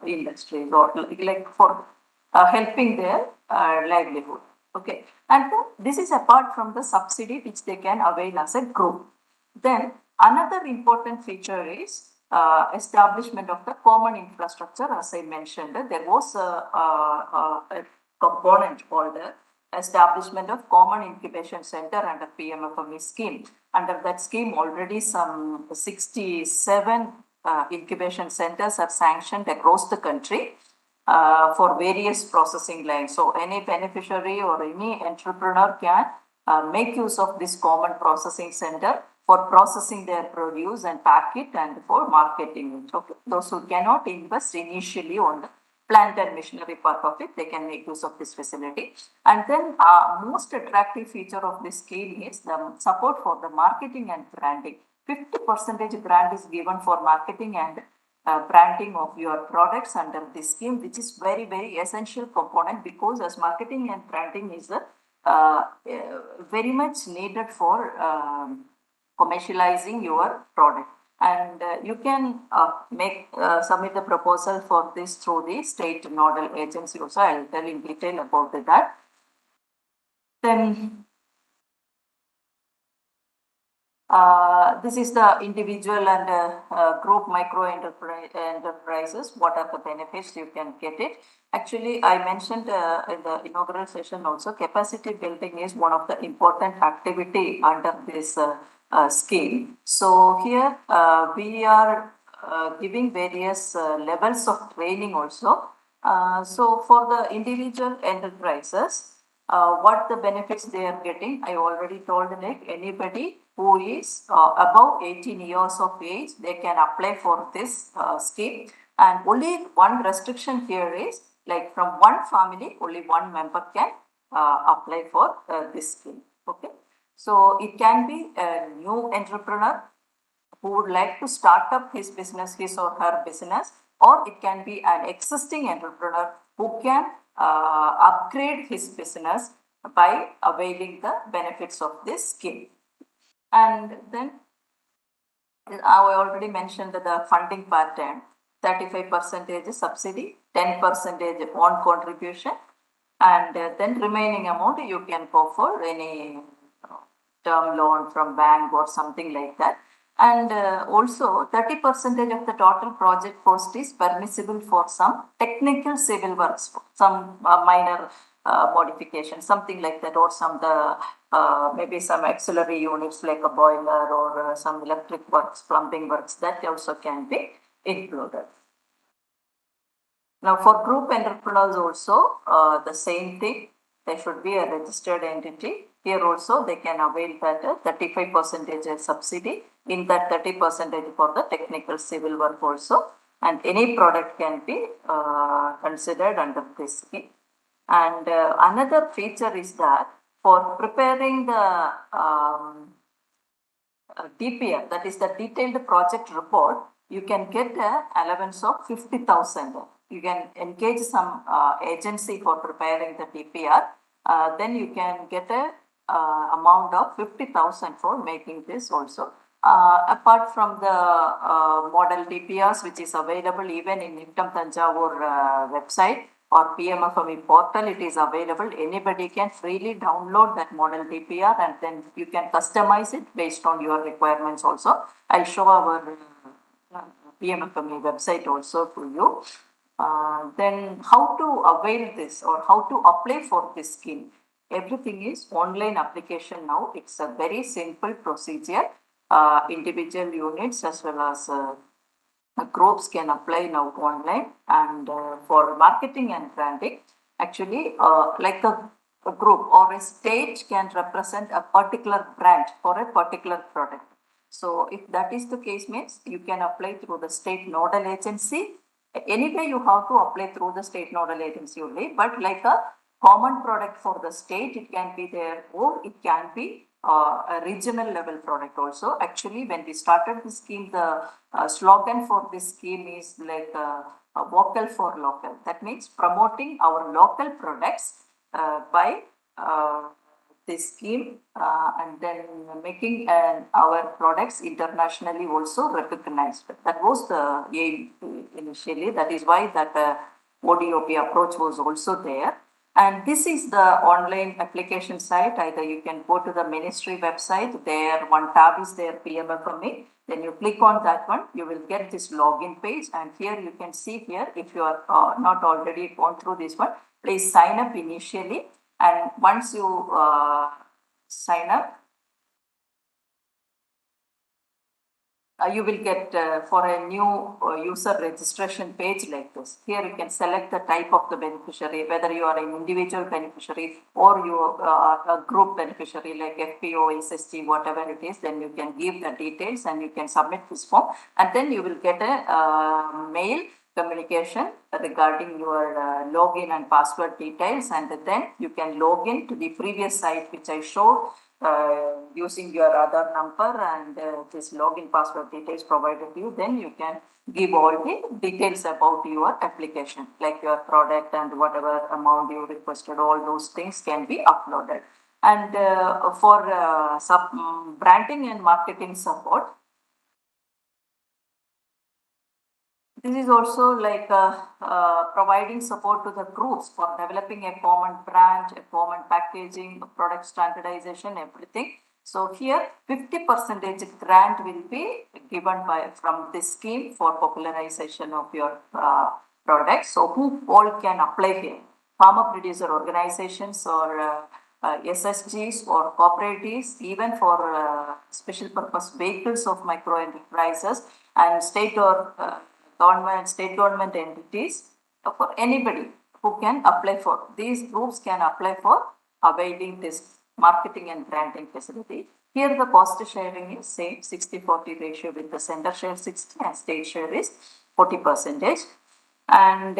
industries, or like for helping their livelihood. Okay, and this is apart from the subsidy which they can avail as a group. Then another important feature is establishment of the common infrastructure. As I mentioned, there was a component called the establishment of common incubation center under PMFME scheme. Under that scheme, already some 67 incubation centers are sanctioned across the country for various processing lines. So any beneficiary or any entrepreneur can make use of this common processing center for processing their produce and pack it and for marketing it. Okay. Those who cannot invest initially on the plant and machinery part of it, they can make use of this facility. And then most attractive feature of this scheme is the support for the marketing and branding. 50% grant is given for marketing and branding of your products under this scheme, which is very, very essential component, because as marketing and branding is very much needed for commercializing your product. And you can submit the proposal for this through the state nodal agency also. I will tell in detail about that. Then this is the individual and group micro enterprises. What are the benefits you can get it? Actually, I mentioned in the inaugural session also, capacity building is one of the important activity under this scheme. So here we are giving various levels of training also. So for the individual enterprises, what the benefits they are getting, I already told, like anybody who is above 18 years of age, they can apply for this scheme. And only one restriction here is, like from one family, only one member can apply for this scheme. Okay. So it can be a new entrepreneur who would like to start up his business, his or her business, or it can be an existing entrepreneur who can upgrade his business by availing the benefits of this scheme. And then I already mentioned the funding pattern, 35% subsidy, 10% on contribution, and then remaining amount you can go for any term loan from bank or something like that. And also 30% of the total project cost is permissible for some technical civil works, some minor modification, something like that, or some maybe some auxiliary units like a boiler or some electric works, plumbing works, that also can be included. Now for group entrepreneurs also the same thing, there should be a registered entity. Here also they can avail that 35% subsidy, in that 30% for the technical civil work also, and any product can be considered under this scheme. And another feature is that for preparing the DPR, that is the detailed project report, you can get an allowance of 50,000. You can engage some agency for preparing the DPR. Then you can get a amount of 50,000 for making this also. Apart from the model DPRs, which is available even in Niftam Tanjavur website or PMFME portal, it is available. Anybody can freely download that model DPR and then you can customize it based on your requirements also. I'll show our PMFME website also to you. Then how to avail this or how to apply for this scheme? Everything is online application now. It's a very simple procedure. Individual units as well as groups can apply now online. And for marketing and branding, actually like a group or a state can represent a particular brand for a particular product. So if that is the case, means you can apply through the state nodal agency. Anyway, you have to apply through the state nodal agency only, but like a common product for the state, it can be there, or it can be a regional level product also. Actually, when we started the scheme, the slogan for this scheme is like vocal for local. That means promoting our local products by this scheme and then making our products internationally also recognized. That was the aim initially. That is why that ODOP approach was also there. And this is the online application site. Either you can go to the ministry website, there one tab is there, PMFME. Then you click on that one, you will get this login page. And here you can see here, if you are not already gone through this one, please sign up initially. And once you sign up, you will get for a new user registration page like this. Here you can select the type of the beneficiary, whether you are an individual beneficiary or you are a group beneficiary like FPO, SST, whatever it is. Then you can give the details and you can submit this form, and then you will get a mail communication regarding your login and password details, and then you can log in to the previous site which I showed using your Aadhaar number and this login password details provided you. Then you can give all the details about your application, like your product and whatever amount you requested, all those things can be uploaded. And for branding and marketing support, this is also like providing support to the groups for developing a common brand, a common packaging, product standardization, everything. So here 50% grant will be given from this scheme for popularization of your products. So who all can apply here? Farmer producer organizations or SSGs or cooperatives, even for special purpose vehicles of micro enterprises and state or state government entities, for anybody who can apply for. These groups can apply for availing this marketing and branding facility. Here the cost sharing is same 60-40 ratio, with the center share 60 and state share is 40%. And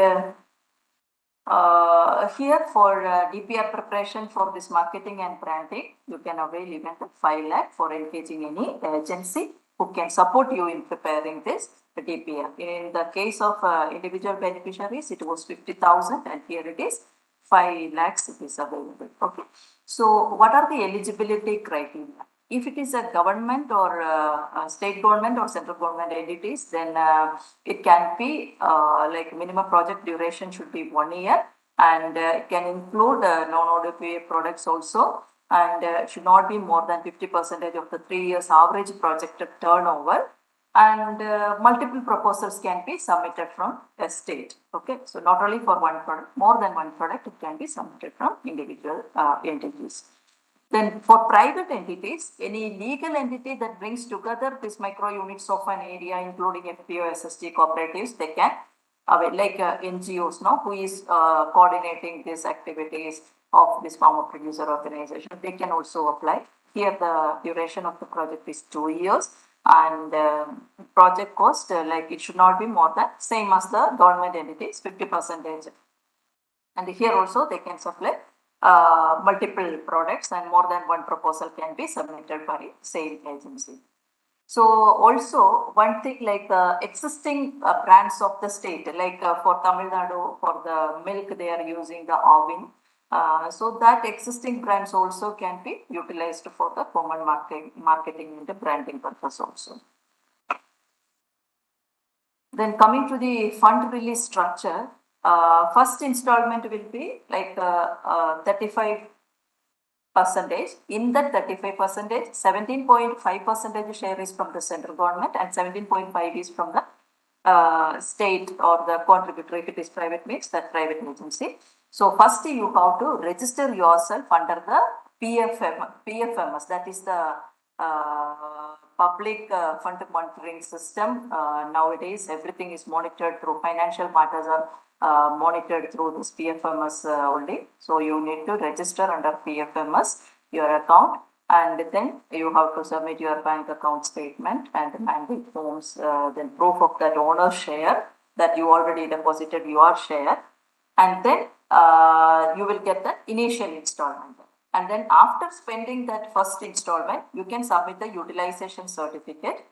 here for DPR preparation for this marketing and branding, you can avail even the 5 lakh for engaging any agency who can support you in preparing this DPR. In the case of individual beneficiaries, it was 50,000 and here it is 5 lakhs it is available. Okay. So what are the eligibility criteria? If it is a government or state government or central government entities, then it can be like minimum project duration should be 1 year, and it can include non-ODPA products also, and should not be more than 50% of the 3 years average projected turnover, and multiple proposals can be submitted from a state. Okay, so not only for one product, more than one product, it can be submitted from individual entities. Then for private entities, any legal entity that brings together these micro units of an area, including FPO, SSG cooperatives, they can, like NGOs now, who is coordinating these activities of this farmer producer organization, they can also apply. Here the duration of the project is 2 years, and project cost, like it should not be more than same as the government entities, 50%. And here also they can supply multiple products, and more than one proposal can be submitted by same agency. So also one thing, like existing brands of the state, like for Tamil Nadu, for the milk they are using the Avin. So that existing brands also can be utilized for the common marketing and the branding purpose also. Then coming to the fund release structure, first installment will be like 35%. In that 35%, 17.5% share is from the central government and 17.5% is from the state or the contributor. If it is private means that private agency. So first you have to register yourself under the PFMS, that is the public fund monitoring system. Nowadays everything is monitored through financial matters are monitored through this PFMS only. So you need to register under PFMS your account, and then you have to submit your bank account statement and mandate forms, then proof of that owner share that you already deposited your share, and then you will get the initial installment. And then after spending that first installment, you can submit the utilization certificate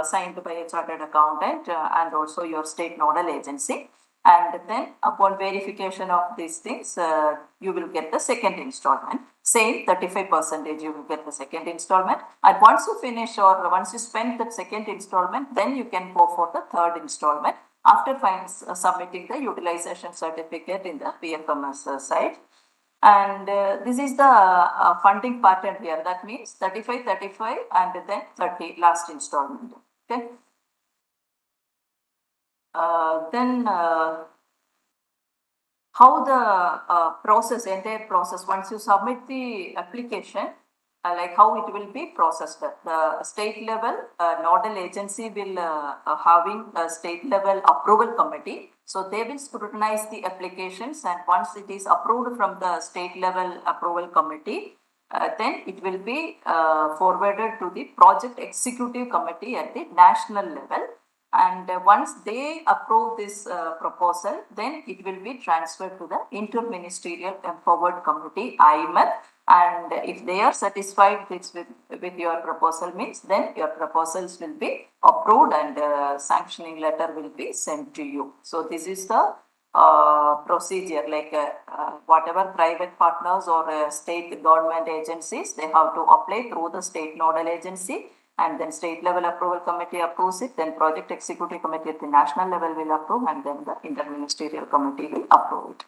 signed by a chartered accountant and also your state nodal agency. And then upon verification of these things, you will get the second installment. Same 35% you will get the second installment. And once you finish or once you spend that second installment, then you can go for the third installment after submitting the utilization certificate in the PFMS site. And this is the funding pattern here. That means 35, 35 and then 30 last installment. Okay. Then how the process, entire process, once you submit the application, like how it will be processed. The state level nodal agency will having a state level approval committee. So they will scrutinize the applications, and once it is approved from the state level approval committee, then it will be forwarded to the project executive committee at the national level. And once they approve this proposal, then it will be transferred to the interministerial empowered committee, IMET. And if they are satisfied with your proposal means, then your proposals will be approved and sanctioning letter will be sent to you. So this is the procedure, like whatever private partners or state government agencies, they have to apply through the state nodal agency, and then state level approval committee approves it, then project executive committee at the national level will approve, and then the interministerial committee will approve it.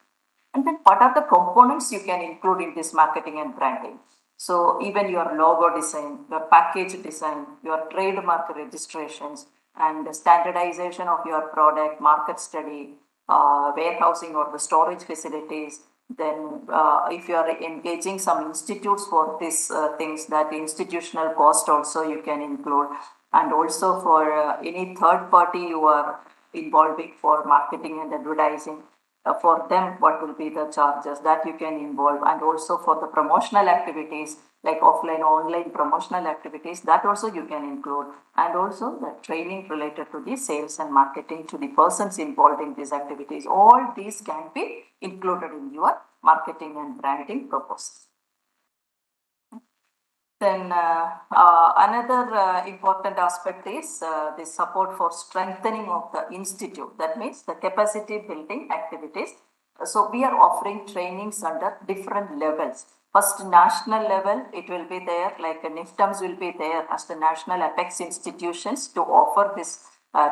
And then what are the components you can include in this marketing and branding? So even your logo design, your package design, your trademark registrations, and the standardization of your product, market study, warehousing or the storage facilities. Then if you are engaging some institutes for these things, that institutional cost also you can include. And also for any third party you are involving for marketing and advertising, for them what will be the charges that you can involve. And also for the promotional activities like offline or online promotional activities, that also you can include. And also the training related to the sales and marketing to the persons involved in these activities. All these can be included in your marketing and branding proposal. Then another important aspect is the support for strengthening of the institute. That means the capacity building activities. So we are offering trainings under different levels. First, national level, it will be there, like NIFTAMs will be there as the national apex institutions to offer this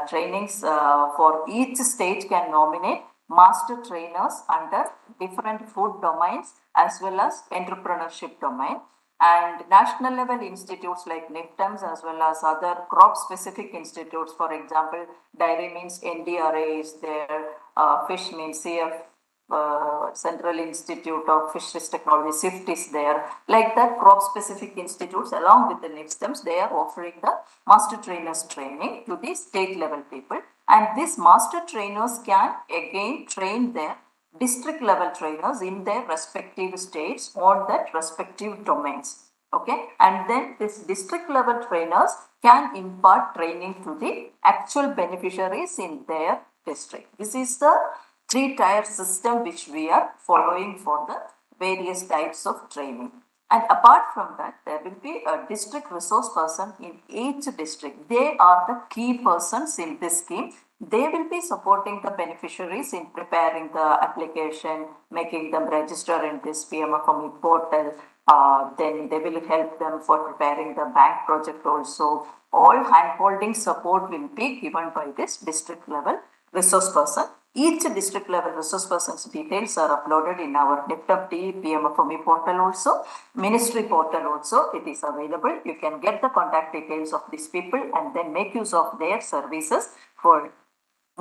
trainings for each state can nominate master trainers under different food domains as well as entrepreneurship domain. And national level institutes like NIFTAMs as well as other crop specific institutes, for example, dairy means NDRA is there, fish means CF, Central Institute of Fisheries Technology, SIFT is there. Like that, crop specific institutes along with the NIFTAMs, they are offering the master trainers training to the state level people. And these master trainers can again train their district level trainers in their respective states on that respective domains. Okay, and then this district level trainers can impart training to the actual beneficiaries in their district. This is the three-tier system which we are following for the various types of training. And apart from that, there will be a district resource person in each district. They are the key persons in this scheme. They will be supporting the beneficiaries in preparing the application, making them register in this PMFME portal. Then they will help them for preparing the bank project also. All hand-holding support will be given by this district level resource person. Each district level resource person's details are uploaded in our NIFTAM PMFME portal also, ministry portal also, it is available. You can get the contact details of these people and then make use of their services for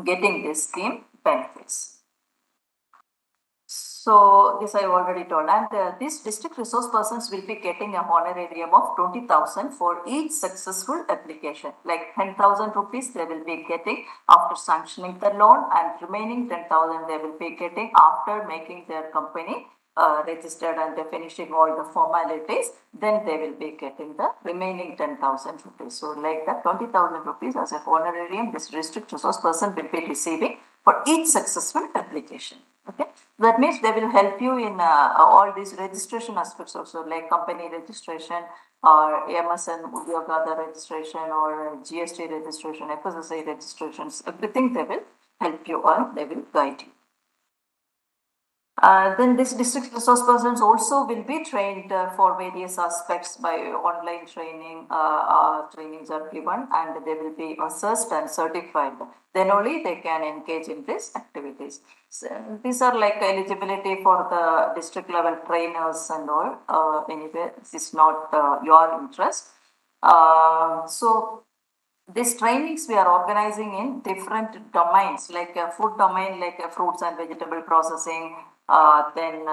getting this scheme benefits. So this I already told, and these district resource persons will be getting a honorarium of 20,000 for each successful application. Like 10,000 rupees they will be getting after sanctioning the loan, and remaining 10,000 they will be getting after making their company registered and finishing all the formalities. Then they will be getting the remaining 10,000 rupees. So like that, 20,000 rupees as a honorarium this district resource person will be receiving for each successful application. Okay, that means they will help you in all these registration aspects also, like company registration or MSN Udyogada registration or GST registration, FSSI registrations, everything they will help you on, they will guide you. Then this district resource persons also will be trained for various aspects by online training. Trainings are given and they will be assessed and certified. Then only they can engage in these activities. So these are like eligibility for the district level trainers and all. Anyway, this is not your interest. So these trainings we are organizing in different domains, like a food domain, like fruits and vegetable processing, then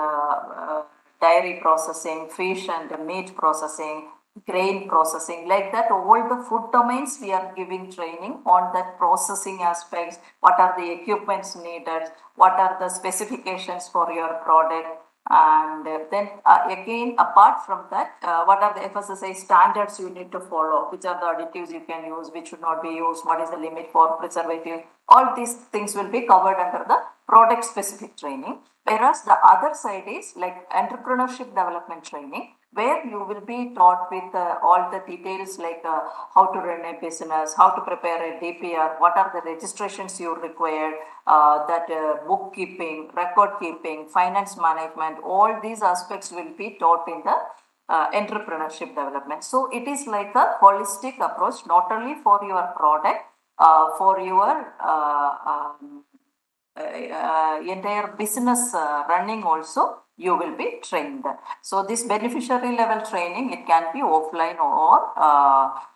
dairy processing, fish and meat processing, grain processing, like that. All the food domains we are giving training on that processing aspects. What are the equipments needed? What are the specifications for your product? And then again, apart from that, what are the FSSAI standards you need to follow? Which are the additives you can use, which should not be used? What is the limit for preservative? All these things will be covered under the product specific training. Whereas the other side is like entrepreneurship development training, where you will be taught with all the details like how to run a business, how to prepare a DPR, what are the registrations you require, that bookkeeping, record keeping, finance management, all these aspects will be taught in the entrepreneurship development. So it is like a holistic approach, not only for your product, for your entire business running also you will be trained. So this beneficiary level training, it can be offline or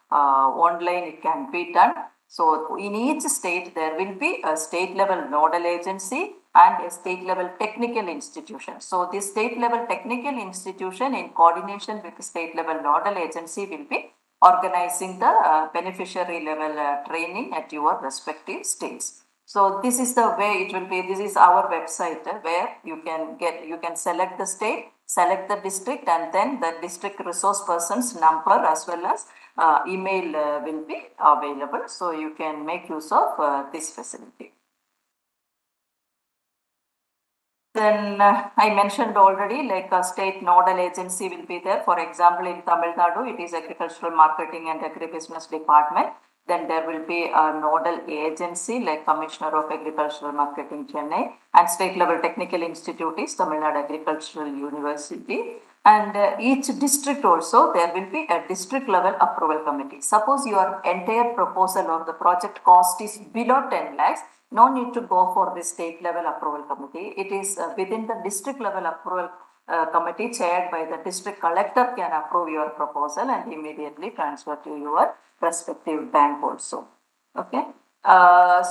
online, it can be done. So in each state there will be a state level nodal agency and a state level technical institution. So this state level technical institution in coordination with the state level nodal agency will be organizing the beneficiary level training at your respective states. So this is the way it will be. This is our website where you can select the state, select the district, and then the district resource person's number as well as email will be available. So you can make use of this facility. Then I mentioned already, like a state nodal agency will be there. For example, in Tamil Nadu, it is Agricultural Marketing and Agribusiness Department. Then there will be a nodal agency like Commissioner of Agricultural Marketing Chennai, and state level technical institute is Tamil Nadu Agricultural University. And each district also there will be a district level approval committee. Suppose your entire proposal or the project cost is below 10 lakhs, no need to go for the state level approval committee. It is within the district level approval committee chaired by the district collector can approve your proposal and immediately transfer to your respective bank also. Okay.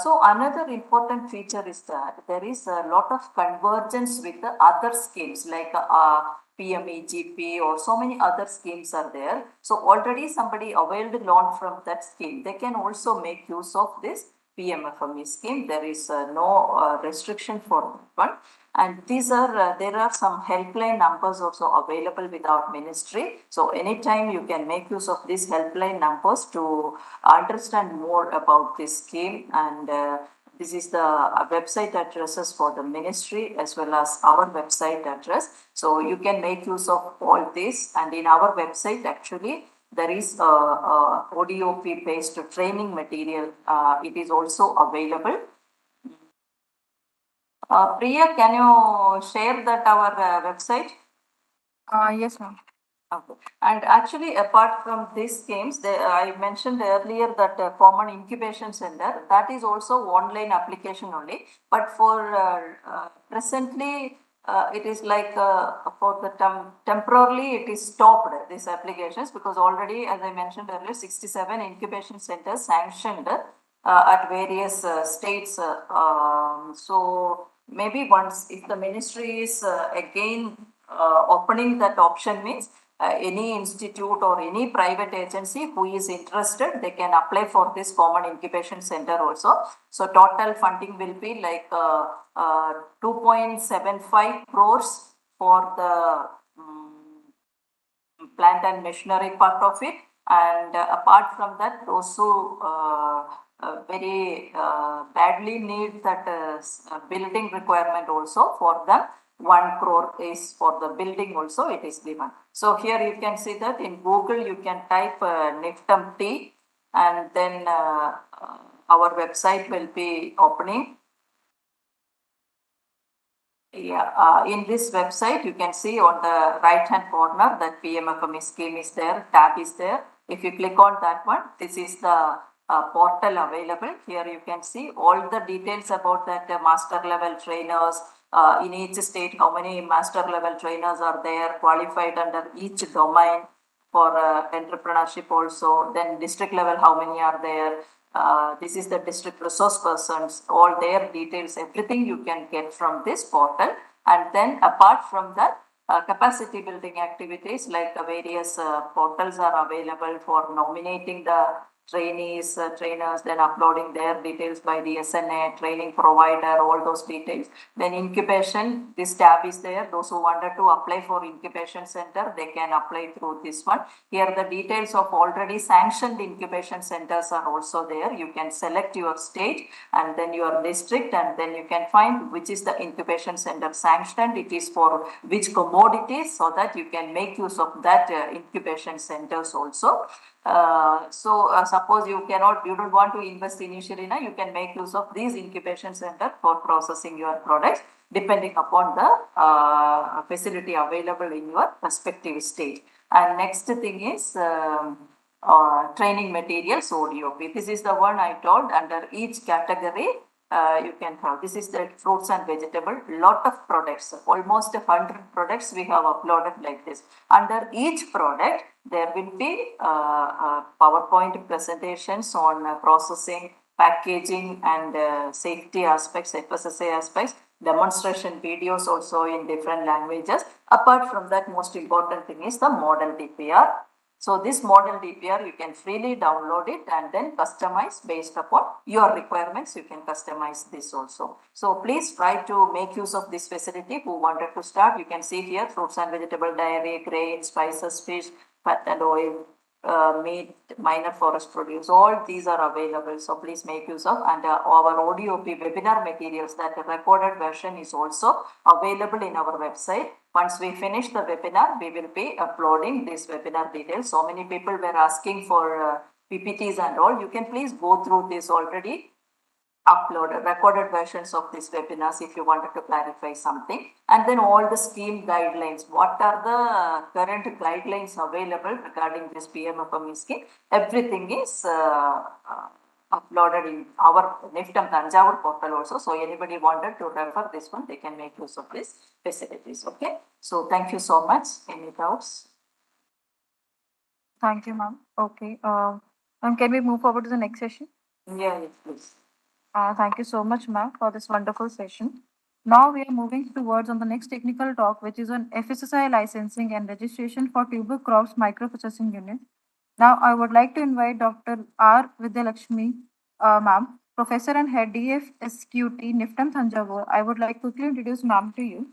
So another important feature is that there is a lot of convergence with the other schemes like PMEGP or so many other schemes are there. So already somebody availed loan from that scheme. They can also make use of this PMFME scheme. There is no restriction for one. And these are, there are some helpline numbers also available with our ministry. So anytime you can make use of these helpline numbers to understand more about this scheme. And this is the website addresses for the ministry as well as our website address. So you can make use of all this. And in our website actually, there is a ODOP based training material. It is also available. Priya, can you share that our website? Yes, ma'am. Okay. And actually, apart from these schemes, I mentioned earlier that Common Incubation Center, that is also online application only. But for presently, it is like for the temporarily it is stopped, these applications, because already, as I mentioned earlier, 67 incubation centers sanctioned at various states. So maybe once if the ministry is again opening that option, means any institute or any private agency who is interested, they can apply for this Common Incubation Center also. So total funding will be like 2.75 crores for the plant and machinery part of it. And apart from that, those who very badly need that building requirement also, for them 1 crore is for the building also, it is given. So here you can see that in Google you can type NIFTM T, and then our website will be opening. Yeah, in this website you can see on the right hand corner that PMFME scheme is there, tab is there. If you click on that one, this is the portal available. Here you can see all the details about that master level trainers. In each state, how many master level trainers are there, qualified under each domain for entrepreneurship also. Then district level, how many are there. This is the district resource persons, all their details, everything you can get from this portal. And then apart from that, capacity building activities like various portals are available for nominating the trainees, trainers, then uploading their details by the SNA, training provider, all those details. Then incubation, this tab is there. Those who wanted to apply for incubation center, they can apply through this one. Here the details of already sanctioned incubation centers are also there. You can select your state and then your district, and then you can find which is the incubation center sanctioned, it is for which commodities, so that you can make use of that incubation centers also. Suppose you don't want to invest initially, now you can make use of these incubation center for processing your products depending upon the facility available in your respective state. And next thing is training materials, ODOP. This is the one I told under each category. You can have, this is the fruits and vegetable, lot of products, almost 100 products we have uploaded like this. Under each product, there will be PowerPoint presentations on processing, packaging and safety aspects, FSSA aspects, demonstration videos also in different languages. Apart from that, most important thing is the model DPR. So this model DPR, you can freely download it and then customize based upon your requirements. You can customize this also. So please try to make use of this facility. Who wanted to start, you can see here fruits and vegetable, dairy, grain, spices, fish, fat and oil, meat, minor forest produce, all these are available. So please make use of, and our ODOP webinar materials, that recorded version is also available in our website. Once we finish the webinar, we will be uploading this webinar details. So many people were asking for PPTs and all, you can please go through this already uploaded, recorded versions of these webinars if you wanted to clarify something. And then all the scheme guidelines, what are the current guidelines available regarding this PMFME scheme, everything is uploaded in our Niftam Tanjavur portal also. So anybody wanted to refer this one, they can make use of these facilities, okay? So thank you so much. Any doubts? Thank you, ma'am. Okay. Ma'am, can we move forward to the next session? Yeah, yes, please. Thank you so much, ma'am, for this wonderful session. Now we are moving towards on the next technical talk, which is on FSSI licensing and registration for tuber crops microprocessing unit. Now I would like to invite Dr. R. Vidyalakshmi, ma'am, Professor and Head DFSQT, Niftam Thanjavur. I would like to quickly introduce ma'am to you.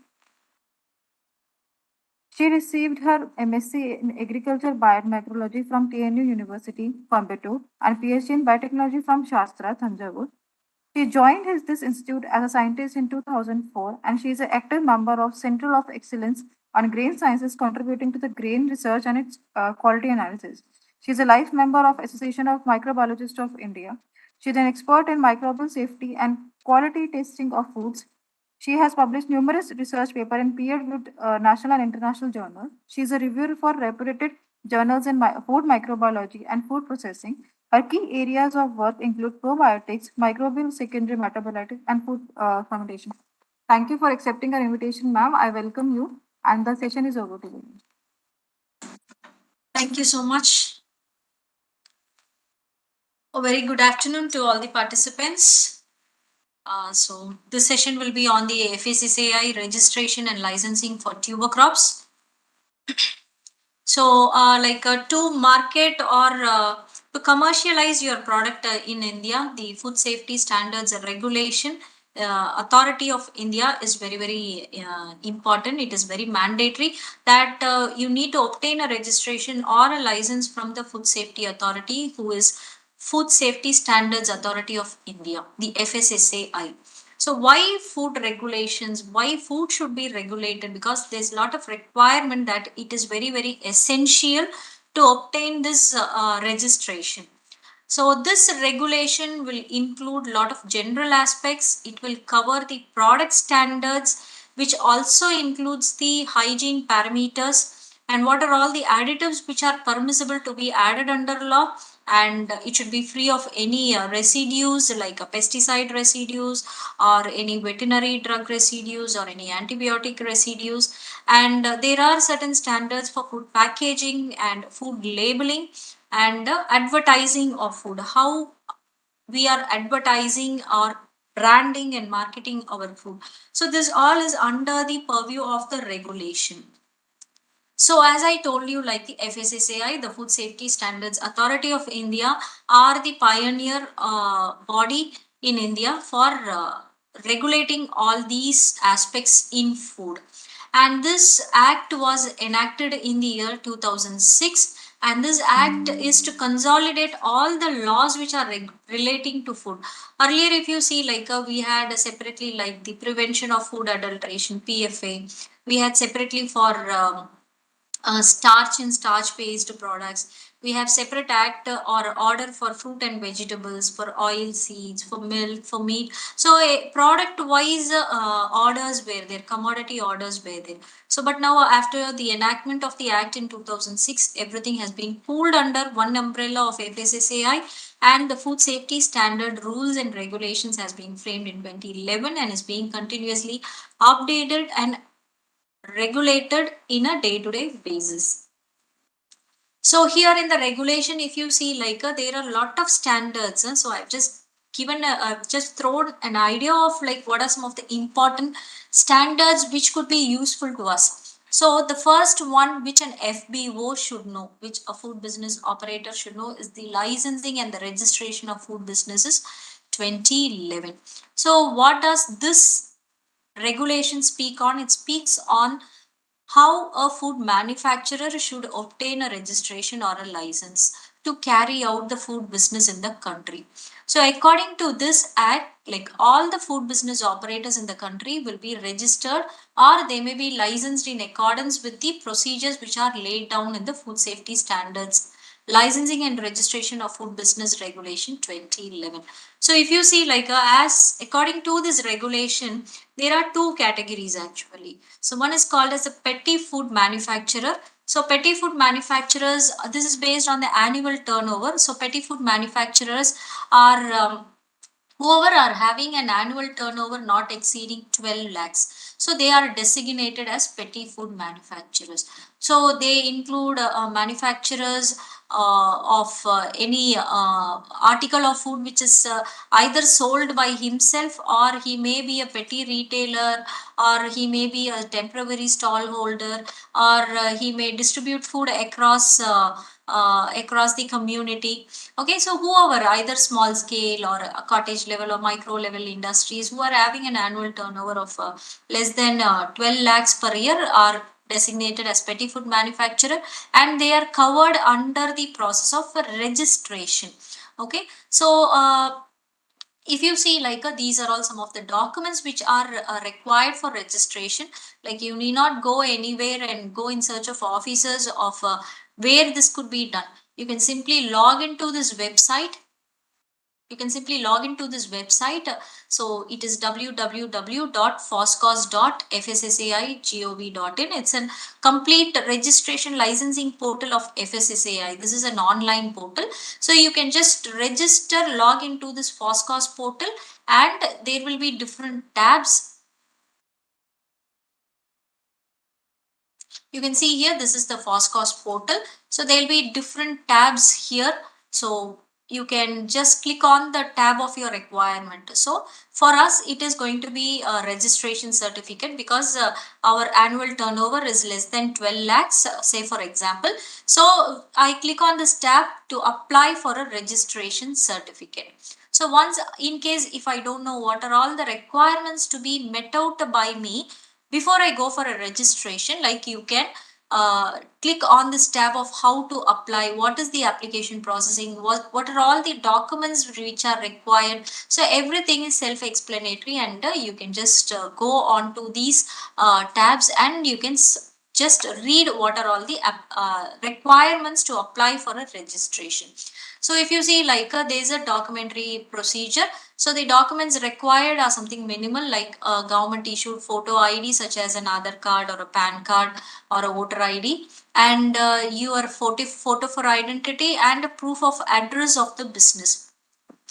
She received her MSc in Agriculture Biomicrobiology from TNU University, Coimbatore, and PhD in Biotechnology from Shastra, Thanjavur. She joined this institute as a scientist in 2004, and she is an active member of Central of Excellence on Grain Sciences, contributing to the grain research and its quality analysis. She is a life member of Association of Microbiologists of India. She is an expert in microbial safety and quality testing of foods. She has published numerous research papers in peer-reviewed national and international journals. She is a reviewer for reputed journals in food microbiology and food processing. Her key areas of work include probiotics, microbial secondary metabolites, and food fermentation. Thank you for accepting our invitation, ma'am. I welcome you, and the session is over to you. Thank you so much. A very good afternoon to all the participants. So this session will be on the FSSAI registration and licensing for tuber crops. So to market or to commercialize your product in India, the Food Safety Standards and Regulation Authority of India is very important. It is very mandatory that you need to obtain a registration or a license from the Food Safety Authority, who is Food Safety Standards Authority of India, the FSSAI. So why food regulations? Why food should be regulated? Because there's a lot of requirement that it is very essential to obtain this registration. So this regulation will include a lot of general aspects. It will cover the product standards, which also includes the hygiene parameters and what are all the additives which are permissible to be added under law, and it should be free of any residues like pesticide residues or any veterinary drug residues or any antibiotic residues. And there are certain standards for food packaging and food labeling and advertising of food, how we are advertising or branding and marketing our food. So this all is under the purview of the regulation. So as I told you, like the FSSAI, the Food Safety Standards Authority of India, are the pioneer body in India for regulating all these aspects in food. And this act was enacted in the year 2006. And this act is to consolidate all the laws which are relating to food. Earlier, if you see, like we had separately like the prevention of food adulteration, PFA. We had separately for starch and starch based products. We have separate act or order for fruit and vegetables, for oil seeds, for milk, for meat. So product wise orders were there, commodity orders were there. So but now after the enactment of the act in 2006, everything has been pooled under one umbrella of FSSAI, and the food safety standard rules and regulations has been framed in 2011 and is being continuously updated and regulated in a day-to-day basis. So here in the regulation, if you see, like there are a lot of standards. So I've just given just thrown an idea of like what are some of the important standards which could be useful to us. So the first one which an FBO should know, which a food business operator should know, is the licensing and the registration of food businesses 2011. So what does this regulation speak on? It speaks on how a food manufacturer should obtain a registration or a license to carry out the food business in the country. So according to this act, like all the food business operators in the country will be registered or they may be licensed in accordance with the procedures which are laid down in the food safety standards Licensing and Registration of Food Business Regulation 2011. So if you see, like, as according to this regulation, there are two categories actually. So one is called as a petty food manufacturer. So petty food manufacturers, this is based on the annual turnover. So petty food manufacturers are whoever are having an annual turnover not exceeding 12 lakhs. So they are designated as petty food manufacturers. So they include manufacturers of any article of food which is either sold by himself, or he may be a petty retailer, or he may be a temporary stall holder, or he may distribute food across the community. Okay, so whoever, either small scale or a cottage level or micro level industries who are having an annual turnover of less than 12 lakhs per year are designated as petty food manufacturer, and they are covered under the process of registration. Okay, so if you see, like, these are all some of the documents which are required for registration. Like, you need not go anywhere and go in search of offices of where this could be done. You can simply log into this website. So it is www.foscos.fssai.gov.in. It's a complete registration licensing portal of FSSAI. This is an online portal. So you can just register, log into this Foscos portal, and there will be different tabs. You can see here, this is the Foscos portal. So there will be different tabs here. So you can just click on the tab of your requirement. So for us, it is going to be a registration certificate, because our annual turnover is less than 12 lakhs, say for example. So I click on this tab to apply for a registration certificate. So once, in case if I don't know what are all the requirements to be met out by me before I go for a registration, like, you can click on this tab of how to apply, what is the application processing, what are all the documents which are required. So everything is self-explanatory, and you can just go on to these tabs, and you can just read what are all the requirements to apply for a registration. So if you see, like, there is a documentary procedure. So the documents required are something minimal, like a government issued photo ID such as an Aadhaar card or a PAN card or a voter ID, and your photo for identity, and a proof of address of the business.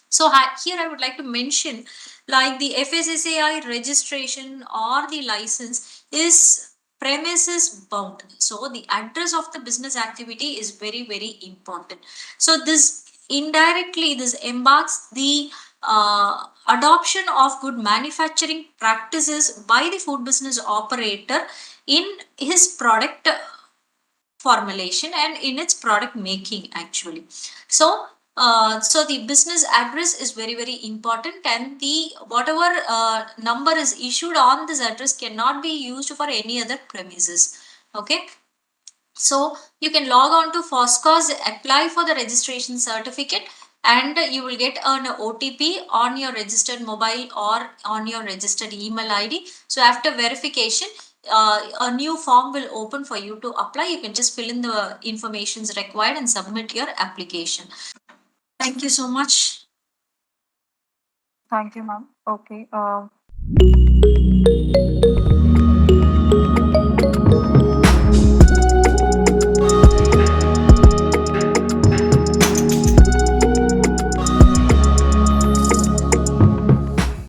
So here I would like to mention, like, the FSSAI registration or the license is premises bound. So the address of the business activity is very, very important. So this indirectly, this embarks the adoption of good manufacturing practices by the food business operator in his product formulation and in its product making actually. So so the business address is very, very important, and the whatever number is issued on this address cannot be used for any other premises. Okay, so you can log on to Foscos, apply for the registration certificate, and you will get an OTP on your registered mobile or on your registered email ID. So after verification, a new form will open for you to apply. You can just fill in the informations required and submit your application. Thank you so much. Thank you, ma'am. Okay.